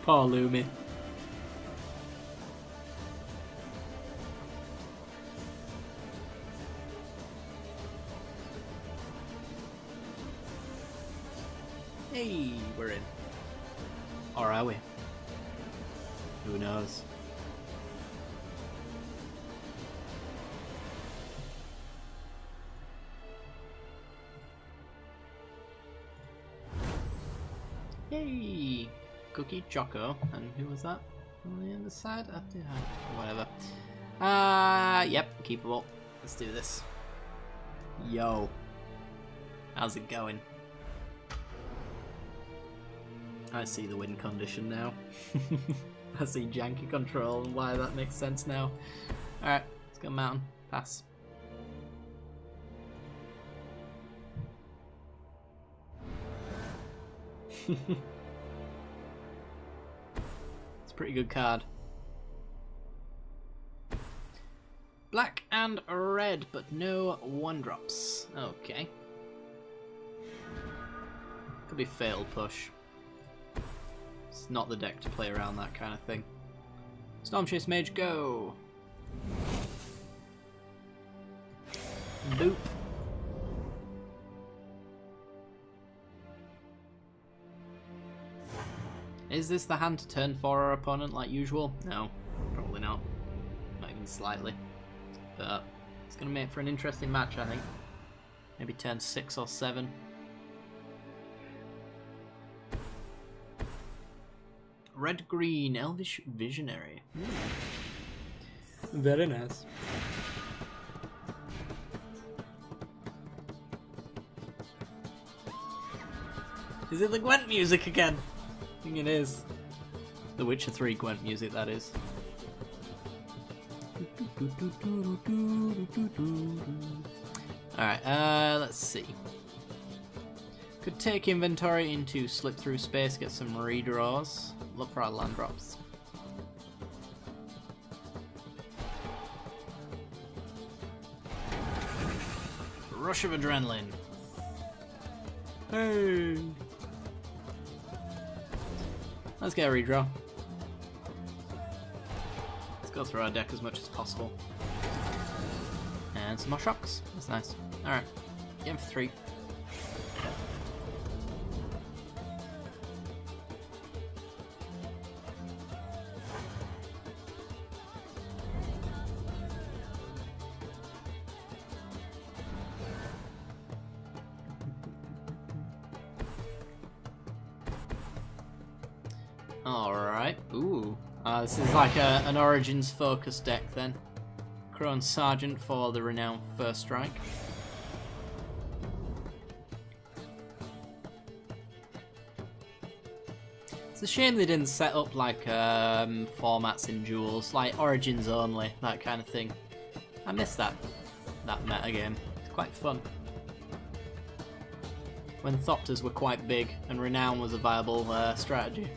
Poor Lumi. Hey, we're in. Or are we? Who knows? Yay! Cookie Choco, and who was that on the other side? Whatever. Yep, keepable. Let's do this. Yo. How's it going? I see the win condition now. I see janky control and why that makes sense now. Alright, let's go mountain. Pass. It's a pretty good card. Black and red, but no 1-drops. Okay. Could be failed push. It's not the deck to play around that kind of thing. Storm Chase Mage, go! Boop. Is this the hand to turn for our opponent like usual? No, probably not. Not even slightly. But it's going to make for an interesting match, I think. Maybe turn 6 or 7. Red-green, Elvish Visionary. Very nice. Is it the Gwent music again? I think it is. The Witcher 3 Gwent music, that is. Alright, let's see. Could take inventory into slip through space, get some redraws. Look for our land drops. Rush of adrenaline. Hey! Let's get a redraw. Let's go through our deck as much as possible. And some more shocks. That's nice. Alright. Game for 3. Alright. Ooh. This is like an Origins focus deck then. Crone Sergeant for the renowned First Strike. It's a shame they didn't set up like formats in Duels, like Origins only, that kind of thing. I miss that meta game. It's quite fun. When Thopters were quite big and Renown was a viable strategy.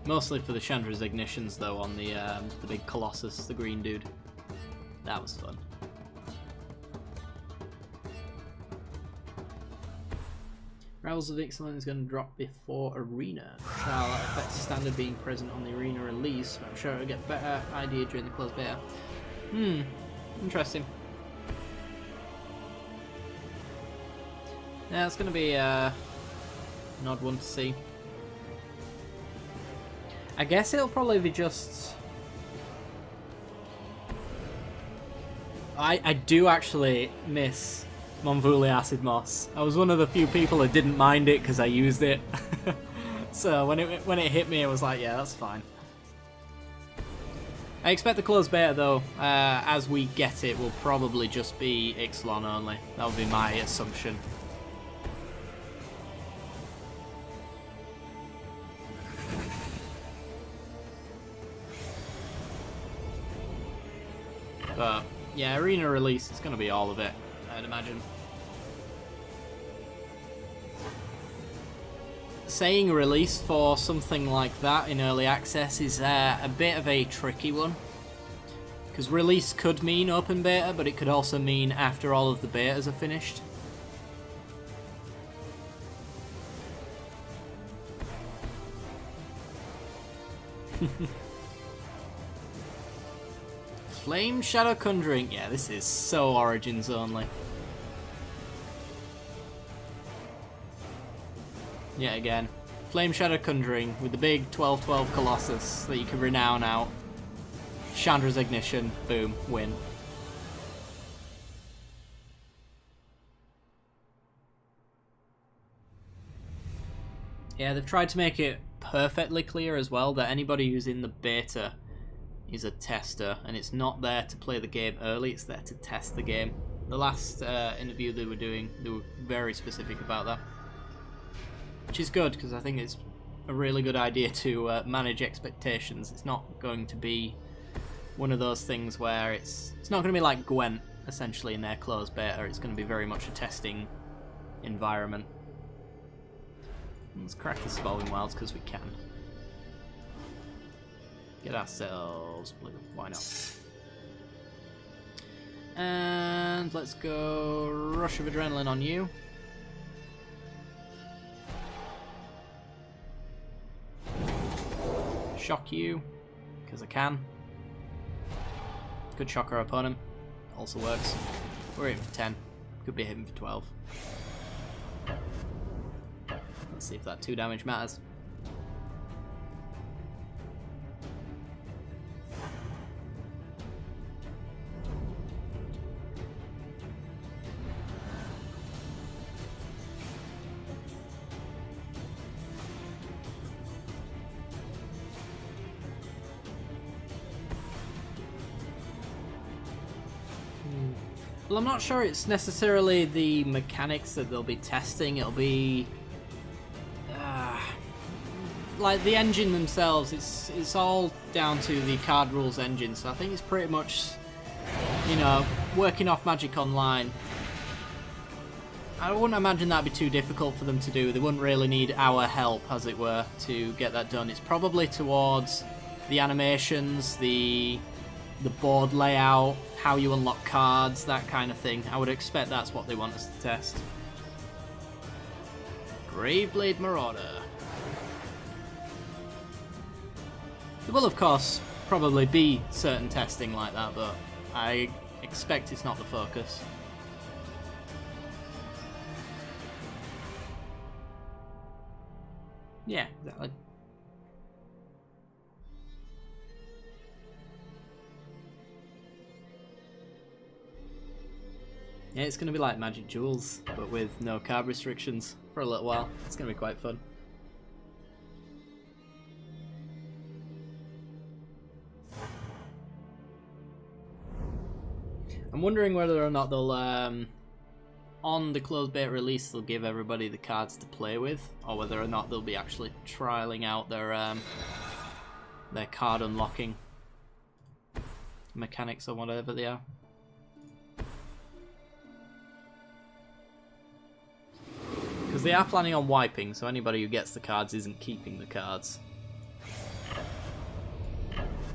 Mostly for the Chandra's Ignitions though, on the big Colossus, the green dude. That was fun. Rivals of Excellence is going to drop before Arena. Shall affect standard being present on the Arena release, but I'm sure it'll get better idea during the closed beta. Interesting. Yeah, it's going to be an odd one to see. I guess it'll probably be just... I do actually miss Monvuli Acid Moss. I was one of the few people that didn't mind it because I used it. So when it hit me, it was like, yeah, that's fine. I expect the closed beta though, as we get it, will probably just be Ixalan only. That would be my assumption. But yeah, Arena release, it's going to be all of it, I'd imagine. Saying release for something like that in early access is a bit of a tricky one. Because release could mean open beta, but it could also mean after all of the betas are finished. Flame Shadow Conjuring. Yeah, this is so Origins only. Yeah, again. Flame Shadow Conjuring with the big 12/12 Colossus that you can renown out. Chandra's Ignition. Boom. Win. Yeah, they've tried to make it perfectly clear as well that anybody who's in the beta is a tester, and it's not there to play the game early, it's there to test the game. The last interview they were doing, they were very specific about that. Which is good, because I think it's a really good idea to manage expectations. It's not going to be one of those things where it's not going to be like Gwent, essentially, in their closed beta. It's going to be very much a testing environment. Let's crack the Spalling Wilds, because we can. Get ourselves blue, why not? And let's go Rush of Adrenaline on you. shock you, because I can. Could shock our opponent. Also works. We're hitting for 10. Could be hitting for 12. Let's see if that 2 damage matters. Well, I'm not sure it's necessarily the mechanics that they'll be testing. It'll be like the engine themselves. It's all down to the card rules engine. So I think it's pretty much, you know, working off Magic Online. I wouldn't imagine that'd be too difficult for them to do. They wouldn't really need our help, as it were, to get that done. It's probably towards the animations, the board layout, how you unlock cards, that kind of thing. I would expect that's what they want us to test. Graveblade Marauder. There will, of course, probably be certain testing like that, but I expect it's not the focus. Yeah, exactly. Yeah, it's going to be like Magic Duels, but with no card restrictions for a little while. It's going to be quite fun. I'm wondering whether or not they'll, on the closed beta release, they'll give everybody the cards to play with, or whether or not they'll be actually trialing out their card unlocking mechanics or whatever they are. Because they are planning on wiping, so anybody who gets the cards isn't keeping the cards.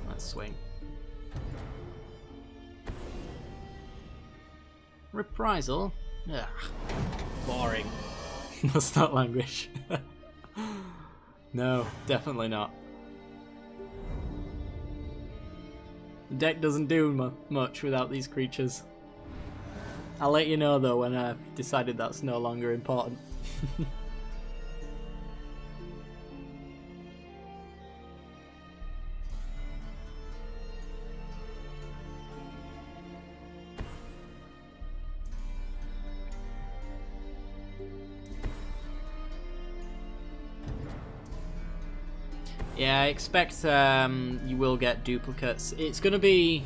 Let's swing. Reprisal? Ugh. Boring. That's not language. No, definitely not. The deck doesn't do much without these creatures. I'll let you know though when I've decided that's no longer important. Yeah, I expect you will get duplicates. It's going to be...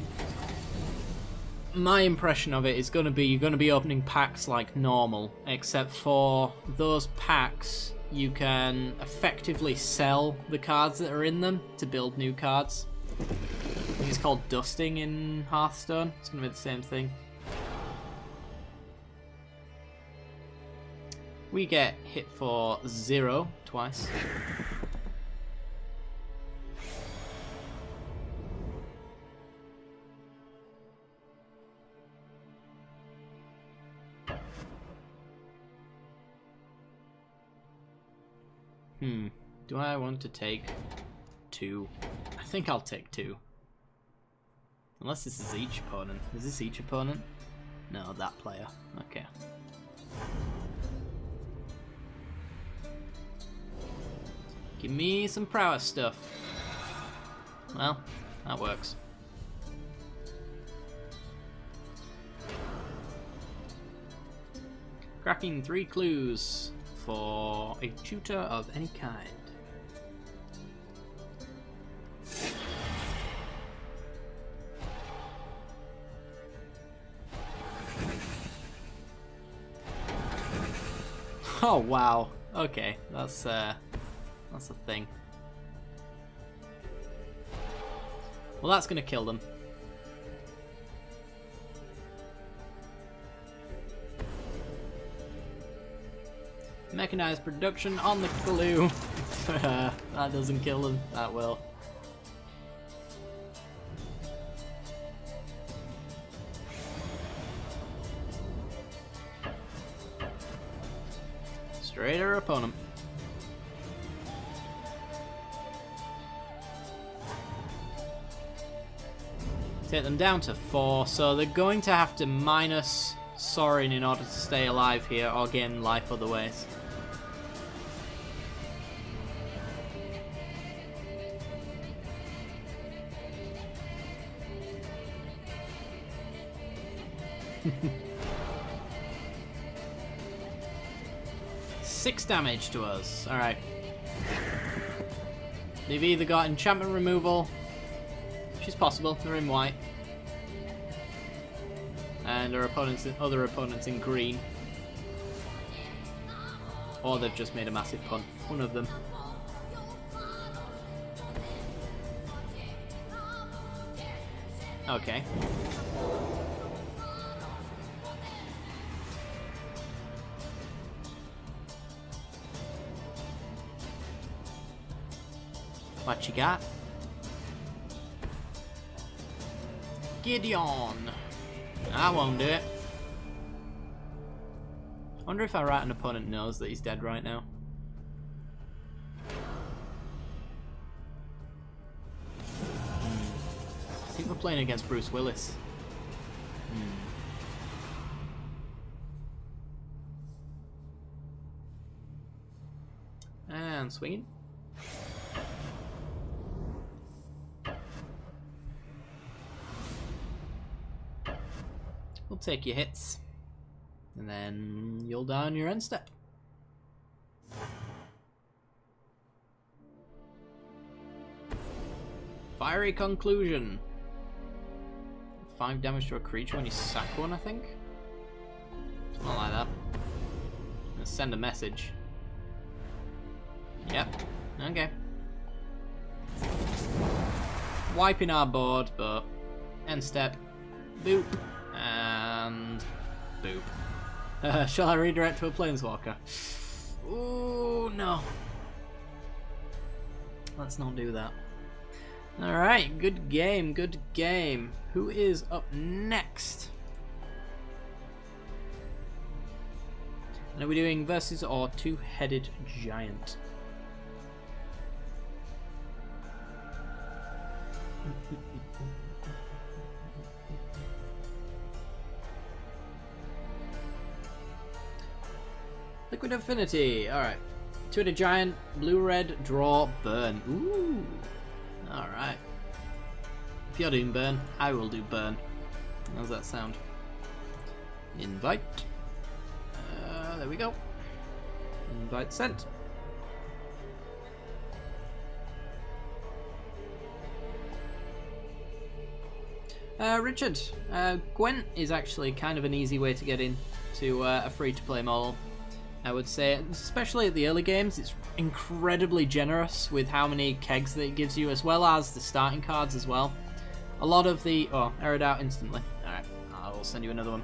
My impression of it is going to be you're going to be opening packs like normal, except for those packs you can effectively sell the cards that are in them to build new cards. I think it's called dusting in Hearthstone. It's going to be the same thing. We get hit for 0 twice. Do I want to take 2? I think I'll take 2. Unless this is each opponent. Is this each opponent? No, that player. Okay. Give me some prowess stuff. Well, that works. Cracking 3 clues for a tutor of any kind. Oh wow. Okay, that's a thing. Well, that's gonna kill them. Mechanized production on the clue. That doesn't kill them. That will. Straight our opponent. Take them down to 4, so they're going to have to minus Sorin in order to stay alive here, or gain life other ways. Six damage to us. Alright. They've either got enchantment removal, which is possible, they're in white, and their other opponents in green, or they've just made a massive pun. One of them. Okay. What you got? Gideon. I won't do it. I wonder if our right opponent knows that he's dead right now. I think we're playing against Bruce Willis. And swinging. We'll take your hits, and then you'll die on your end step. Fiery Conclusion. 5 damage to a creature when you sack one, I think. Something like that. Let's send a message. Yep. Okay. Wiping our board, but end step. Boop. And boop. Shall I redirect to a Planeswalker? Ooh, no. Let's not do that. Alright, good game, good game. Who is up next? And are we doing versus or two-headed giant? Liquid Affinity. Alright. Two-headed giant, blue-red, draw, burn. Ooh. Alright. If you're doing burn, I will do burn. How's that sound? Invite. There we go. Invite sent. Richard, Gwent is actually kind of an easy way to get into a free-to-play model. I would say, especially at the early games, it's incredibly generous with how many kegs that it gives you, as well as the starting cards as well. A lot of the... oh, errored out instantly. Alright, I will send you another one.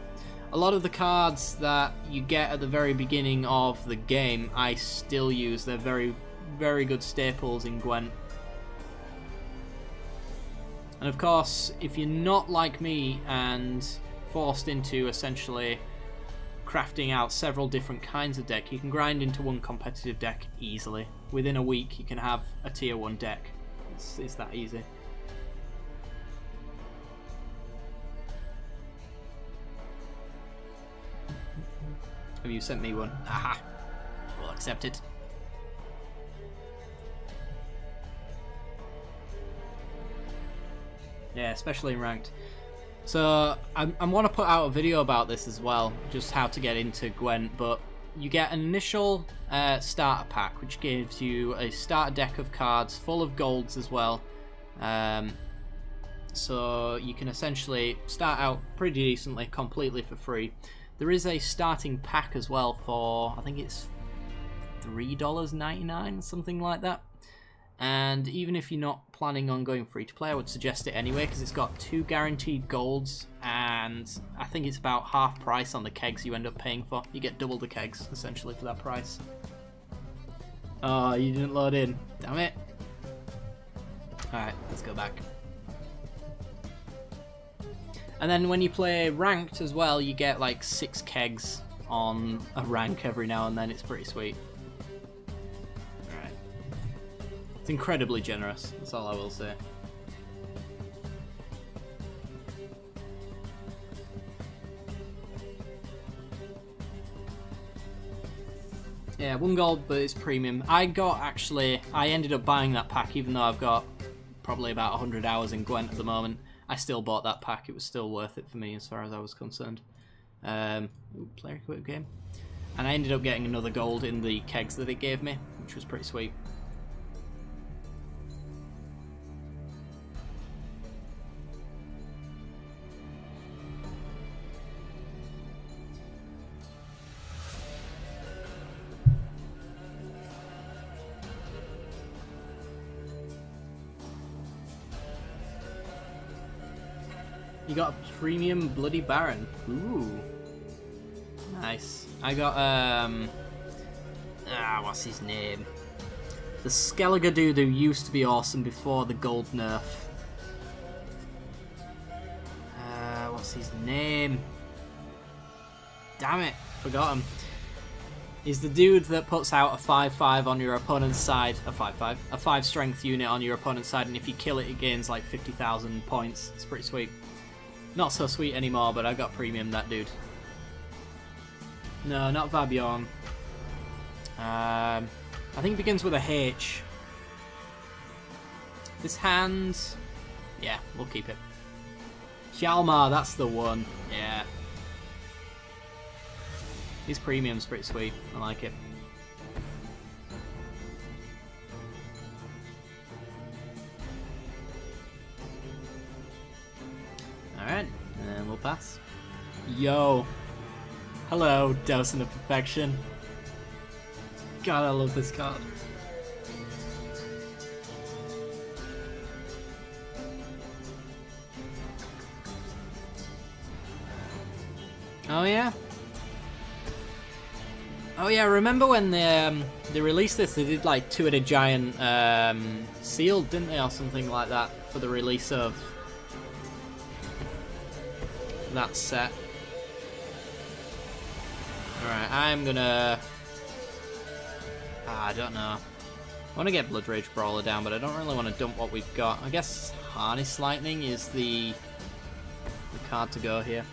A lot of the cards that you get at the very beginning of the game, I still use. They're very, very good staples in Gwent. And of course, if you're not like me and forced into essentially crafting out several different kinds of deck, you can grind into one competitive deck easily. Within a week, you can have a tier 1 deck. It's that easy. Have you sent me one? Aha! We'll accept it. Yeah, especially in ranked. So I want to put out a video about this as well, just how to get into Gwent, but you get an initial starter pack, which gives you a starter deck of cards full of golds as well. So you can essentially start out pretty decently, completely for free. There is a starting pack as well for, I think it's $3.99, something like that. And even if you're not planning on going free to play, I would suggest it anyway, because it's got 2 guaranteed golds, and I think it's about half price on the kegs you end up paying for. You get double the kegs, essentially, for that price. Oh, you didn't load in. Damn it. Alright, let's go back. And then when you play ranked as well, you get like 6 kegs on a rank every now and then. It's pretty sweet. Alright. It's incredibly generous, that's all I will say. Yeah, 1 gold, but it's premium. I ended up buying that pack even though I've got probably about 100 hours in Gwent at the moment. I still bought that pack. It was still worth it for me as far as I was concerned. Player equip game. And I ended up getting another gold in the kegs that it gave me, which was pretty sweet. You got a premium Bloody Baron. Ooh. Nice. I got, what's his name? The Skellige dude who used to be awesome before the gold nerf. What's his name? Damn it, forgot him. He's the dude that puts out a 5/5 on your opponent's side. A 5/5. A 5 strength unit on your opponent's side, and if you kill it, it gains like 50,000 points. It's pretty sweet. Not so sweet anymore, but I got premium that dude. No, not Vabion. I think it begins with a H. This hand... Yeah, we'll keep it. Hjalmar, that's the one. Yeah. His premium's pretty sweet. I like it. Alright, and we'll pass. Yo! Hello, Docent of Perfection. God, I love this card. Oh yeah? Oh yeah, remember when they released this, they did like Two-Headed Giant sealed, didn't they, or something like that, for the release of that set. Alright, I'm gonna... I don't know. I want to get Blood Rage Brawler down, but I don't really want to dump what we've got. I guess Harness Lightning is the card to go here.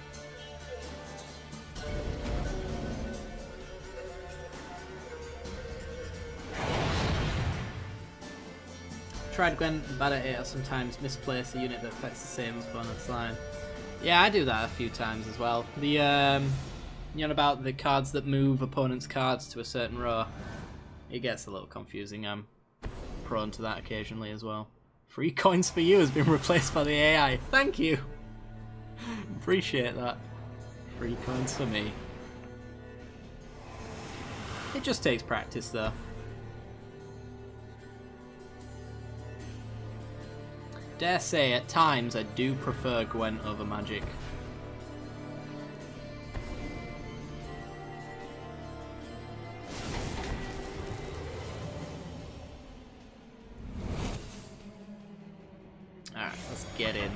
Tried Gwen, bad at it, or sometimes misplace a unit that affects the same opponent's line. Yeah, I do that a few times as well. The, you know about the cards that move opponents' cards to a certain row? It gets a little confusing. I'm prone to that occasionally as well. Free coins for you has been replaced by the AI. Thank you! Appreciate that. Free coins for me. It just takes practice though. Dare say, at times, I do prefer Gwent over Magic. Alright, let's get in.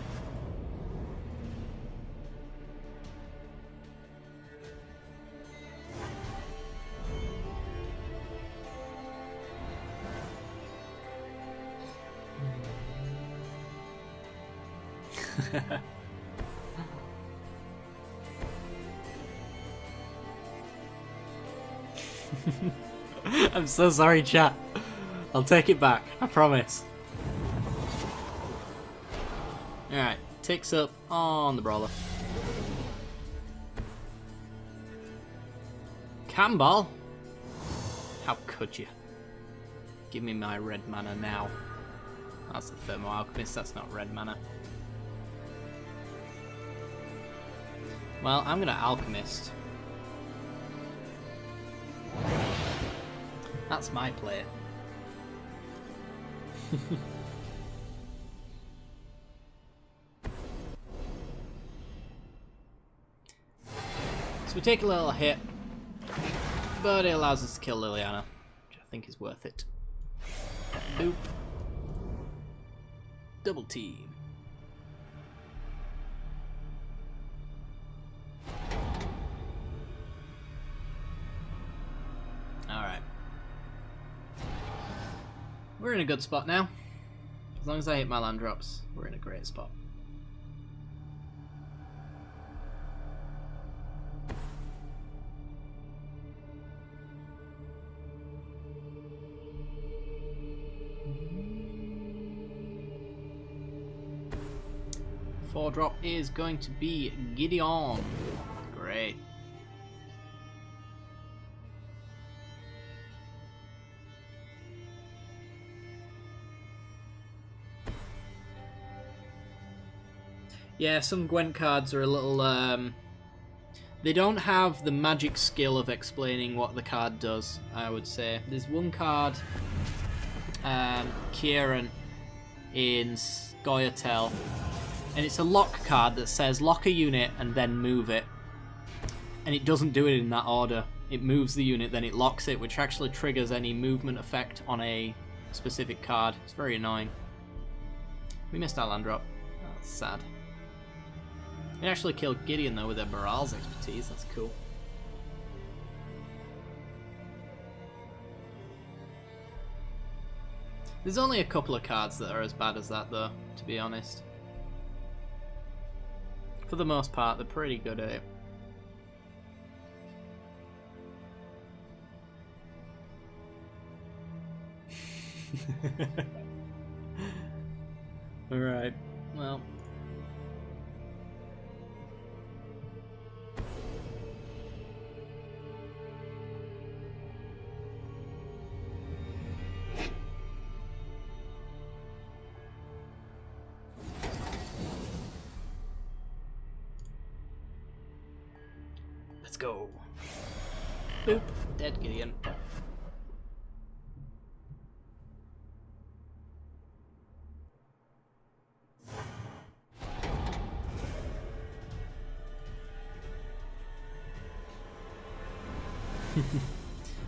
I'm so sorry, chat. I'll take it back, I promise. Alright, ticks up on the Brawler. Cannonball? How could you? Give me my red mana now. That's a Thermo Alchemist, that's not red mana. Well, I'm gonna Alchemist. That's my play. So we take a little hit, but it allows us to kill Liliana, which I think is worth it. Boop. Double team. Alright. We're in a good spot now. As long as I hit my land drops, we're in a great spot. 4-drop is going to be Gideon. Great. Yeah, some Gwent cards are a little... they don't have the magic skill of explaining what the card does, I would say. There's one card, Kieran, in Scoia'tael, and it's a lock card that says lock a unit and then move it. And it doesn't do it in that order. It moves the unit, then it locks it, which actually triggers any movement effect on a specific card. It's very annoying. We missed our land drop. That's sad. We actually killed Gideon though with their morals expertise. That's cool. There's only a couple of cards that are as bad as that though, to be honest. For the most part, they're pretty good at it. Alright, well. Let's go. Boop. Dead Gideon.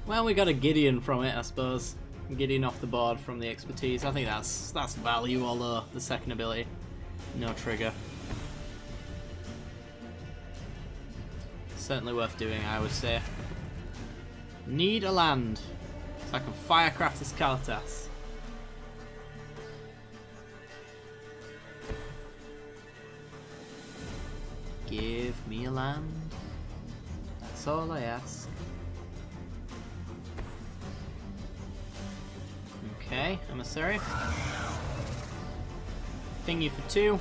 Well, we got a Gideon from it, I suppose. Gideon off the board from the expertise. I think that's value, although the second ability, no trigger. Certainly worth doing, I would say. Need a land, so I can firecraft this Kalitas. Give me a land. That's all I ask. Okay, emissary. Ping you for 2.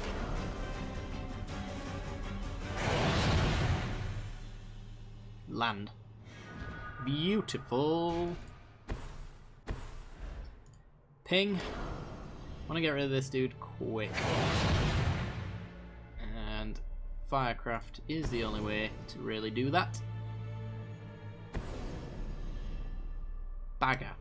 Land. Beautiful. Ping. Want to get rid of this dude quick. And Firecraft is the only way to really do that. Bagger.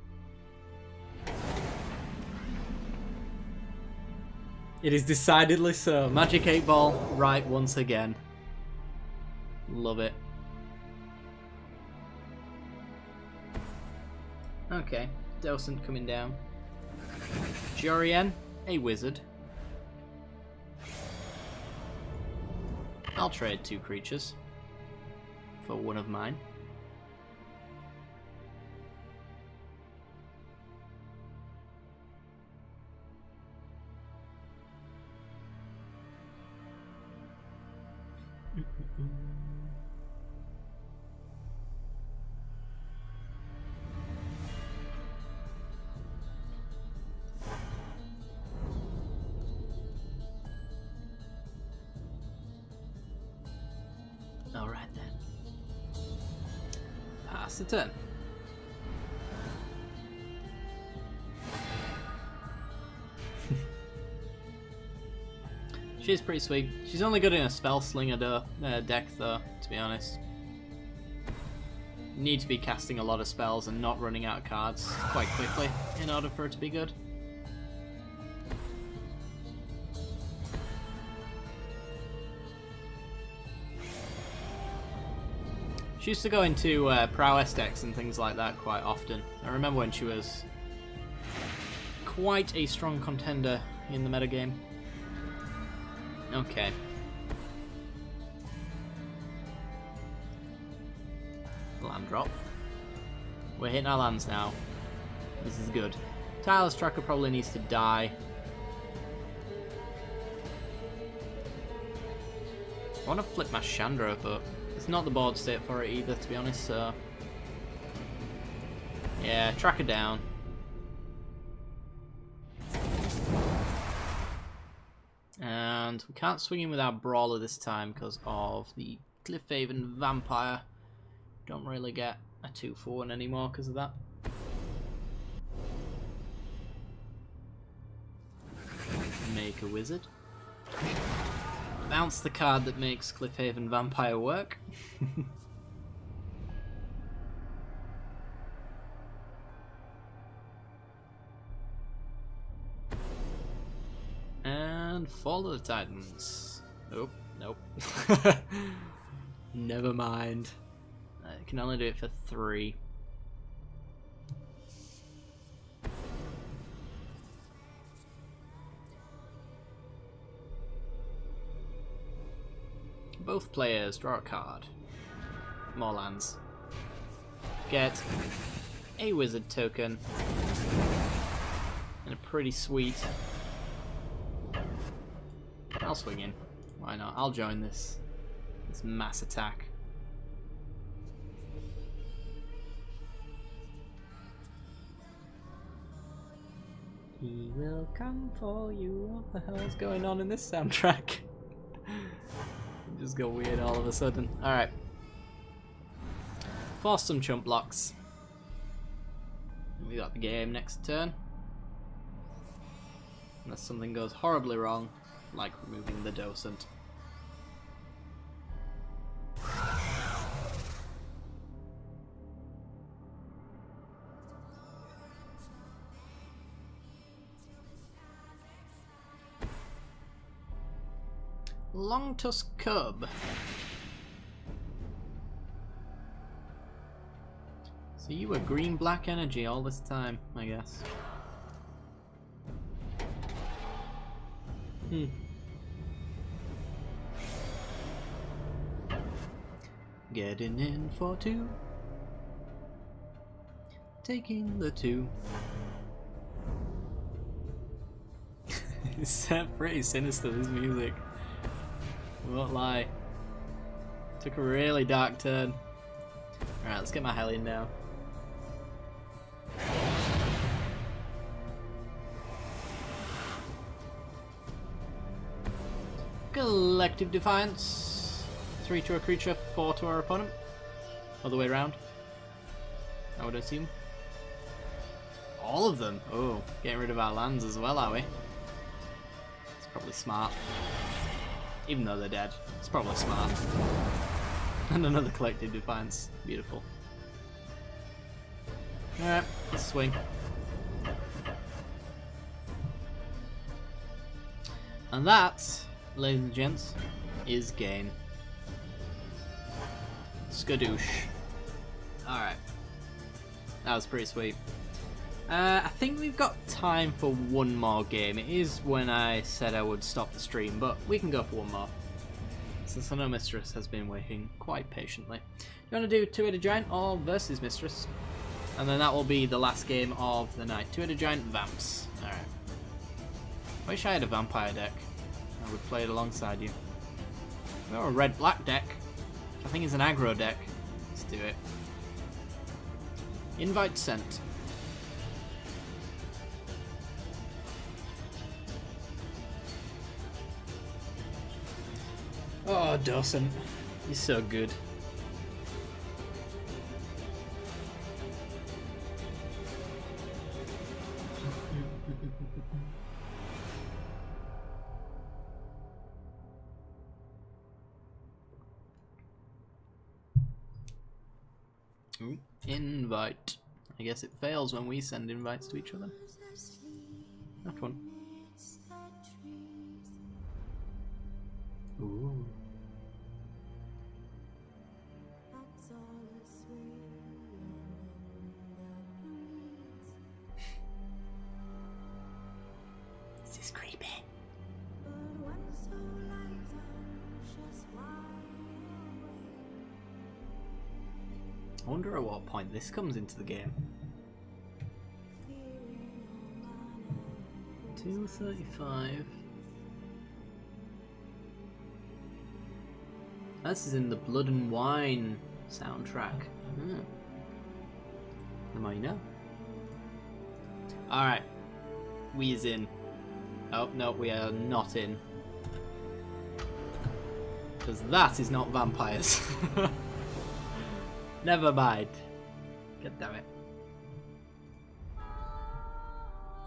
It is decidedly so. Magic 8 Ball right once again. Love it. Okay, Docent coming down. Jorian, a wizard. I'll trade 2 creatures for one of mine. Alright then. Pass the turn. She's pretty sweet. She's only good in a spell slinger deck though, to be honest. You need to be casting a lot of spells and not running out of cards quite quickly in order for it to be good. She used to go into prowess decks and things like that quite often. I remember when she was quite a strong contender in the metagame. Okay. Land drop. We're hitting our lands now. This is good. Tyler's Tracker probably needs to die. I want to flip my Chandra, but it's not the board state for it either, to be honest, so... yeah, Tracker down. And we can't swing in with our Brawler this time because of the Cliffhaven Vampire. Don't really get a 2-for-1 anymore because of that. Make a Wizard. Bounce the card that makes Cliffhaven Vampire work. And Fall of the Titans. Nope, nope. Never mind. I can only do it for 3. Both players draw a card. More lands. Get a wizard token. And a pretty sweet. I'll swing in. Why not? I'll join this mass attack. He will come for you. What the hell is going on in this soundtrack? Just go weird all of a sudden. Alright. Force some chump blocks. We got the game next turn. Unless something goes horribly wrong, like removing the docent. Long Tusk Cub. So you were green-black energy all this time, I guess. Getting in for 2. Taking the 2. It's pretty sinister, this music. I won't lie. Took a really dark turn. Alright, let's get my Hellion now. Collective Defiance. 3 to a creature, 4 to our opponent. Other way around, I would assume. All of them? Oh, getting rid of our lands as well, are we? It's probably smart. Even though they're dead, it's probably smart. And another Collective Defiance. Beautiful. Alright, let's swing. And that, ladies and gents, is game. Skadoosh. Alright. That was pretty sweet. I think we've got time for one more game. It is when I said I would stop the stream, but we can go for one more. Since I know Mistress has been waiting quite patiently. You want to do Two-Headed Giant or versus Mistress? And then that will be the last game of the night. Two-Headed Giant Vamps. Alright. Wish I had a Vampire deck. I would play it alongside you. Or a red-black deck. I think it's an aggro deck. Let's do it. Invite sent. Oh, Dawson. He's so good. Ooh, invite. I guess it fails when we send invites to each other. That one. Ooh. This is creepy. I wonder at what point this comes into the game. 235. This is in the Blood and Wine soundtrack. The more you know. Alright. We is in. Oh, no, we are not in. Because that is not vampires. Never mind. God damn it.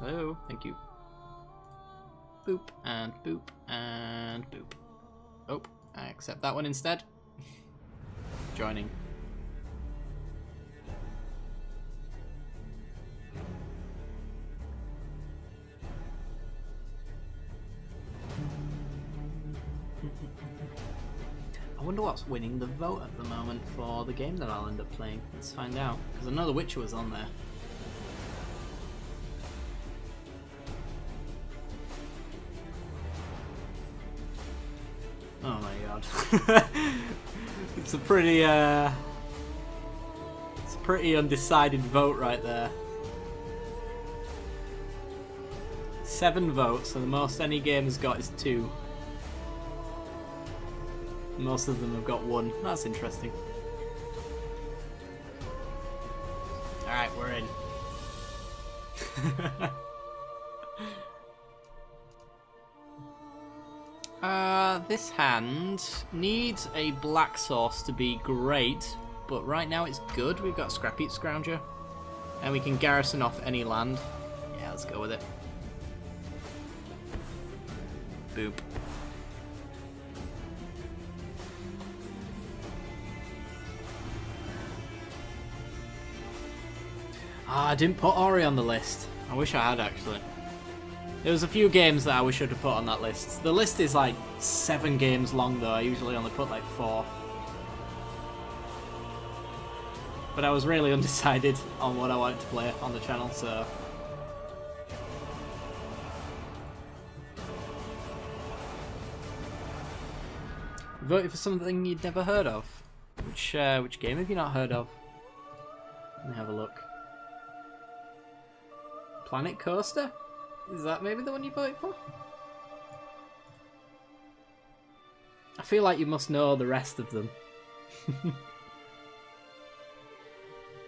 Hello, thank you. Boop, and boop, and boop. Oh, I accept that one instead. Joining. I wonder what's winning the vote at the moment for the game that I'll end up playing. Let's find out. Because I know The Witcher was on there. Oh my god. It's a pretty undecided vote right there. 7 votes, and the most any game has got is 2. Most of them have got 1. That's interesting. Alright, we're in. This hand needs a black sauce to be great, but right now it's good. We've got Scrappy Scrounger, and we can garrison off any land. Yeah, let's go with it. Boop. Ah, I didn't put Ori on the list. I wish I had, actually. There was a few games that I wish I'd have put on that list. The list is like 7 games long, though. I usually only put like 4. But I was really undecided on what I wanted to play on the channel, so... Voted for something you'd never heard of. Which game have you not heard of? Let me have a look. Planet Coaster? Is that maybe the one you voted for? I feel like you must know the rest of them.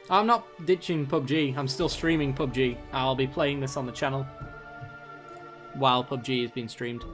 I'm not ditching PUBG. I'm still streaming PUBG. I'll be playing this on the channel while PUBG is being streamed.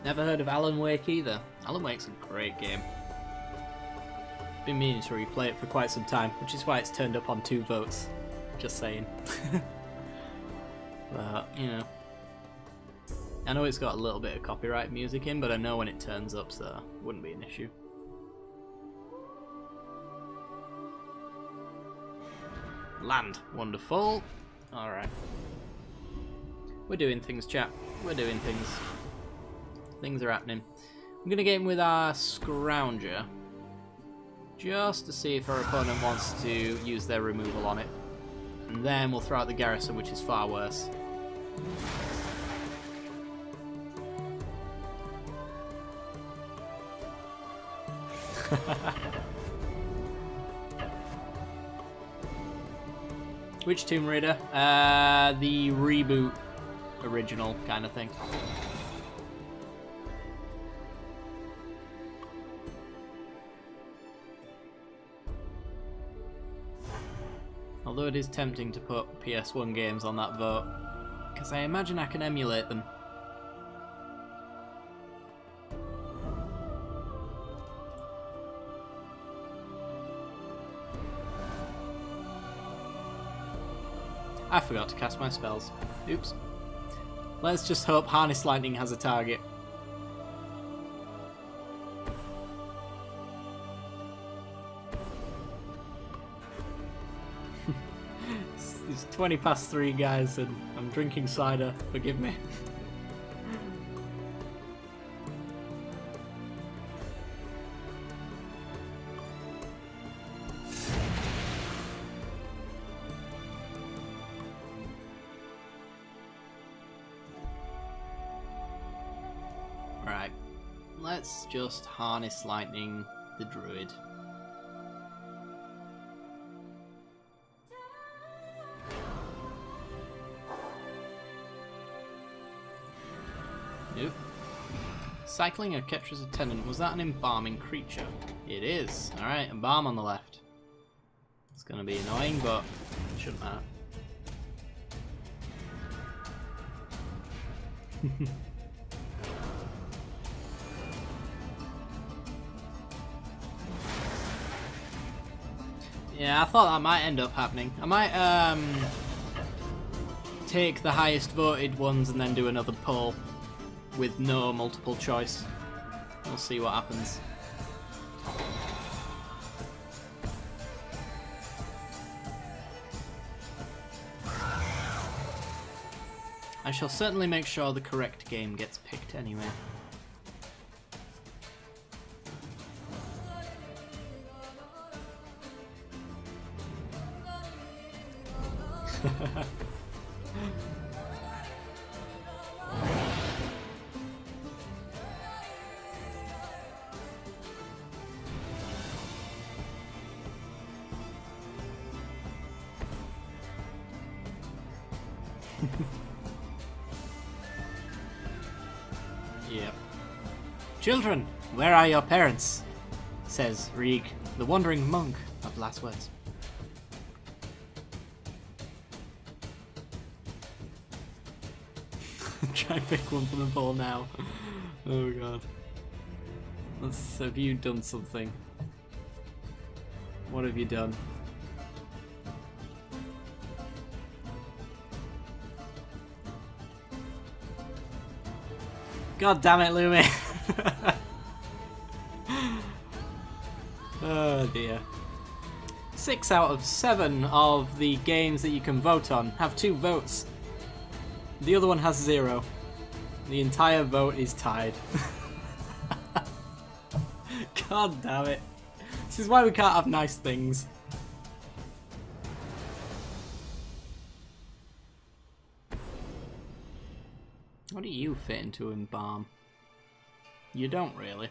Never heard of Alan Wake either. Alan Wake's a great game. Been meaning to replay it for quite some time, which is why it's turned up on 2 votes. Just saying. But, you know. I know it's got a little bit of copyright music in, but I know when it turns up, so it wouldn't be an issue. Land. Wonderful. Alright. We're doing things, chat. We're doing things. Things are happening. I'm going to get in with our Scrounger, just to see if our opponent wants to use their removal on it. And then we'll throw out the Garrison, which is far worse. Which Tomb Raider? The reboot original kind of thing. Although it is tempting to put PS1 games on that vote, because I imagine I can emulate them. I forgot to cast my spells. Oops. Let's just hope Harness Lightning has a target. It's 20 past 3, guys, and I'm drinking cider. Forgive me. Right, let's just Harness Lightning the Druid. Cycling a catcher's attendant. Was that an embalming creature? It is. Alright, embalm on the left. It's gonna be annoying, but it shouldn't matter. Yeah, I thought that might end up happening. I might take the highest voted ones and then do another poll with no multiple choice. We'll see what happens. I shall certainly make sure the correct game gets picked anyway. Yep. Children, where are your parents? Says Rieg, the wandering monk of last words. Try and pick one from the ball now. Oh god. Have you done something? What have you done? God damn it, Lumi! Oh dear. 6 out of 7 of the games that you can vote on have 2 votes. The other one has 0. The entire vote is tied. God damn it. This is why we can't have nice things. What do you fit into embalm? You don't really.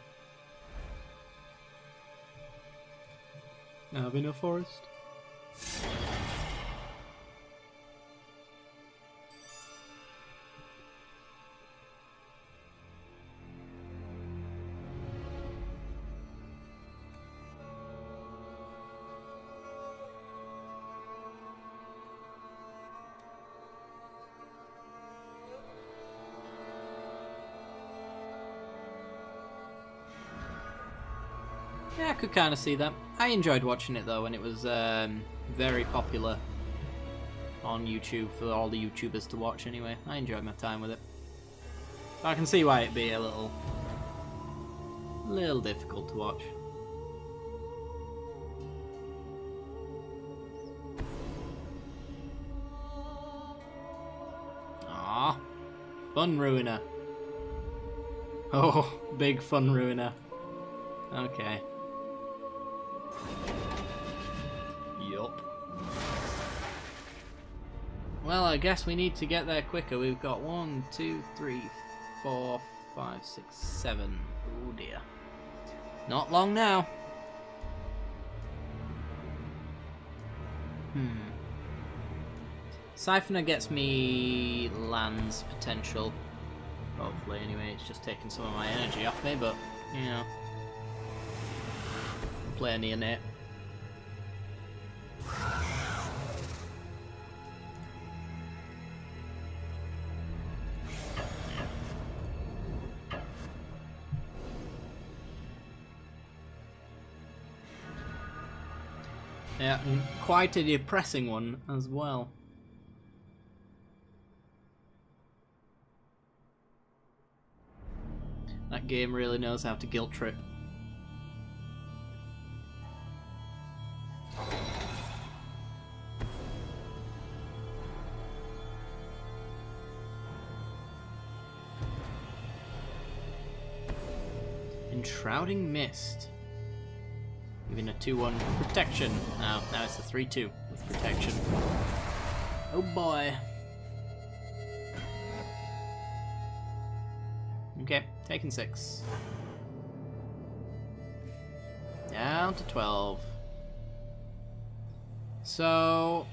Having a forest? Yeah, I could kind of see that. I enjoyed watching it though, and it was very popular on YouTube for all the YouTubers to watch anyway. I enjoyed my time with it. But I can see why it'd be a little difficult to watch. Ah, fun ruiner. Oh, big fun ruiner. Okay. Yup. Well, I guess we need to get there quicker. We've got 1, 2, 3, 4, 5, 6, 7. Oh dear. Not long now. Siphoner gets me lands potential. Hopefully, anyway. It's just taking some of my energy off me, but, you know. Play a neonate. Yeah, and quite a depressing one as well. That game really knows how to guilt trip. Enshrouding Mist. Giving a 2-1 protection. Now it's a 3-2 with protection. Oh boy. Okay, taking 6. Down to 12. So,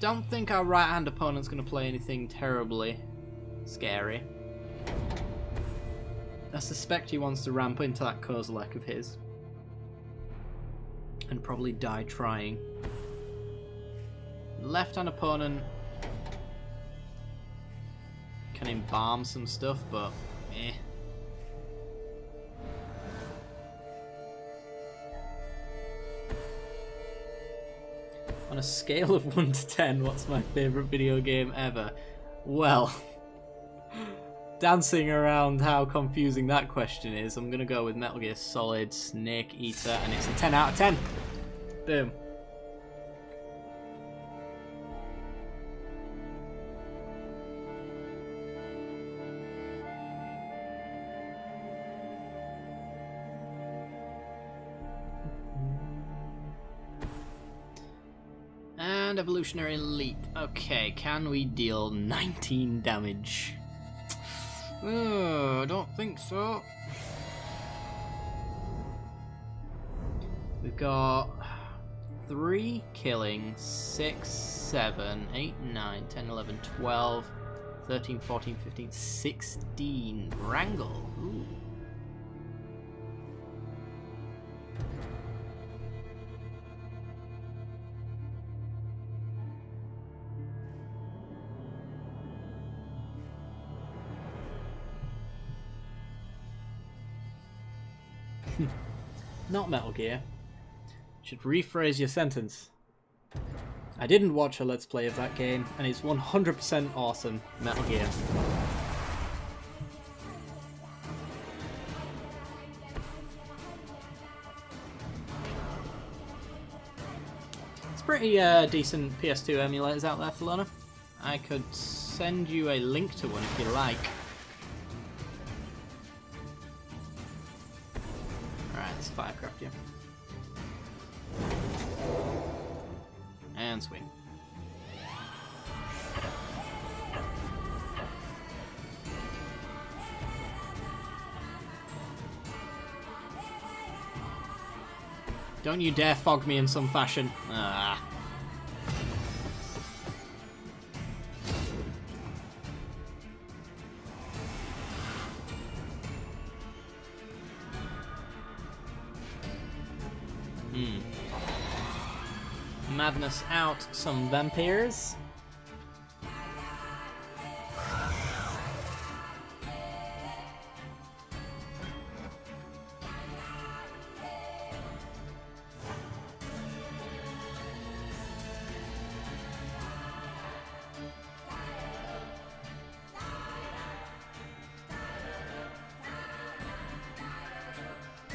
don't think our right-hand opponent's going to play anything terribly scary. I suspect he wants to ramp into that Kozilek of his. And probably die trying. Left-hand opponent can embalm some stuff, but eh. On a scale of 1 to 10, what's my favourite video game ever? Well, dancing around how confusing that question is, I'm going to go with Metal Gear Solid Snake Eater, and it's a 10 out of 10. Boom. And Evolutionary Leap. Okay, can we deal 19 damage? I don't think so. We've got 3 killing, 6, 7, 8, 9, 10, 11, 12, 13, 14, 15, 16. Wrangle. Ooh. Not Metal Gear. Should rephrase your sentence. I didn't watch a Let's Play of that game, and it's 100% awesome. Metal Gear. It's pretty decent PS2 emulators out there, Felona. I could send you a link to one if you like. Firecraft you. And swing. Don't you dare fog me in some fashion. Ah. Madness out some vampires.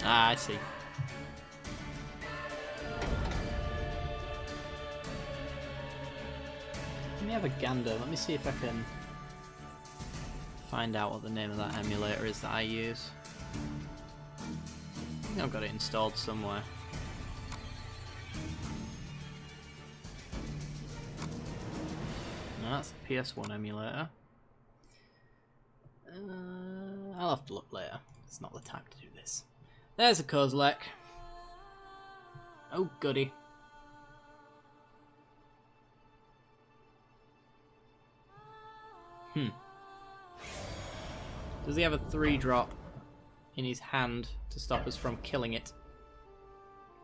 Ah, I see. Let me have a gander. Let me see if I can find out what the name of that emulator is that I use. I think I've got it installed somewhere. No, that's the PS1 emulator. I'll have to look later. It's not the time to do this. There's a Kozilek. Oh, goody. Does he have a 3-drop in his hand to stop us from killing it?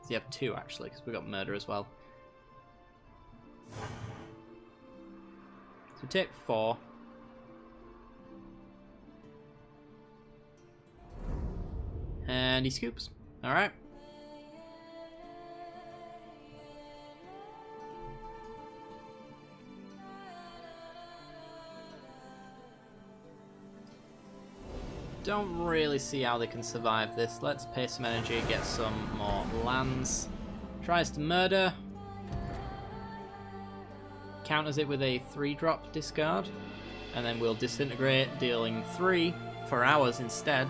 Does he have 2 actually? Because we got murder as well. So take 4. And he scoops. Alright. Don't really see how they can survive this. Let's pay some energy, get some more lands. Tries to murder. Counters it with a 3-drop discard. And then we'll disintegrate, dealing 3 for ours instead.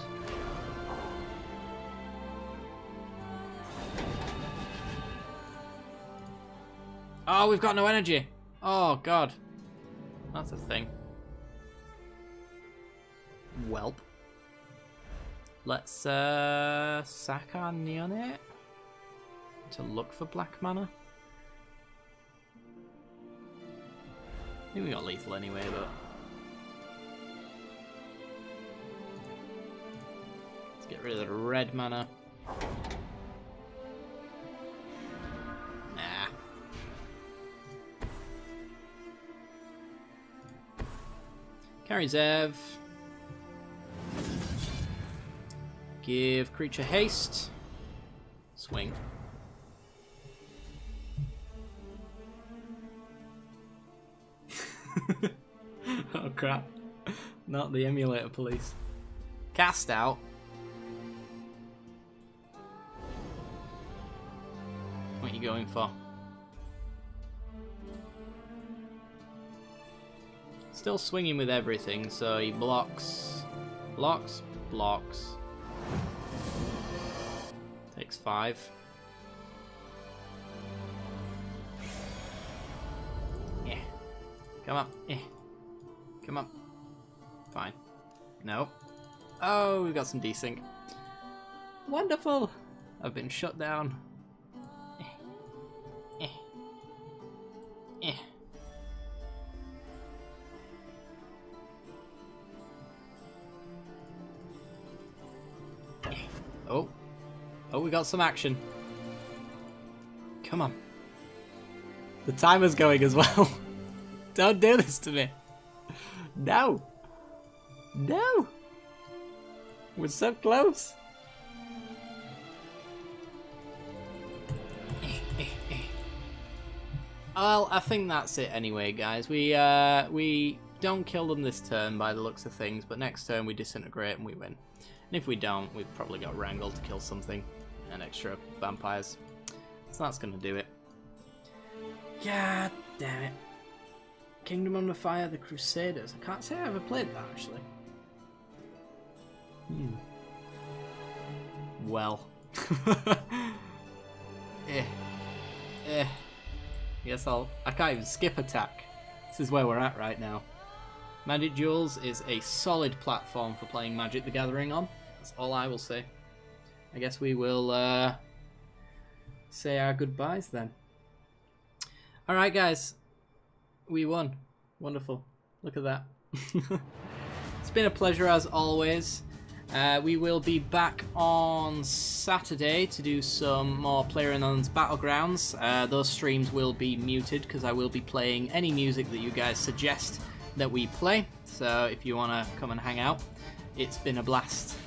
Oh, we've got no energy. Oh, God. That's a thing. Welp. Let's sack our Neonate to look for black mana. I think we got lethal anyway, but rid of the red mana. Nah. Carry Zev. Give creature haste. Swing. Oh crap. Not the emulator police. Cast out. What are you going for? Still swinging with everything, so he blocks, blocks, blocks. Takes 5. Yeah. Come on. Yeah. Come on. Fine. No. Oh, we've got some desync. Wonderful! I've been shut down. Oh. Oh, we got some action. Come on. The timer's going as well. Don't do this to me. No. No. We're so close. Well, I think that's it anyway, guys. We don't kill them this turn by the looks of things, but next turn we disintegrate and we win. And if we don't, we've probably got Wrangle to kill something and extra vampires. So that's going to do it. God damn it. Kingdom Under Fire, the Crusaders. I can't say I ever played that, actually. Well. Guess I can't even skip attack. This is where we're at right now. Magic Duels is a solid platform for playing Magic the Gathering on. That's all I will say. I guess we will say our goodbyes then. Alright guys, we won. Wonderful. Look at that. It's been a pleasure as always. We will be back on Saturday to do some more PlayerUnknown's Battlegrounds. Those streams will be muted because I will be playing any music that you guys suggest that we play. So if you want to come and hang out, it's been a blast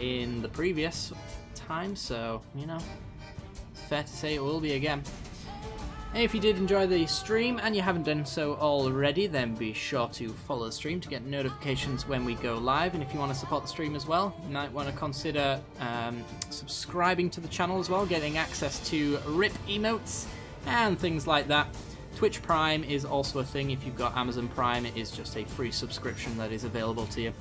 in the previous time. So, you know, it's fair to say it will be again. And if you did enjoy the stream and you haven't done so already, then be sure to follow the stream to get notifications when we go live. And if you want to support the stream as well, you might want to consider subscribing to the channel as well, getting access to RIP emotes and things like that. Twitch Prime is also a thing. If you've got Amazon Prime, it is just a free subscription that is available to you.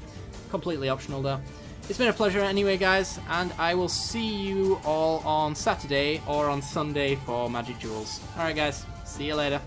Completely optional though. It's been a pleasure anyway, guys, and I will see you all on Saturday or on Sunday for Magic Duels. Alright guys, see you later.